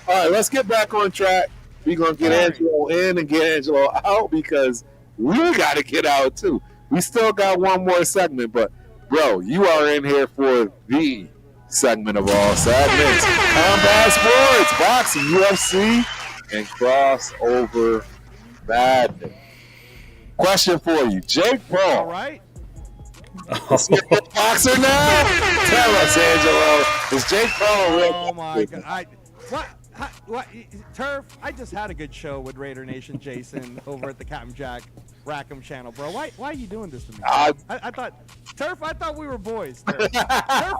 All right, let's get back on track. We're going to get Angelo in and get Angelo out because we got to get out, too. We still got one more segment, but, bro, you are in here for the segment of all segments. Combat sports, boxing, UFC, and crossover madness. Question for you. Jake Paul. All right. Is he a good boxer now? Tell us, Angelo. Is Jake Paul real? Oh, my God. What? Turf, I just had a good show with Raider Nation Jason over at the Captain Jack Rackham channel, bro. Why are you doing this to me? I thought we were boys. Turf,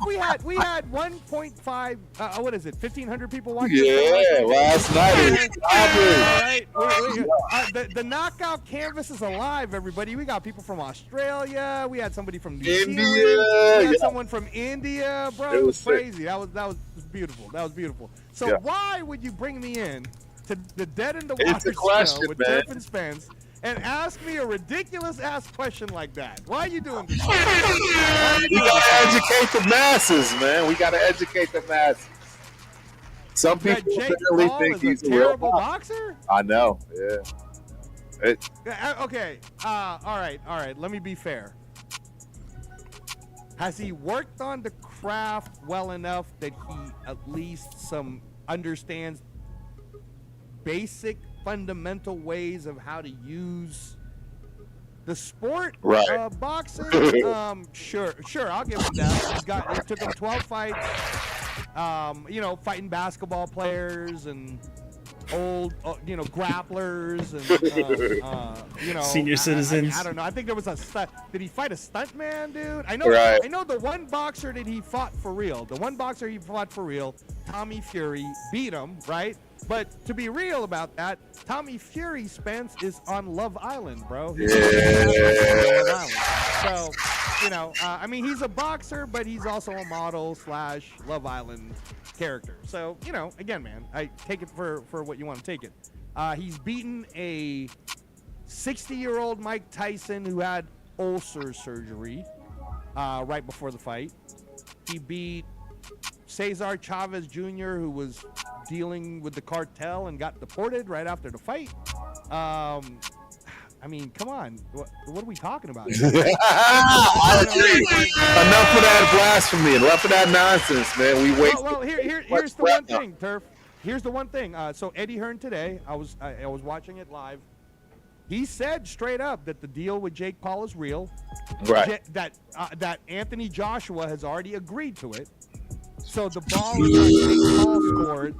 we had 1.5 what is it, 1,500 people watching? Yeah, last night. All right. The knockout canvas is alive, everybody. We got people from Australia. We had somebody from New Zealand. We had someone from India, bro. It was crazy. That was beautiful. That was beautiful. So why would you bring me in to the Dead in the Water show with Turf and Spence and ask me a ridiculous ass question like that? Why are you doing this? We gotta educate the masses, man. We gotta educate the masses. Some people really think he's a terrible boxer. I know. Yeah. Okay. All right. Let me be fair. Has he worked on the craft well enough that he at least understands basic fundamental ways of how to use the sport of boxing? Sure, I'll give him that. It took him 12 fights, fighting basketball players and old, grapplers and, senior citizens. I don't know. I think there was a stunt. Did he fight a stunt man, dude? I know the one boxer that he fought for real. Tommy Fury, beat him, right? But to be real about that, Tommy Fury, Spence, is on Love Island, bro. He's on Love Island. So, he's a boxer, but he's also a model / Love Island character. So, again, man, I take it for what you want to take it. He's beaten a 60-year-old Mike Tyson who had ulcer surgery right before the fight. He beat Cesar Chavez Jr., who was dealing with the cartel and got deported right after the fight. Come on. What are we talking about? I agree. Enough of that blasphemy. Enough of that nonsense, man. We wait. Well, here's the one thing, Turf. here's the one thing. So Eddie Hearn today, I was watching it live. He said straight up that the deal with Jake Paul is real. Right. That Anthony Joshua has already agreed to it. So the ball is on Jake Paul's court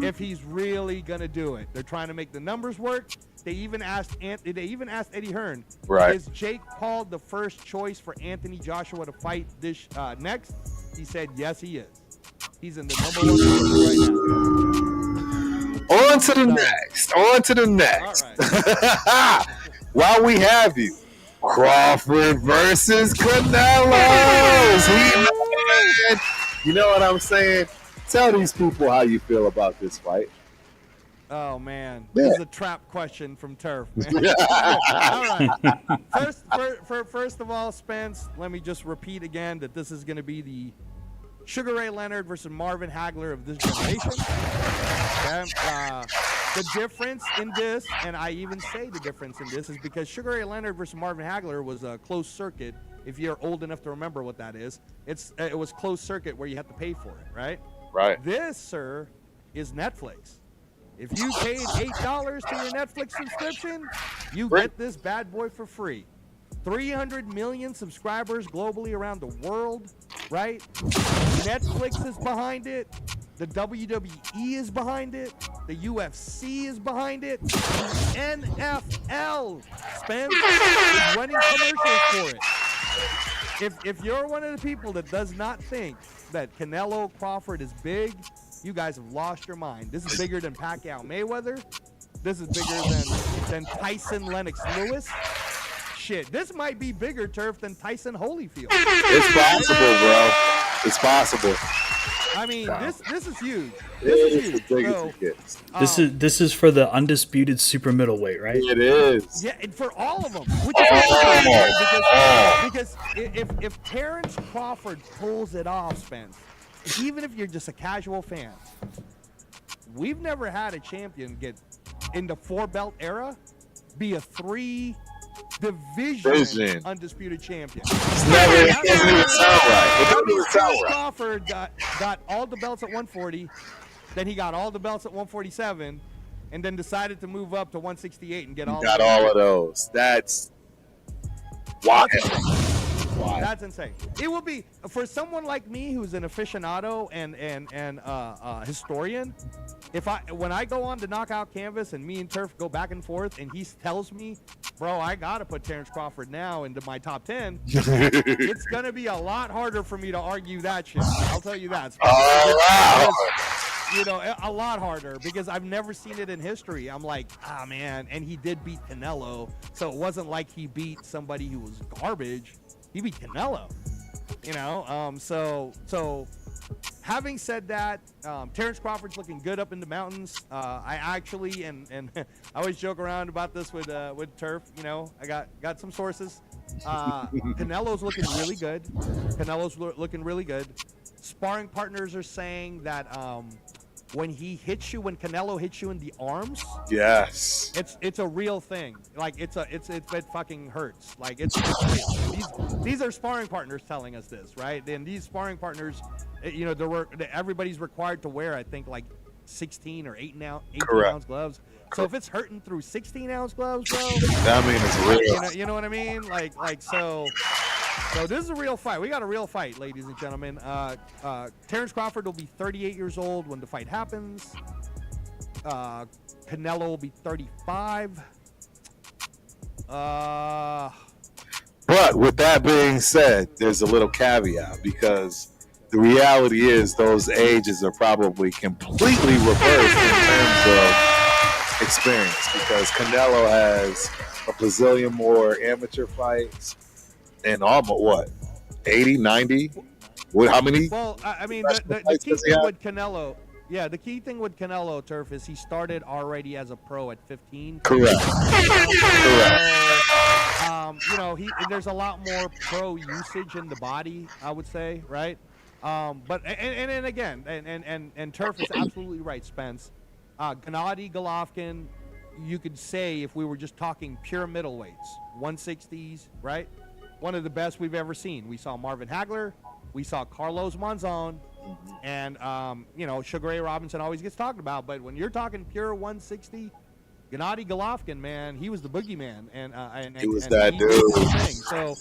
if he's really gonna do it. They're trying to make the numbers work. They even asked Eddie Hearn, Right. is Jake Paul the first choice for Anthony Joshua to fight this next? He said yes, he is. He's in the number one position right now. On to the next. On to the next. All right. While we have you, Crawford versus Canelo. You know what I'm saying? Tell these people how you feel about this fight. Oh man, this is a trap question from Turf. Man. All right. First of all, Spence, let me just repeat again that this is going to be the Sugar Ray Leonard versus Marvin Hagler of this generation. Okay? The difference in this, and I even say the difference in this, is because Sugar Ray Leonard versus Marvin Hagler was a closed circuit. If you're old enough to remember what that is, it was closed circuit where you have to pay for it, right? Right. This, sir, is Netflix. If you paid $8 to your Netflix subscription, you get this bad boy for free. 300 million subscribers globally around the world, right? Netflix is behind it. The WWE is behind it. The UFC is behind it. The NFL, Spence, is running commercials for it. If you're one of the people that does not think that Canelo Crawford is big, you guys have lost your mind. This is bigger than Pacquiao Mayweather. This is bigger than Tyson Lennox Lewis. Shit, this might be bigger, Turf, than Tyson Holyfield. It's possible, bro. It's possible. I mean, this is huge. This is huge. So, This is for the undisputed super middleweight, right? It is. yeah, and for all of them, which is interesting, because if Terrence Crawford pulls it off, Spence, even if you're just a casual fan, we've never had a champion get in the 4-belt era be a 3-division undisputed champion. It doesn't even sound right. It doesn't even sound right. Crawford got all the belts at 140, then he got all the belts at 147, and then decided to move up to 168 and get all. Got all of those. That's wild. That's insane. It will be for someone like me who's an aficionado and historian. When I go on the knockout canvas and me and Turf go back and forth and he tells me, bro, I gotta put Terrence Crawford now into my top 10, it's gonna be a lot harder for me to argue that shit. I'll tell you that. A lot harder because I've never seen it in history. I'm like, man, and he did beat Canelo, so it wasn't like he beat somebody who was garbage. He beat Canelo, so having said that, Terrence Crawford's looking good up in the mountains. I actually, and I always joke around about this with Turf, I got some sources. Canelo's looking really good. Looking really good. Sparring partners are saying that when Canelo hits you in the arms, yes, it's a real thing. Like it fucking hurts. Like it's real. These are sparring partners telling us this, right? And these sparring partners, everybody's required to wear, I think, like 16 or 18 ounce gloves. So if it's hurting through 16-ounce gloves, bro, I mean it's real. You know what I mean? So this is a real fight. We got a real fight, ladies and gentlemen. Terrence Crawford will be 38 years old when the fight happens. Canelo will be 35. But with that being said, there's a little caveat because the reality is those ages are probably completely reversed in terms of experience because Canelo has a bazillion more amateur fights and almost 80, 90? How many? Well, I mean, the key thing with Canelo, the key thing with Canelo, Turf, is he started already as a pro at 15. Correct. There's a lot more pro usage in the body, I would say, right? But Turf is absolutely right, Spence. Gennady Golovkin, you could say if we were just talking pure middleweights, 160s, right? One of the best we've ever seen. We saw Marvin Hagler, we saw Carlos Monzon, And Sugar Ray Robinson always gets talked about, but when you're talking pure 160, Gennady Golovkin, man, he was the boogeyman, and He was and that he dude. did his thing. So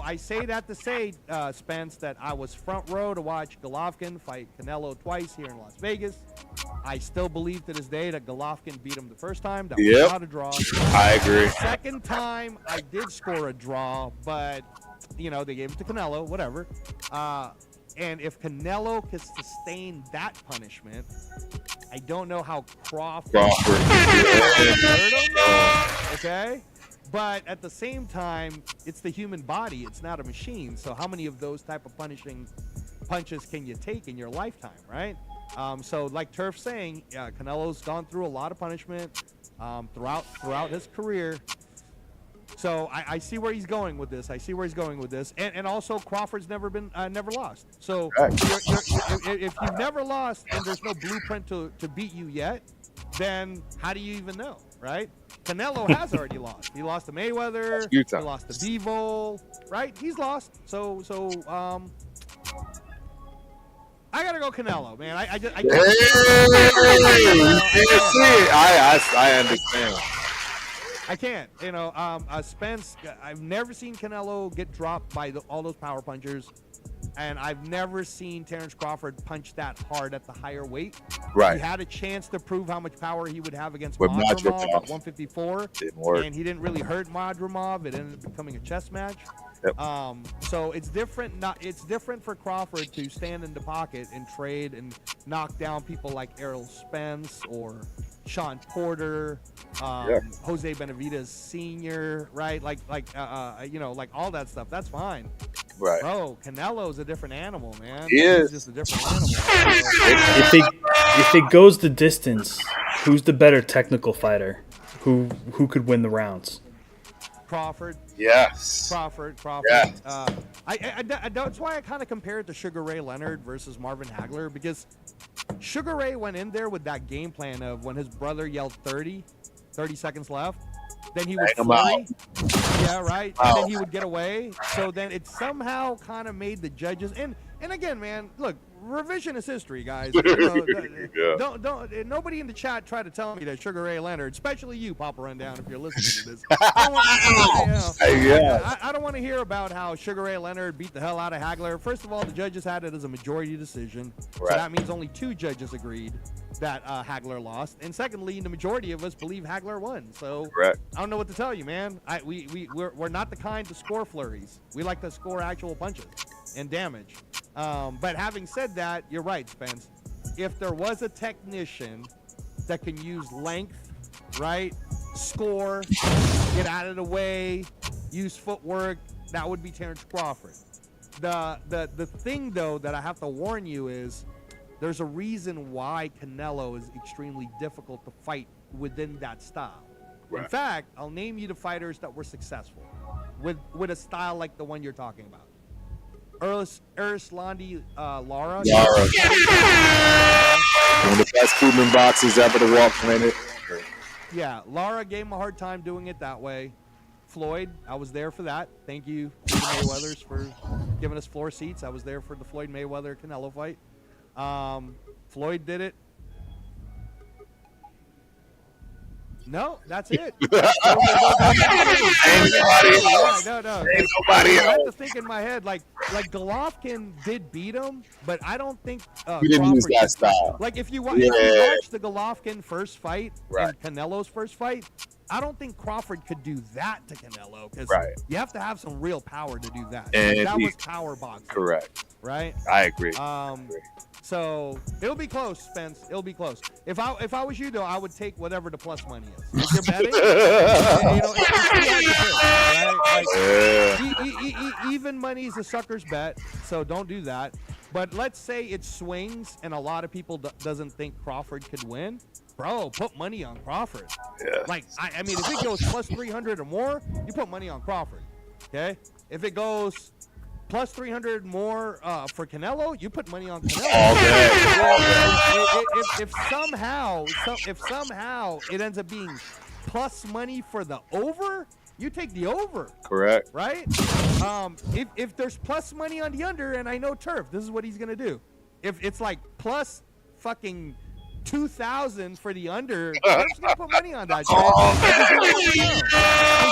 I say that to say, Spence, that I was front row to watch Golovkin fight Canelo twice here in Las Vegas. I still believe to this day that Golovkin beat him the first time. That was not a draw. I agree. The second time, I did score a draw, but they gave it to Canelo, whatever. And if Canelo could sustain that punishment, I don't know how Crawford hurt him. Okay? But at the same time, it's the human body. It's not a machine. So how many of those type of punches can you take in your lifetime, right? So like Turf saying, Canelo's gone through a lot of punishment throughout his career. So I see where he's going with this. And also Crawford's never lost. So if you've never lost and there's no blueprint to beat you yet, then how do you even know, right? Canelo has already lost. He lost to Mayweather. He lost to Bivol, right? He's lost. So I gotta go Canelo, man. I understand. I can't. Spence, I've never seen Canelo get dropped by all those power punchers, and I've never seen Terrence Crawford punch that hard at the higher weight. Right. He had a chance to prove how much power he would have against Madrimov at 154. Didn't work. And he didn't really hurt Madrimov. It ended up becoming a chess match. Yep. So it's different. It's different for Crawford to stand in the pocket and trade and knock down people like Errol Spence or Sean Porter, Jose Benavidez Sr., right? Like all that stuff. That's fine. Right. Bro, Canelo's a different animal, man. He is. He's just a different animal. If it goes the distance, who's the better technical fighter? Who could win the rounds? Crawford. Yes. Crawford. Yes. That's why I kind of compare it to Sugar Ray Leonard versus Marvin Hagler, because Sugar Ray went in there with that game plan of when his brother yelled 30 seconds left, then he would flurry. Yeah, right. And then he would get away. So then it somehow kind of made the judges and again, man, look, revisionist history, guys. Don't nobody in the chat try to tell me that Sugar Ray Leonard, especially you, Papa Rundown, if you're listening to this. I don't want to hear about how Sugar Ray Leonard beat the hell out of Hagler. First of all, the judges had it as a majority decision, so that means only 2 judges agreed that Hagler lost. And secondly, the majority of us believe Hagler won. So I don't know what to tell you, man. We're not the kind to score flurries. We like to score actual punches and damage. But having said that, you're right, Spence. If there was a technician that can use length, right, score, get out of the way, use footwork, that would be Terrence Crawford. The thing, though, that I have to warn you is there's a reason why Canelo is extremely difficult to fight within that style. Right. In fact, I'll name you the fighters that were successful with a style like the one you're talking about. Erislandy Lara. One of the best Cuban boxers ever to walk planet. Yeah, Lara gave him a hard time doing it that way. Floyd, I was there for that. Thank you to the Mayweathers for giving us floor seats. I was there for the Floyd Mayweather-Canelo fight. Floyd did it. No, that's it. Ain't nobody else. No. Ain't nobody I else. have to think in my head, like Golovkin did beat him, but I don't think He didn't use Crawford that style. Like if you watch the Golovkin first fight and Canelo's first fight, I don't think Crawford could do that to Canelo, because you have to have some real power to do that. And that was power boxing. Correct. Right? I agree. So it'll be close, Spence. It'll be close. If I was you, though, I would take whatever the plus money is. If you're betting, even money is a sucker's bet, so don't do that. But let's say it swings and a lot of people doesn't think Crawford could win. Bro, put money on Crawford. Yeah. Like, I mean, if it goes plus 300 or more, you put money on Crawford. Okay? If it goes plus 300 more for Canelo, you put money on Canelo. If somehow it ends up being plus money for the over, you take the over. Correct. Right? If there's plus money on the under, and I know Turf, this is what he's gonna do. if it's like plus fucking 2,000 for the under, Turf's gonna put money on that shit.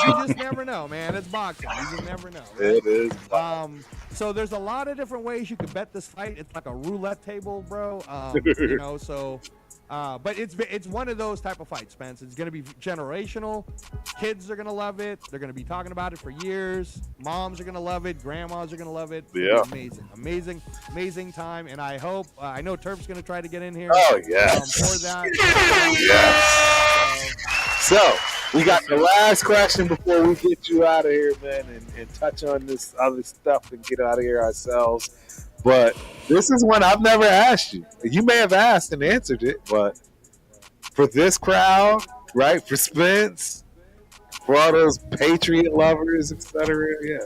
You just never know, man. It's boxing. You just never know. Right? It is. So there's a lot of different ways you could bet this fight. It's like a roulette table, bro. You know, so. But it's one of those type of fights, Spence. It's going to be generational. Kids are going to love it. They're going to be talking about it for years. Moms are going to love it. Grandmas are going to love it. Yeah. Amazing time. And I hope, I know Turf's going to try to get in here. Oh, yeah. For that. Yes. So, we got the last question before we get you out of here, man, and touch on this other stuff and get out of here ourselves. But this is one I've never asked you. You may have asked and answered it, but for this crowd, right, for Spence, for all those Patriot lovers, etc., yeah.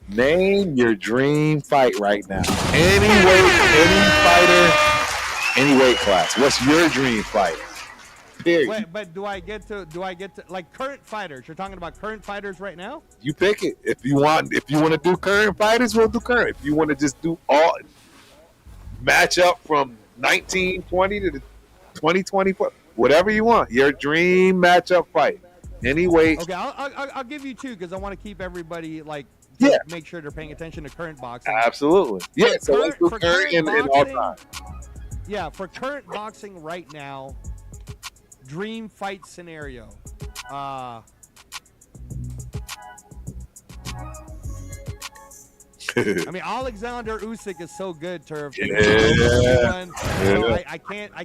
Name your dream fight right now. Any weight, any fighter, any weight class. What's your dream fight? Period. Wait, but do I get to like current fighters? You're talking about current fighters right now? You pick it. If you want to do current fighters, we'll do current. If you want to just do all match up from 1920 to 2024, whatever you want. Your dream matchup fight. Any weight. Okay, I'll give you two because I want to keep everybody like make sure they're paying attention to current boxing. Absolutely. Yeah. So let's do current and all time. Yeah, for current boxing right now. Dream fight scenario. I mean, Alexander Usyk is so good, Turf. I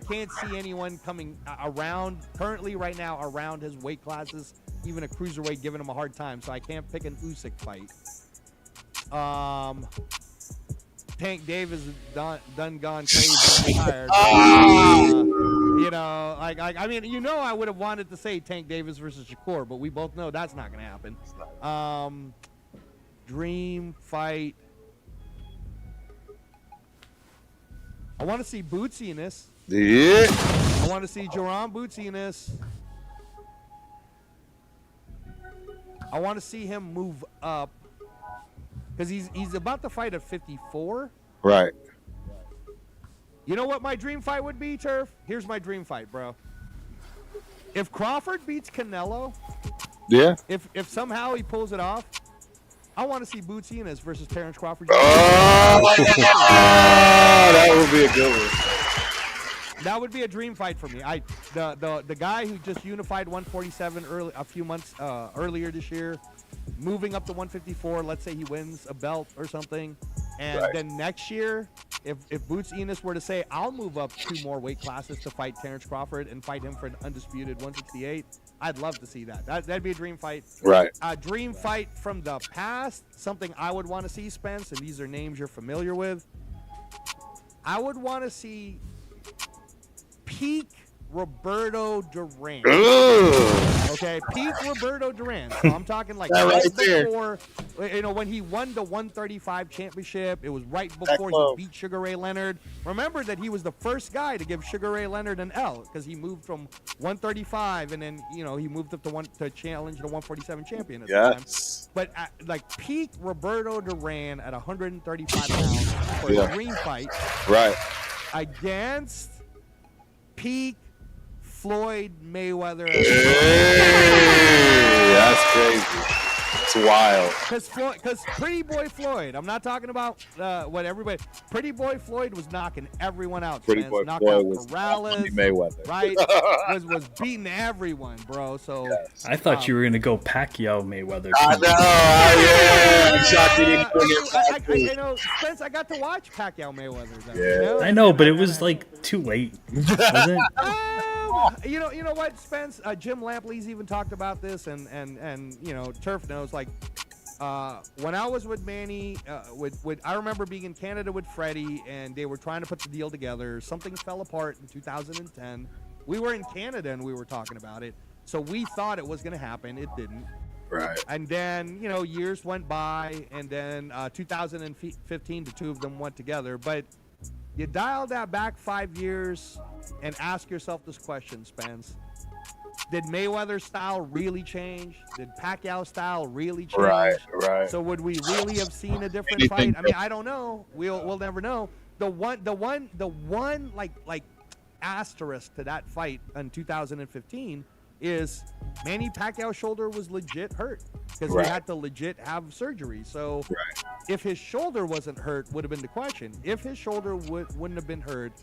can't see anyone coming around currently right now around his weight classes, even a cruiserweight giving him a hard time. So I can't pick an Usyk fight. Tank Davis is done gone crazy and retired. You know, I mean, you know, I would have wanted to say Tank Davis versus Shakur, but we both know that's not going to happen. Dream fight. I want to see Bootsy in this. Yeah. I want to see Jerome Bootsy in this. I want to see him move up because he's about to fight at 54. Right. You know what my dream fight would be, Turf? Here's my dream fight, bro. If Crawford beats Canelo, if somehow he pulls it off, I want to see Bootsy Enos versus Terrence Crawford. Oh, that would be a good one. That would be a dream fight for me. The guy who just unified 147 a few months earlier this year, moving up to 154. Let's say he wins a belt or something, and then next year, if Boots Enos were to say, "I'll move up 2 more weight classes to fight Terrence Crawford and fight him for an undisputed 168," I'd love to see that. That'd be a dream fight. Right. A dream fight from the past, something I would want to see, Spence, and these are names you're familiar with. I would want to see peak Roberto Duran. Okay, peak Roberto Duran. So I'm talking like right before, you know, when he won the 135 championship. It was right before he beat Sugar Ray Leonard. Remember that he was the first guy to give Sugar Ray Leonard an L because he moved from 135 and then, you know, he moved up to challenge the 147 champion at the time. But like peak Roberto Duran at 135 pounds for a dream fight. Right. Against peak Floyd Mayweather. That's crazy. It's wild. Because Pretty Boy Floyd, I'm not talking about what everybody. Pretty Boy Floyd was knocking everyone out. Pretty Boy knocked Floyd out was Morales, Mayweather. Right? was beating everyone, bro. So I thought you were gonna go Pacquiao Mayweather. I know. I'm shocked you didn't bring it. You know, Spence, I got to watch Pacquiao Mayweather. Though, yeah. You know? I know, but it was like too late, wasn't it? You know what, Spence? Jim Lampley's even talked about this, and you know, Turf knows. Like, when I was with Manny, I remember being in Canada with Freddie, and they were trying to put the deal together. Something fell apart in 2010. We were in Canada, and we were talking about it. So we thought it was going to happen. It didn't. Right. And then, you know, years went by, and then 2015, the two of them went together. But you dial that back 5 years and ask yourself this question, Spence. Did Mayweather's style really change? Did Pacquiao's style really change? Right. So would we really have seen a different fight? I mean, I don't know. We'll never know. the one like asterisk to that fight in 2015 is Manny Pacquiao's shoulder was legit hurt because he had to legit have surgery. So if his shoulder wasn't hurt, would have been the question. If his shoulder wouldn't have been hurt,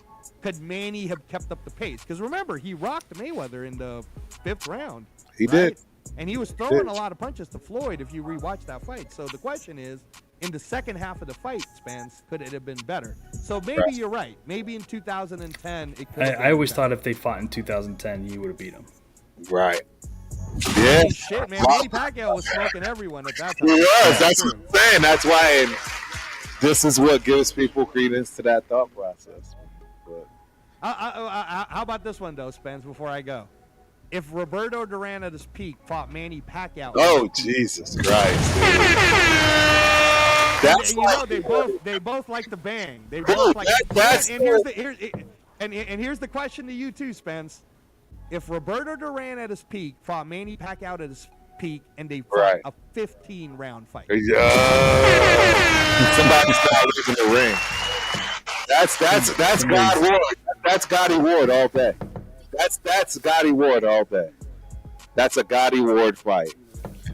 could Manny have kept up the pace? Because remember, he rocked Mayweather in the 5th round. He did. And he was throwing a lot of punches to Floyd if you rewatch that fight. So the question is, in the second half of the fight, Spence, could it have been better? So maybe you're right. Maybe in 2010 it could have been I always better. thought if they fought in 2010, you would have beat him. Right. Yeah. Shit, man. Manny Pacquiao was smoking everyone at that time. He was. That's what I'm saying. That's why this is what gives people credence to that thought process. But, how about this one, though, Spence, before I go? If Roberto Duran at his peak fought Manny Pacquiao. oh, Jesus Christ. That's and, you know, they both like to bang. They both like and here's the question to you too, Spence. If Roberto Duran at his peak fought Manny Pacquiao at his peak and they fought a 15-round fight. Somebody's not leaving the ring. That's God Ward. That's Gotti Ward all day. That's Gotti Ward all day. That's a Gotti Ward fight.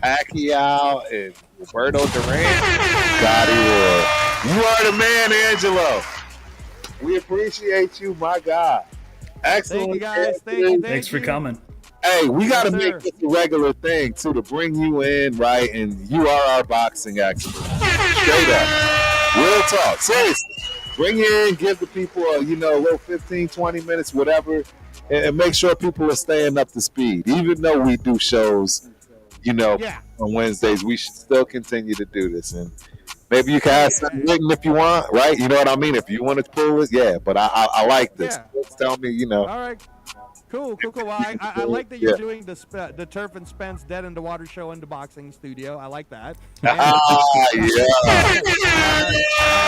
Pacquiao and Roberto Duran. Gotti Ward. You are the man, Angelo. We appreciate you, my God. Excellent. Thank you, guys. Thank you. Thanks for coming. Hey, we got to Yes, make sir. this a regular thing, too, to bring you in, right? And you are our boxing expert. Straight up. Real talk. Seriously. Bring you in, give the people a little 15, 20 minutes, whatever, and make sure people are staying up to speed. Even though we do shows, on Wednesdays, we should still continue to do this. And maybe you can have something written if you want, right? You know what I mean? If you want to pull it, yeah. But I like this. Yeah. Just tell me, All right. Cool. Well, I like that you're doing the Turf and Spence Dead in the Water show in the boxing studio. I like that. And, I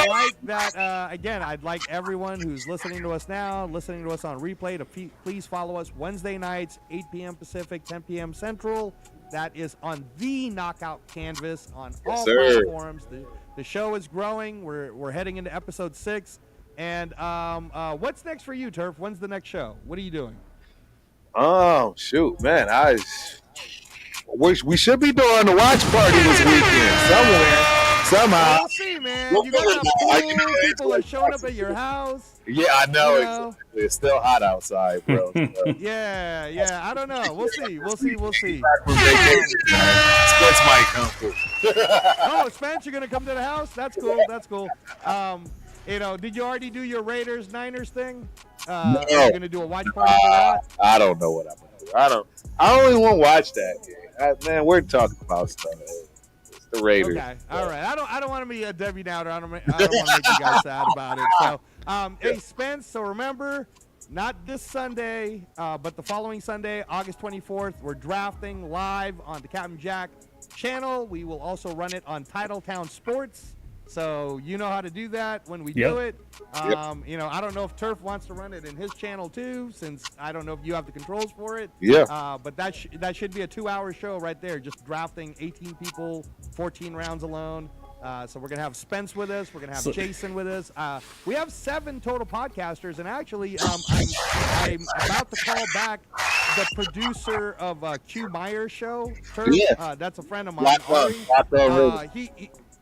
like that. Again, I'd like everyone who's listening to us now, listening to us on replay, to please follow us Wednesday nights, 8 p.m. Pacific, 10 p.m. Central. That is on the Knockout Canvas on all platforms. The show is growing. We're heading into episode 6. And what's next for you, Turf? When's the next show? What are you doing? Oh, shoot, man. We should be doing the watch party this weekend somehow. We'll see, man. You got people are showing up at your house. Yeah, I know. Exactly. It's still hot outside, bro. Yeah. I don't know. We'll see. Back from vacation, man. Spence might come through. Oh, Spence, you're going to come to the house? That's cool. Did you already do your Raiders-Niners thing? No. Are you going to do a watch party for that? I don't know what I'm going to do. I don't even want to watch that game. Man, we're talking about stuff. It's the Raiders. Okay, all right. I don't want to be a Debbie Downer. I don't want to make you guys sad about it. So, hey, Spence, so remember, not this Sunday, but the following Sunday, August 24th, we're drafting live on the Captain Jack channel. We will also run it on Titletown Sports. So you know how to do that when we do it. I don't know if Turf wants to run it in his channel too, since I don't know if you have the controls for it. Yeah. But that should be a 2-hour show right there, just drafting 18 people, 14 rounds alone. So we're gonna have Spence with us. We're gonna have Jason with us. We have 7 total podcasters, and actually, I'm about to call back the producer of Q Meyer show. Turf. That's a friend of mine.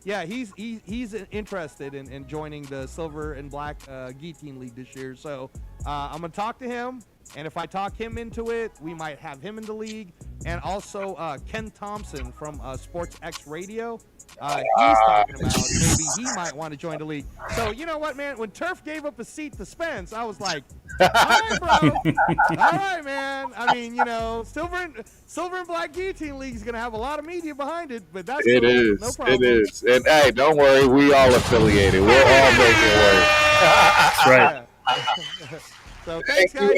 He's interested in joining the Silver and Black Guillotine League this year. So I'm going to talk to him, and if I talk him into it, we might have him in the league. And also Ken Thompson from Sports X Radio. He's talking about maybe he might want to join the league. So you know what, man? When Turf gave up a seat to Spence, I was like, all right, bro. All right, man. I mean, Silver and Black Guillotine League is going to have a lot of media behind it, but that's It cool. is. No problem. It is. And hey, don't worry, we all affiliated. We'll all make it work. That's right. So thanks, guys.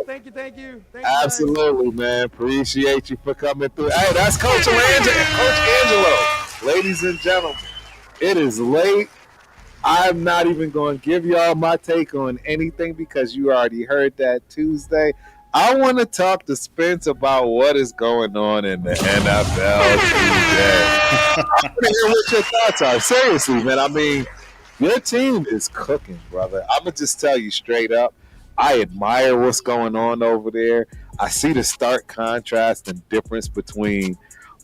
Thank you. Absolutely, man. Appreciate you for coming through. Hey, that's Coach Angelo. Ladies and gentlemen, it is late. I'm not even going to give y'all my take on anything because you already heard that Tuesday. I want to talk to Spence about what is going on in the NFL today. I want to hear what your thoughts are. Seriously, man. I mean, Your team is cooking, brother. I'm gonna just tell you straight up. I admire what's going on over there. I see the stark contrast and difference between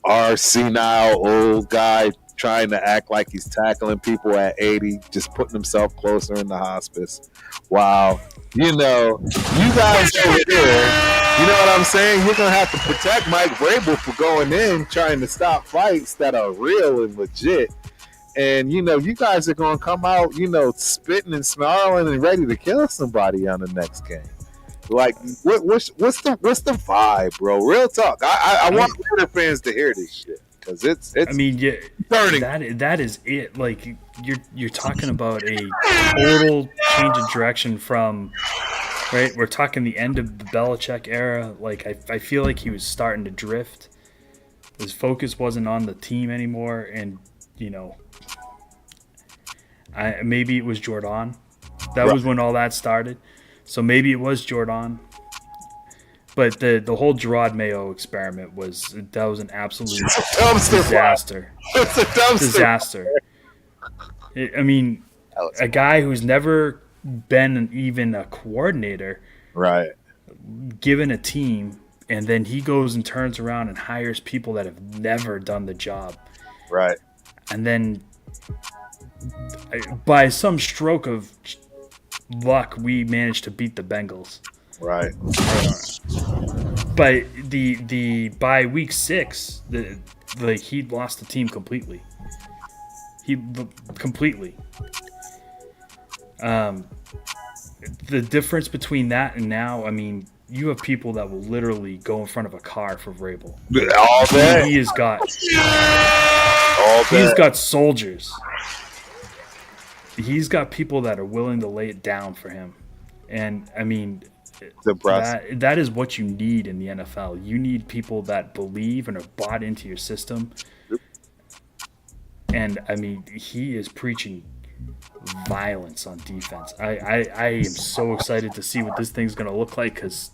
our senile old guy trying to act like he's tackling people at 80, just putting himself closer in the hospice. Wow. You guys over there, you know what I'm saying? You're going to have to protect Mike Vrabel for going in, trying to stop fights that are real and legit. And, you guys are going to come out, spitting and snarling and ready to kill somebody on the next game. Like, what's the vibe, bro? Real talk. I want Raider fans to hear this shit because it's. I mean, yeah, burning. That is it. Like you're talking about a total change of direction from, right? We're talking the end of the Belichick era. Like I feel like he was starting to drift. His focus wasn't on the team anymore, and maybe it was Jordan. That was when all that started. So maybe it was Jordan, but the whole Gerard Mayo experiment was an absolute disaster. It's a dumpster. Disaster. I mean, a guy who's never been even a coordinator, right? Given a team, and then he goes and turns around and hires people that have never done the job, right? And then by some stroke of luck, we managed to beat the Bengals. Right. But by week 6, he'd lost the team completely. Completely. The difference between that and now, I mean, you have people that will literally go in front of a car for Vrabel. All day. He's got soldiers. He's got people that are willing to lay it down for him. And, I mean, that is what you need in the NFL. You need people that believe and are bought into your system. And, I mean, he is preaching violence on defense. I am so excited to see what this thing's going to look like because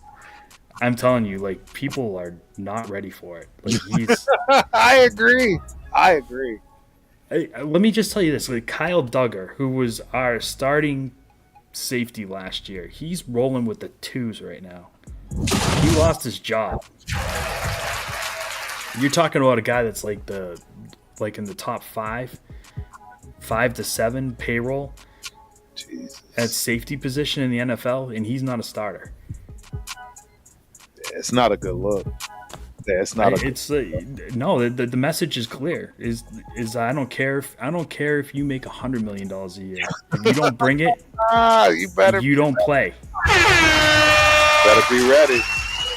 I'm telling you, like, people are not ready for it. Like, he's. I agree. Hey, let me just tell you this: like Kyle Duggar, who was our starting safety last year, he's rolling with the 2s right now. He lost his job. You're talking about a guy that's like in the top 5 to 7 payroll at safety position in the NFL, and he's not a starter. It's not a good look. It's not. No. The message is clear. Is I don't care if you make $100 million a year. If you don't bring it, you don't play. Better be ready.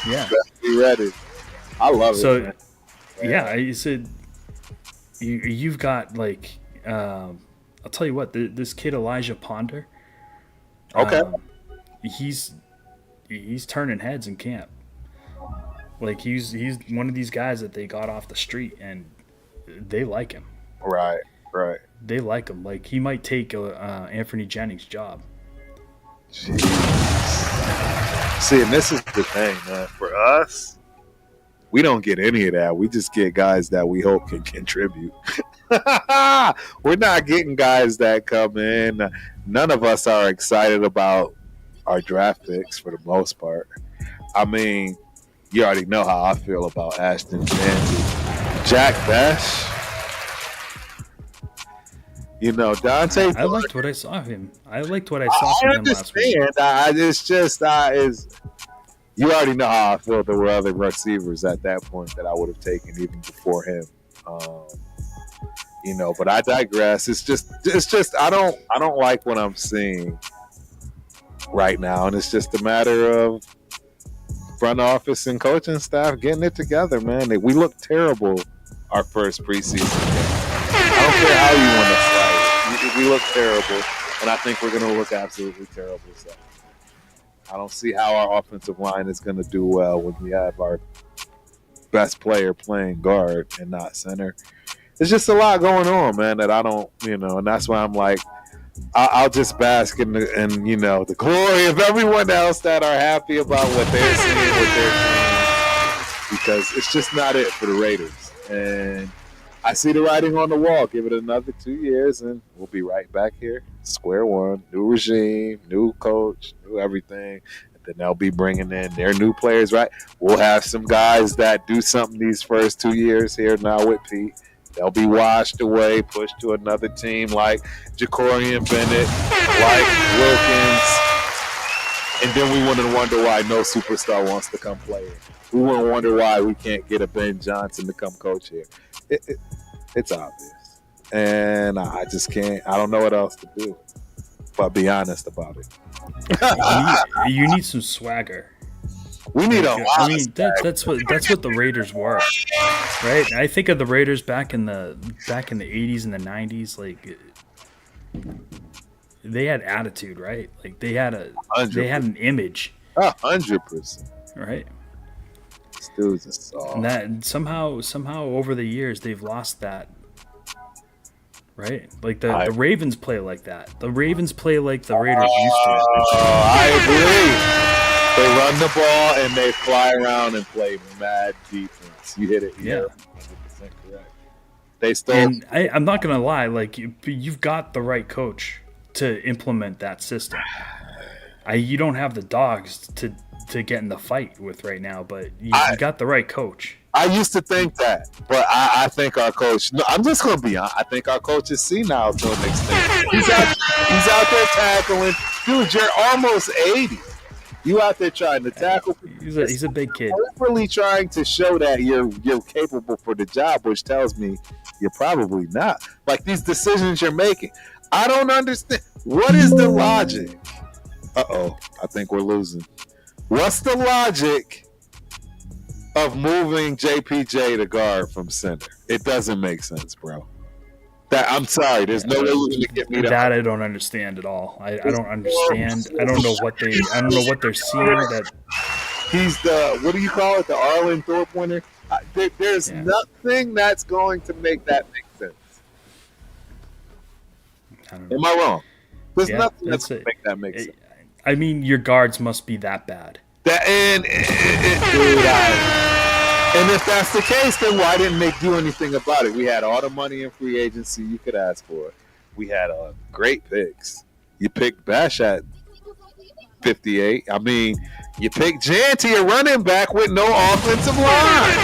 Yeah. Better be ready. I love it. So, yeah, you said you've got like I'll tell you what. This kid Elijah Ponder. Okay. He's turning heads in camp. Like he's one of these guys that they got off the street and they like him. Right. They like him. Like he might take Anthony Jennings' job. Jeez. See, and this is the thing, man. For us, we don't get any of that. We just get guys that we hope can contribute. We're not getting guys that come in. None of us are excited about our draft picks for the most part. I mean, you already know how I feel about Ashton Jandy. Jack Besh. Dante. I liked what I saw of him. I liked what I saw from him last week. You already know how I feel. There were other receivers at that point that I would have taken even before him. But I digress. It's just I don't like what I'm seeing right now, and it's just a matter of front office and coaching staff getting it together, man. We look terrible our first preseason game. I don't care how you want to slide it. We look terrible, and I think we're going to look absolutely terrible. So I don't see how our offensive line is going to do well when we have our best player playing guard and not center. There's just a lot going on, man, that I don't, and that's why I'm like, I'll just bask in the glory of everyone else that are happy about what they're seeing, what they're doing, because it's just not it for the Raiders. And I see the writing on the wall. Give it another 2 years, and we'll be right back here, square one. New regime, new coach, new everything. And then they'll be bringing in their new players, right? We'll have some guys that do something these first 2 years here now with Pete. They'll be washed away, pushed to another team like Jacorian Bennett, like Wilkins. And then we wouldn't wonder why no superstar wants to come play here. We wouldn't wonder why we can't get a Ben Johnson to come coach here. It's obvious. And I just can't. I don't know what else to do but be honest about it. You need some swagger. We need a lot. I mean, that's what the Raiders were, right? I think of the Raiders back in the 80s and the 90s, like they had attitude, right? Like they had an image. 100%. Right. This dude's a soft. And that somehow over the years they've lost that. Right? Like the Ravens play like that. The Ravens play like the Raiders used to. I agree. They run the ball and they fly around and play mad defense. You hit it. Yeah. 100% correct. They still. And I'm not going to lie. Like you've got the right coach to implement that system. You don't have the dogs to get in the fight with right now, but you got the right coach. I used to think that, but I think our coach. No, I'm just going to be honest. I think our coach is senile to an extent. He's out there tackling. Dude, you're almost 80. You out there trying to tackle. He's a big kid. Really trying to show that you're capable for the job, which tells me you're probably not. Like these decisions you're making, I don't understand. What is the logic? Uh-oh, I think we're losing. What's the logic of moving JPJ to guard from center? It doesn't make sense, bro. I'm sorry. There's no way you're going to get me that. I don't understand at all. I don't understand. I don't know what they're seeing. That he's the, what do you call it? The Arlen Thorpe winner. There's nothing that's going to make that make sense. I don't know. Am I wrong? There's nothing that's going to make that make sense. I mean, your guards must be that bad. And if that's the case, then why didn't they do anything about it? We had all the money in free agency you could ask for. We had great picks. You picked Bash at 58. I mean, you picked Janty, a running back with no offensive line.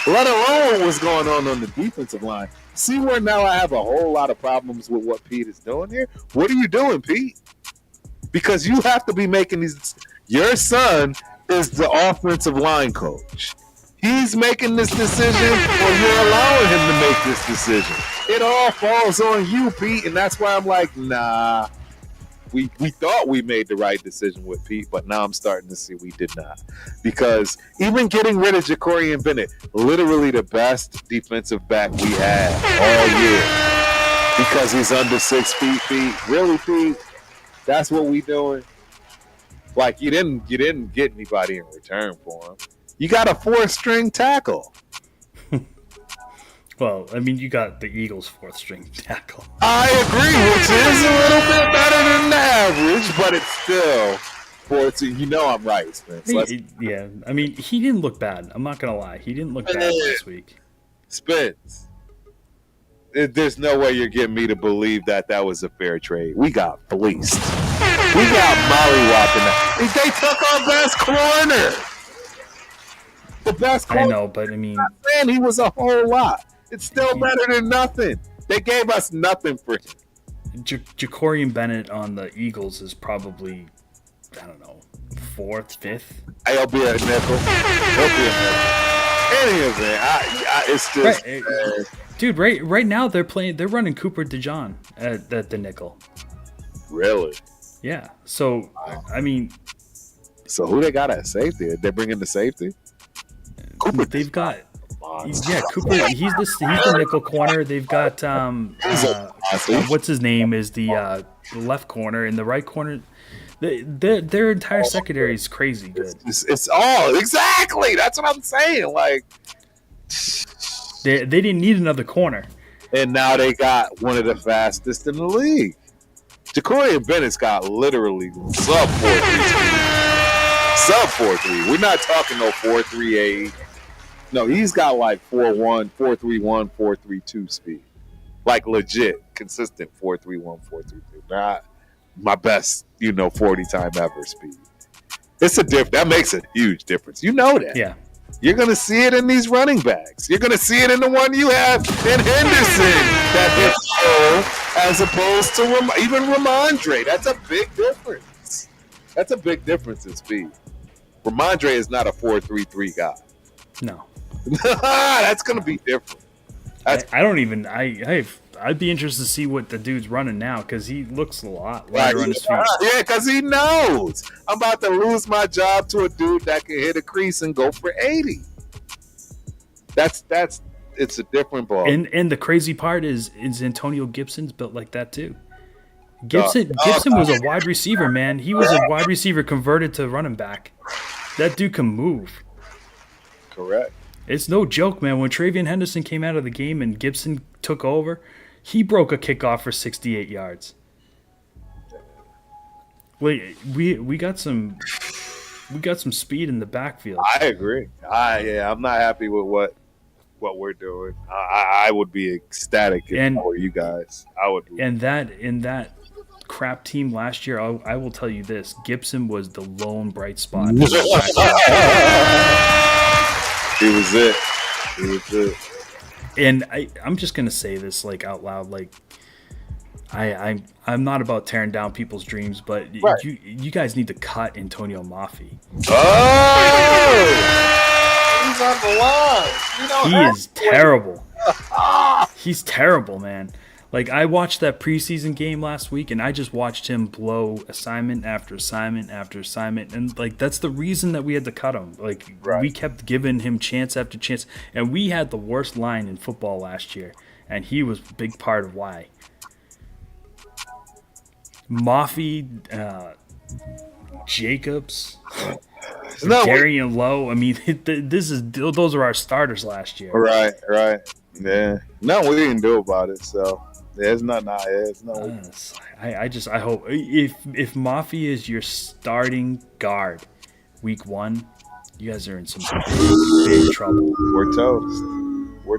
Let alone what's going on the defensive line. See where now I have a whole lot of problems with what Pete is doing here? What are you doing, Pete? Because you have to be making these. Your son is the offensive line coach. He's making this decision, or you're allowing him to make this decision. It all falls on you, Pete, and that's why I'm like, nah. We thought we made the right decision with Pete, but now I'm starting to see we did not. Because even getting rid of Jacorian Bennett, literally the best defensive back we had all year, because he's under 6 feet, Pete. Really, Pete? That's what we doing? Like, you didn't get anybody in return for him. You got a 4th-string tackle. Well, I mean, you got the Eagles' 4th-string tackle. I agree, which is a little bit better than the average, but it's still 4th. You know I'm right, Spence. Yeah, I mean, he didn't look bad. I'm not gonna lie, he didn't look bad this week. Spence, there's no way you're getting me to believe that was a fair trade. We got fleeced. We got mollywopping. They took our best corner. The best corner. I know, but I mean, man, he was a whole lot. It's still better than nothing. They gave us nothing for him. Jacorian Bennett on the Eagles is probably, I don't know, 4th, 5th. He'll be a nickel. Any event, it's just right. Dude. Right now they're running Cooper DeJean at the nickel. Really? Yeah. So I mean, so who they got at safety? They bring in the safety. Cooper. They've got. Yeah, Cooper. He's the nickel corner. They've got what's his name is the left corner, and the right corner. Their entire secondary is crazy good. It's all exactly. That's what I'm saying. Like they didn't need another corner, and now they got one of the fastest in the league. Jacorian Bennett's got literally sub 4.3 speed. Sub 4.3. We're not talking no 4.38. No, he's got like 4.1, 4.31, 4.32 speed. Like legit, consistent 4.31, 4.32. Not my best, 40 time ever speed. It's a that makes a huge difference. You know that. Yeah. You're going to see it in these running backs. You're going to see it in the one you have in Henderson that hits hole as opposed to even Ramondre. That's a big difference. That's a big difference in speed. Ramondre is not a 4.33 guy. No. That's going to be different. I don't even. I'd be interested to see what the dude's running now because he looks a lot lighter on his feet. Yeah, because he knows I'm about to lose my job to a dude that can hit a crease and go for 80. It's a different ball. And the crazy part is Antonio Gibson's built like that too. Gibson was a wide receiver, man. He was a wide receiver converted to running back. That dude can move. Correct. It's no joke, man. When Travion Henderson came out of the game and Gibson took over, he broke a kickoff for 68 yards. Wait, we got some speed in the backfield. I agree. I'm not happy with what we're doing. I would be ecstatic if I were you guys. I would be. And in that crap team last year, I will tell you this: Gibson was the lone bright spot. He was it. And I'm just gonna say this like out loud, like I'm not about tearing down people's dreams, but right. you guys need to cut Antonio Mafi. Oh, he's on the line. He is terrible. He's terrible, man. Like, I watched that preseason game last week, and I just watched him blow assignment after assignment after assignment. And, like, that's the reason that we had to cut him. Like, we kept giving him chance after chance. And we had the worst line in football last year, and he was a big part of why. Mafi, Jacobs, Darian Lowe. I mean, those are our starters last year. Right. Yeah. Nothing we didn't do about it, so... There's nothing. I hope if Mafi is your starting guard week 1, you guys are in some big trouble. We're toast.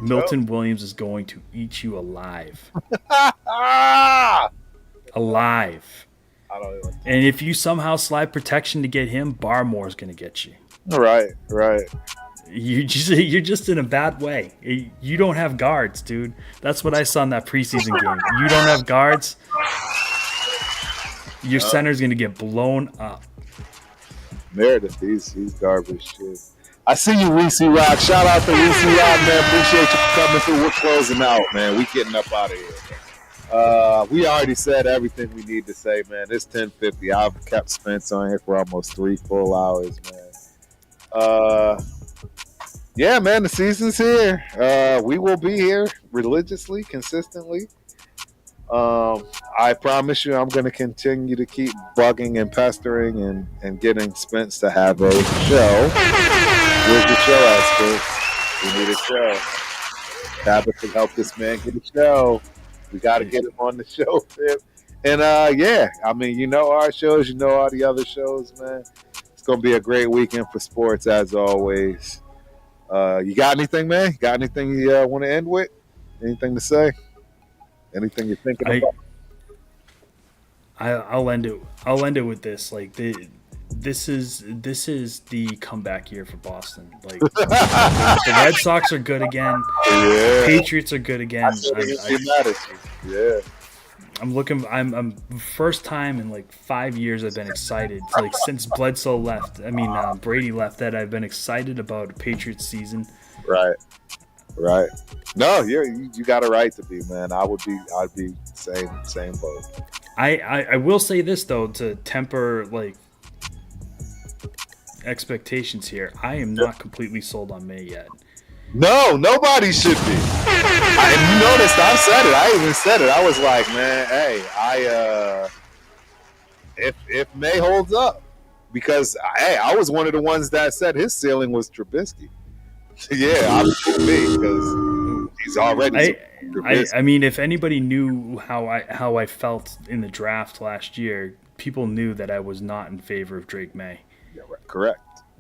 Milton Williams is going to eat you alive. Alive. And if you somehow slide protection to get him, Barmore's going to get you. Right. You're just in a bad way. You don't have guards, dude. That's what I saw in that preseason game. You don't have guards. Your center's gonna get blown up. Meredith, he's garbage too. I see you, Reese Rock. Shout out to Reese Rock, man. Appreciate you for coming through. We're closing out, man. We getting up out of here. We already said everything we need to say, man. It's 10:50. I've kept Spence on here for almost 3 full hours, man. Yeah, man, the season's here. We will be here religiously, consistently. I promise you I'm going to continue to keep bugging and pestering and getting Spence to have a show. Where's the show at, Spence? We need a show. Tabitha can help this man get a show. We got to get him on the show, Pip. And, yeah, I mean, our shows, all the other shows, man. It's going to be a great weekend for sports, as always. You got anything, man? Got anything you want to end with? Anything to say? Anything you're thinking about? I'll end it. I'll end it with this. Like this is the comeback year for Boston. Like the Red Sox are good again. Yeah. Patriots are good again. Yeah. I'm first time in like 5 years I've been excited. Like since Bledsoe left, Brady left, that I've been excited about a Patriots season. Right. No, you got a right to be, man. I'd be same boat. I will say this though, to temper like expectations here. I am not completely sold on May yet. No, nobody should be. And you noticed I said it. I even said it. I was like, man, hey, if May holds up, because I was one of the ones that said his ceiling was Trubisky. Yeah, I'm with me because he's already. I mean, if anybody knew how I felt in the draft last year, people knew that I was not in favor of Drake May. Yeah, correct.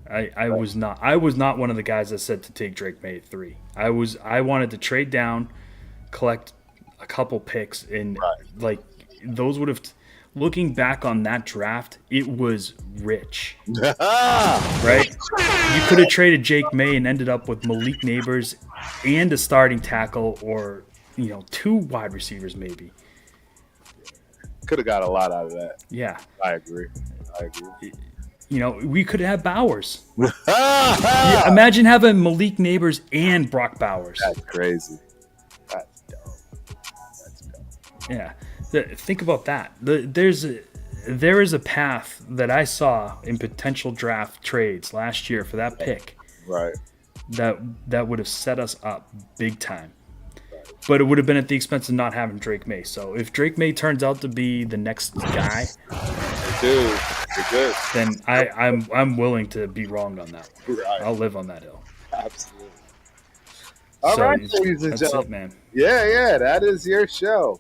I was not. I was not one of the guys that said to take Drake May at 3. I wanted to trade down, collect a couple picks, and like those would have. Looking back on that draft, it was rich, right? You could have traded Jake May and ended up with Malik Neighbors and a starting tackle, or 2 wide receivers maybe. Could have got a lot out of that. Yeah, I agree. We could have Bowers. Yeah, imagine having Malik Neighbors and Brock Bowers. That's crazy. That's dope. Yeah, think about that. There is a path that I saw in potential draft trades last year for that pick. Right. That would have set us up big time. But it would have been at the expense of not having Drake May. So if Drake May turns out to be the next guy, dude, you're good. Then I'm willing to be wrong on that. Right. I'll live on that hill. Absolutely. All right, ladies and gentlemen. Man. Yeah, that is your show.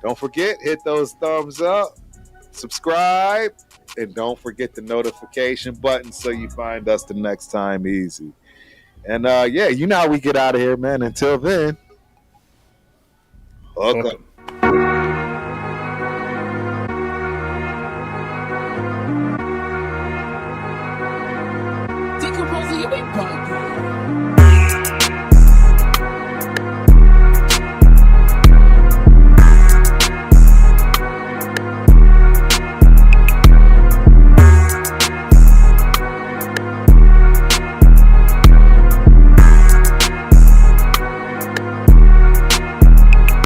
Don't forget, hit those thumbs up, subscribe, and don't forget the notification button so you find us the next time easy. And you know how we get out of here, man. Until then, welcome.